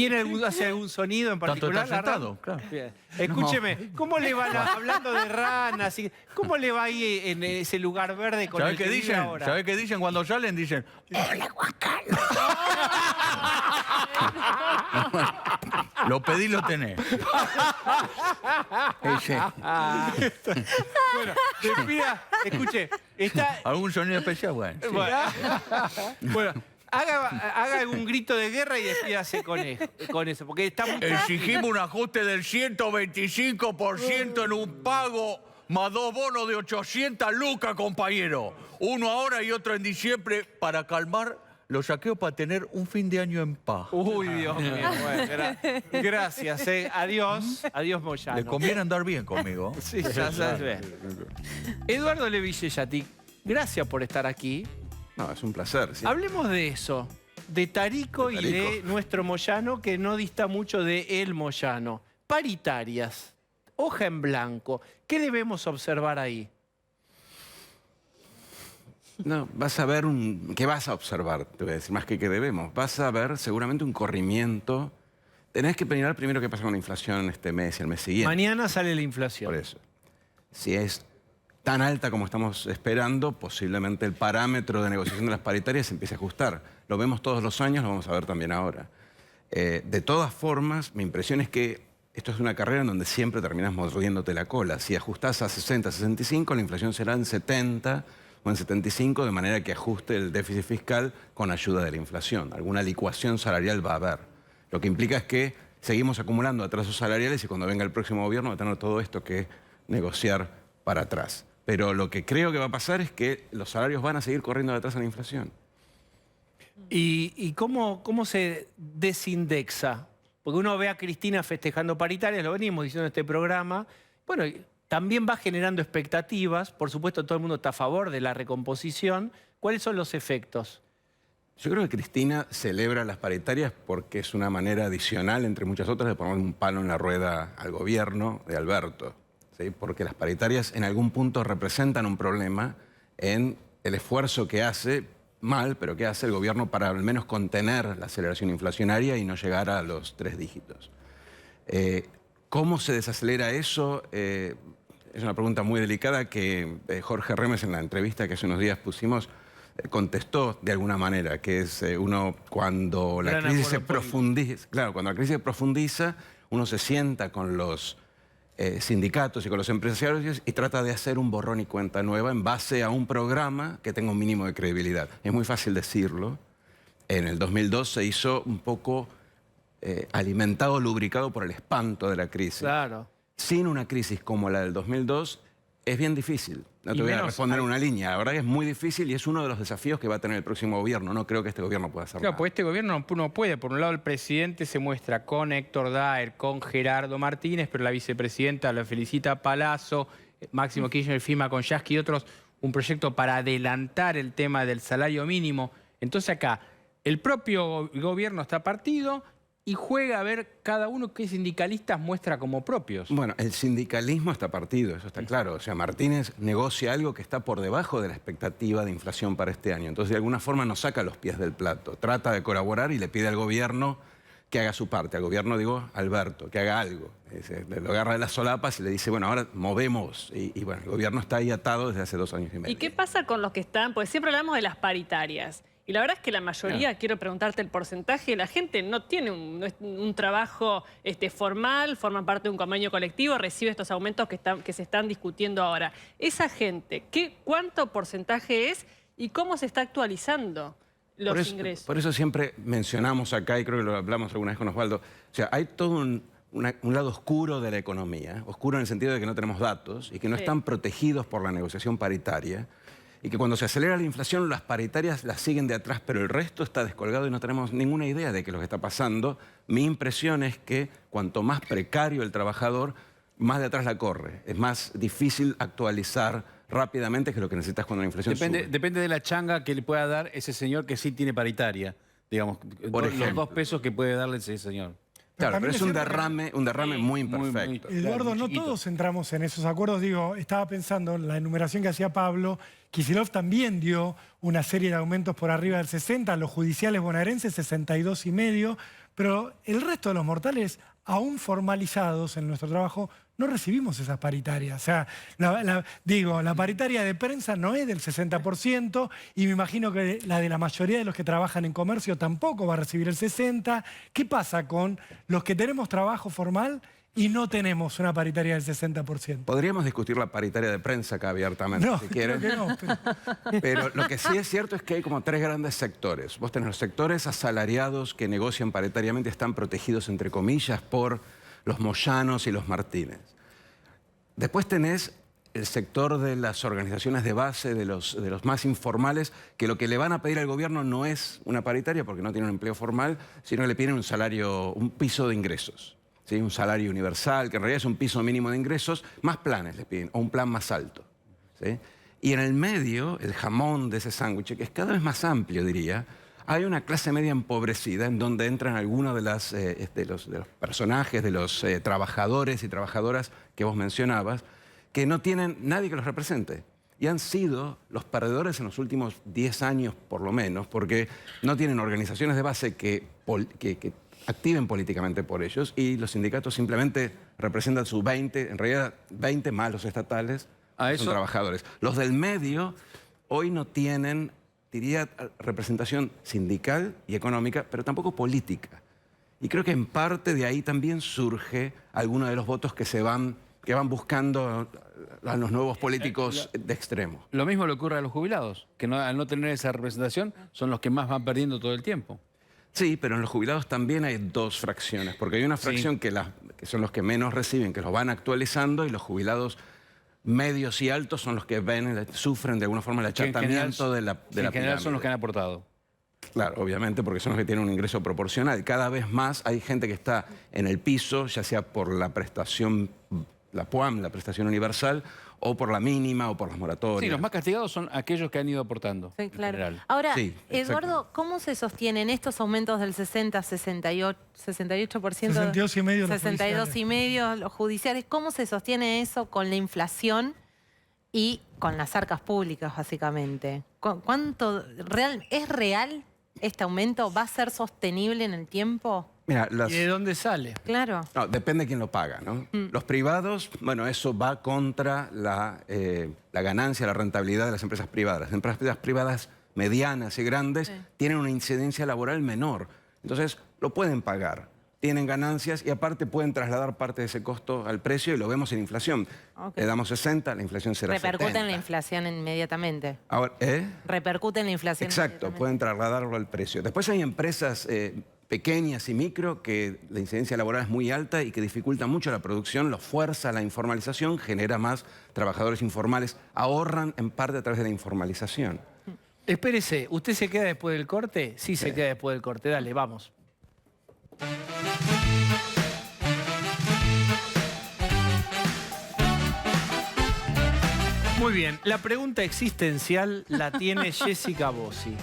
hace algún sonido en Tanto particular? estar la rana? sentado, claro. Bien. Escúcheme, ¿cómo le va hablando de ranas? ¿Cómo le va ahí en ese lugar verde con ¿Sabés el qué que vive dicen? ahora? ¿Sabés qué dicen cuando salen? Dicen, ¡hola, Juan Carlos! Lo pedí, lo tenés. Ese. Bueno, escuche, está... ¿Algún sonido especial? Bueno. Sí. Bueno, haga algún grito de guerra y despídase con eso, porque está muy... Exigimos un ajuste del 125% en un pago más 2 bonos de 800 lucas, compañero. Uno ahora y otro en diciembre para calmar los saqueos, para tener un fin de año en paz. Uy, Dios mío. Bueno, gracias. Adiós. Adiós, Moyano. Le conviene andar bien conmigo. Sí, ya sabes. Eduardo Levillellati, gracias por estar aquí. No, es un placer. Sí. Hablemos de eso, de Tarico y de nuestro Moyano, que no dista mucho de el Moyano. Paritarias, hoja en blanco. ¿Qué debemos observar ahí? No, vas a ver ¿qué vas a observar? Te voy a decir más que debemos. Vas a ver seguramente un corrimiento. Tenés que mirar primero qué pasa con la inflación este mes y el mes siguiente. Mañana sale la inflación. Por eso. Si es tan alta como estamos esperando, posiblemente el parámetro de negociación de las paritarias se empiece a ajustar. Lo vemos todos los años, lo vamos a ver también ahora. De todas formas, mi impresión es que esto es una carrera en donde siempre terminas mordiéndote la cola. Si ajustás a 60, 65, la inflación será en 70 o en 75, de manera que ajuste el déficit fiscal con ayuda de la inflación. Alguna licuación salarial va a haber. Lo que implica es que seguimos acumulando atrasos salariales y cuando venga el próximo gobierno va a tener todo esto que negociar para atrás. Pero lo que creo que va a pasar es que los salarios van a seguir corriendo detrás de la inflación. ¿Y cómo se desindexa? Porque uno ve a Cristina festejando paritarias, lo venimos diciendo en este programa. Bueno, también va generando expectativas. Por supuesto, todo el mundo está a favor de la recomposición. ¿Cuáles son los efectos? Yo creo que Cristina celebra las paritarias porque es una manera adicional, entre muchas otras, de poner un palo en la rueda al gobierno de Alberto. ¿Sí? Porque las paritarias en algún punto representan un problema en el esfuerzo que hace, mal, pero que hace el gobierno para al menos contener la aceleración inflacionaria y no llegar a los 3 dígitos. ¿Cómo se desacelera eso? Es una pregunta muy delicada que Jorge Remes, en la entrevista que hace unos días pusimos, contestó de alguna manera, que es cuando la crisis se profundiza, claro, cuando la crisis se profundiza, uno se sienta con los sindicatos y con los empresarios y trata de hacer un borrón y cuenta nueva en base a un programa que tenga un mínimo de credibilidad. Es muy fácil decirlo. En el 2002 se hizo un poco alimentado, lubricado por el espanto de la crisis. Claro. sin una crisis como la del 2002 es bien difícil. No te voy a responder en una línea. La verdad que es muy difícil y es uno de los desafíos que va a tener el próximo gobierno. No creo que este gobierno pueda hacer Claro, nada. pues este gobierno no puede. Por un lado, el presidente se muestra con Héctor Daer, con Gerardo Martínez, pero la vicepresidenta lo felicita a Palazzo, Máximo Kirchner firma con Yasky y otros un proyecto para adelantar el tema del salario mínimo. Entonces acá, el propio gobierno está partido y juega a ver cada uno qué sindicalistas muestra como propios. Bueno, el sindicalismo está partido, eso está claro. O sea, Martínez negocia algo que está por debajo de la expectativa de inflación para este año. Entonces, de alguna forma, nos saca los pies del plato. Trata de colaborar y le pide al gobierno que haga su parte. Al gobierno, digo, Alberto, que haga algo. Lo agarra de las solapas y le dice, bueno, ahora movemos. Y bueno, el gobierno está ahí atado desde hace 2 años y medio. ¿Y qué pasa con los que están? Pues siempre hablamos de las paritarias. Y la verdad es que la mayoría, quiero preguntarte el porcentaje, la gente no tiene un trabajo formal, forma parte de un convenio colectivo, recibe estos aumentos que se están discutiendo ahora. Esa gente, ¿cuánto porcentaje es y cómo se está actualizando los ingresos? Por eso siempre mencionamos acá, y creo que lo hablamos alguna vez con Osvaldo, o sea, hay todo un lado oscuro de la economía, oscuro en el sentido de que no tenemos datos y que no están protegidos por la negociación paritaria. Y que cuando se acelera la inflación, las paritarias las siguen de atrás, pero el resto está descolgado y no tenemos ninguna idea de qué es lo que está pasando. Mi impresión es que cuanto más precario el trabajador, más de atrás la corre. Es más difícil actualizar rápidamente que lo que necesitas cuando la inflación sube. Depende de la changa que le pueda dar ese señor que sí tiene paritaria. Digamos, Por los ejemplo. 2 pesos que puede darle ese señor. Claro, pero es un derrame muy imperfecto. Eduardo, no todos entramos en esos acuerdos. Digo, estaba pensando en la enumeración que hacía Pablo. Kicillof también dio una serie de aumentos por arriba del 60, los judiciales bonaerenses 62,5, pero el resto de los mortales, aún formalizados en nuestro trabajo, no recibimos esas paritarias. O sea, la paritaria de prensa no es del 60% y me imagino que la de la mayoría de los que trabajan en comercio tampoco va a recibir el 60%. ¿Qué pasa con los que tenemos trabajo formal y no tenemos una paritaria del 60%? Podríamos discutir la paritaria de prensa acá abiertamente, si quieren. Creo que no, Pero lo que sí es cierto es que hay como 3 grandes sectores. Vos tenés los sectores asalariados que negocian paritariamente, están protegidos, entre comillas, por los Moyanos y los Martínez. Después tenés el sector de las organizaciones de base, de los más informales, que lo que le van a pedir al gobierno no es una paritaria porque no tienen un empleo formal, sino que le piden un salario, un piso de ingresos. ¿Sí? Un salario universal, que en realidad es un piso mínimo de ingresos, más planes les piden, o un plan más alto. ¿Sí? Y en el medio, el jamón de ese sándwich, que es cada vez más amplio, diría, hay una clase media empobrecida en donde entran algunos de los personajes, de los trabajadores y trabajadoras que vos mencionabas, que no tienen nadie que los represente. Y han sido los perdedores en los últimos 10 años, por lo menos, porque no tienen organizaciones de base que activen políticamente por ellos y los sindicatos simplemente representan sus 20, en realidad 20 más los estatales, son trabajadores. Los del medio hoy no tienen, diría, representación sindical y económica, pero tampoco política. Y creo que en parte de ahí también surge alguno de los votos que van buscando a los nuevos políticos de extremo. Lo mismo le ocurre a los jubilados, que al no tener esa representación son los que más van perdiendo todo el tiempo. Sí, pero en los jubilados también hay 2 fracciones, porque hay una fracción que son los que menos reciben, que los van actualizando, y los jubilados medios y altos son los que sufren de alguna forma el achatamiento de la pirámide. En general son los que han aportado. Claro, obviamente, porque son los que tienen un ingreso proporcional. Cada vez más hay gente que está en el piso, ya sea por la prestación, la PUAM, la prestación universal, o por la mínima o por las moratorias. Sí, los más castigados son aquellos que han ido aportando. Sí, claro. En general. Ahora, Sí, Eduardo, ¿cómo se sostienen estos aumentos del 60, 68%? 62,5 los 62,5 los judiciales. ¿Cómo se sostiene eso con la inflación y con las arcas públicas, básicamente? ¿Es real este aumento? ¿Va a ser sostenible en el tiempo? Mira, ¿Y de dónde sale? Claro. No, depende de quién lo paga, ¿no? Los privados, bueno, eso va contra la ganancia, la rentabilidad de las empresas privadas. Las empresas privadas medianas y grandes tienen una incidencia laboral menor. Entonces, lo pueden pagar. Tienen ganancias y aparte pueden trasladar parte de ese costo al precio y lo vemos en inflación. Le damos 60, la inflación será 70. Repercute en la inflación inmediatamente. Ahora, Repercute en la inflación. Exacto, pueden trasladarlo al precio. Después hay empresas pequeñas y micro, que la incidencia laboral es muy alta y que dificulta mucho la producción, lo fuerza la informalización, genera más trabajadores informales, ahorran en parte a través de la informalización. Espérese, ¿usted se queda después del corte? Sí, se queda después del corte. Dale, vamos. Muy bien, la pregunta existencial la tiene Jessica Bossi.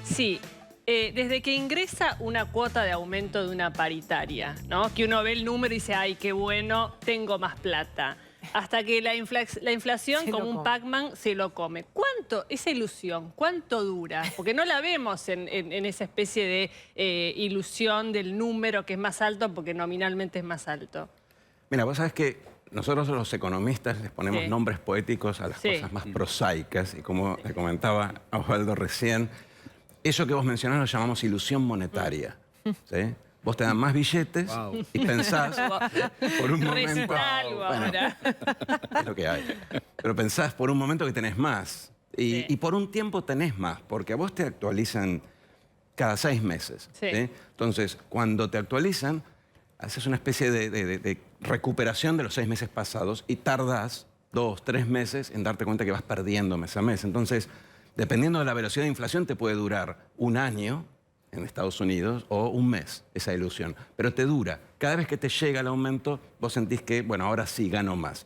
Sí, desde que ingresa una cuota de aumento de una paritaria, ¿no? Que uno ve el número y dice, ay, qué bueno, tengo más plata. Hasta que la inflación, como un Pac-Man, se lo come. ¿Cuánto, esa ilusión, cuánto dura? Porque no la vemos en esa especie de ilusión del número que es más alto porque nominalmente es más alto. Mira, vos sabés que nosotros los economistas les ponemos nombres poéticos a las cosas más prosaicas y como le comentaba a Osvaldo recién, eso que vos mencionás lo llamamos ilusión monetaria. ¿Sí? Vos te dan más billetes y pensás por un momento... es lo que hay. Pero pensás por un momento que tenés más. Y por un tiempo tenés más, porque a vos te actualizan cada 6 meses. ¿Sí? Entonces, cuando te actualizan, haces una especie de recuperación de los 6 meses pasados y tardás 2, 3 meses en darte cuenta que vas perdiendo mes a mes. Entonces, dependiendo de la velocidad de inflación, te puede durar un año en Estados Unidos o un mes esa ilusión. Pero te dura. Cada vez que te llega el aumento, vos sentís que, bueno, ahora sí gano más.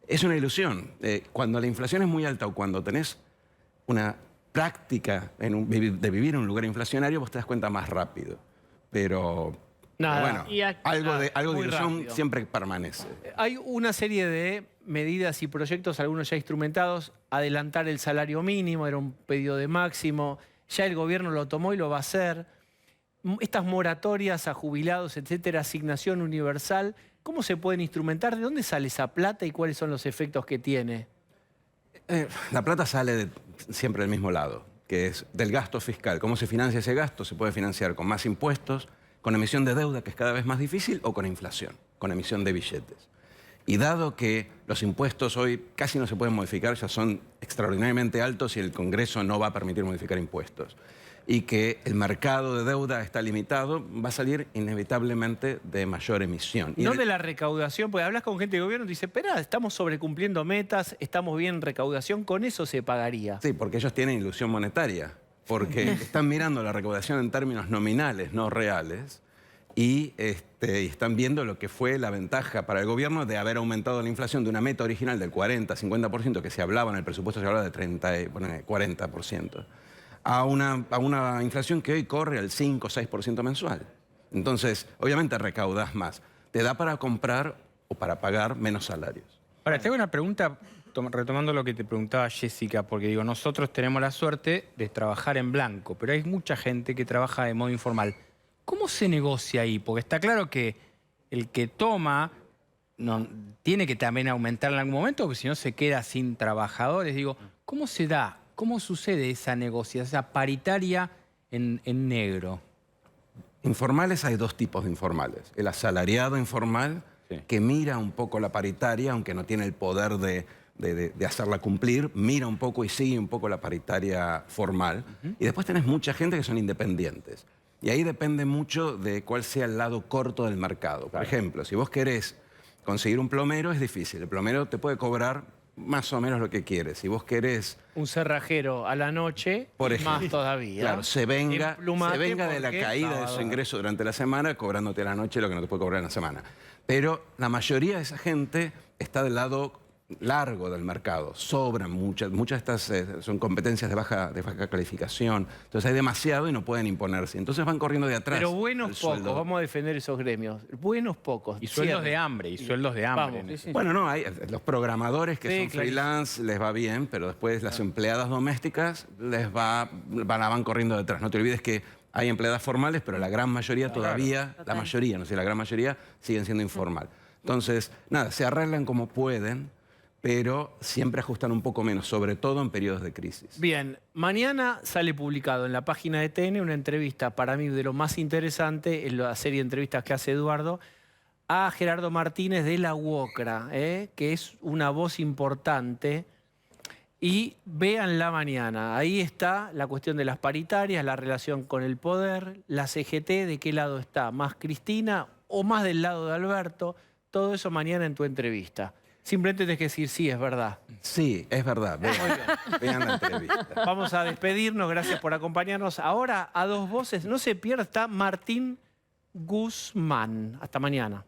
Es una ilusión. Cuando la inflación es muy alta o cuando tenés una práctica de vivir en un lugar inflacionario, vos te das cuenta más rápido. Pero bueno, algo de ilusión rápido siempre permanece. Hay una serie de medidas y proyectos, algunos ya instrumentados. Adelantar el salario mínimo, era un pedido de máximo. Ya el gobierno lo tomó y lo va a hacer. Estas moratorias a jubilados, etcétera, asignación universal, ¿cómo se pueden instrumentar? ¿De dónde sale esa plata y cuáles son los efectos que tiene? La plata sale siempre del mismo lado, que es del gasto fiscal. ¿Cómo se financia ese gasto? Se puede financiar con más impuestos, con emisión de deuda, que es cada vez más difícil, o con inflación, con emisión de billetes. Y dado que los impuestos hoy casi no se pueden modificar, ya son extraordinariamente altos y el Congreso no va a permitir modificar impuestos, y que el mercado de deuda está limitado, va a salir inevitablemente de mayor emisión. No de la recaudación, porque hablas con gente de gobierno y dice, espera, estamos sobrecumpliendo metas, estamos bien en recaudación, con eso se pagaría. Sí, porque ellos tienen ilusión monetaria, porque están mirando la recaudación en términos nominales, no reales, y están viendo lo que fue la ventaja para el gobierno de haber aumentado la inflación de una meta original del 40-50%, que se hablaba en el presupuesto, se hablaba de 40%, a una inflación que hoy corre al 5-6% mensual. Entonces, obviamente recaudas más. Te da para comprar o para pagar menos salarios. Ahora, te hago una pregunta, retomando lo que te preguntaba Jessica, porque digo, nosotros tenemos la suerte de trabajar en blanco, pero hay mucha gente que trabaja de modo informal. ¿Cómo se negocia ahí? Porque está claro que el que toma tiene que también aumentar en algún momento, porque si no se queda sin trabajadores. Digo, ¿cómo se da? ¿Cómo sucede esa negociación, esa paritaria en negro? Informales hay 2 tipos de informales. El asalariado informal, que mira un poco la paritaria, aunque no tiene el poder de hacerla cumplir, mira un poco y sigue un poco la paritaria formal. Y después tenés mucha gente que son independientes. Y ahí depende mucho de cuál sea el lado corto del mercado. Por ejemplo, si vos querés conseguir un plomero, es difícil. El plomero te puede cobrar más o menos lo que quieres. Si vos querés... un cerrajero a la noche, por ejemplo, más todavía. Claro, se venga de la caída de su ingreso durante la semana, cobrándote a la noche lo que no te puede cobrar en la semana. Pero la mayoría de esa gente está del lado largo del mercado. Sobran muchas de estas son competencias de baja calificación. Entonces hay demasiado y no pueden imponerse. Entonces van corriendo de atrás. Pero buenos pocos, vamos a defender esos gremios. Buenos pocos. Y sueldos de hambre, y sueldos de hambre. Vamos, bueno, no, hay los programadores que son freelance, les va bien, pero después las empleadas domésticas van corriendo detrás. No te olvides que hay empleadas formales, pero la gran mayoría todavía, la mayoría, no sé, la gran mayoría siguen siendo informal. Entonces, nada, se arreglan como pueden, pero siempre ajustan un poco menos, sobre todo en periodos de crisis. Bien, mañana sale publicado en la página de TN una entrevista, para mí de lo más interesante, en la serie de entrevistas que hace Eduardo, a Gerardo Martínez de la UOCRA, que es una voz importante. y véanla mañana. Ahí está la cuestión de las paritarias, la relación con el poder, la CGT, de qué lado está, más Cristina o más del lado de Alberto. Todo eso mañana en tu entrevista. Simplemente tienes que decir, sí, es verdad. Sí, es verdad. Vean la entrevista. Vamos a despedirnos, gracias por acompañarnos. Ahora, a dos voces, no se pierda, está Martín Guzmán. Hasta mañana.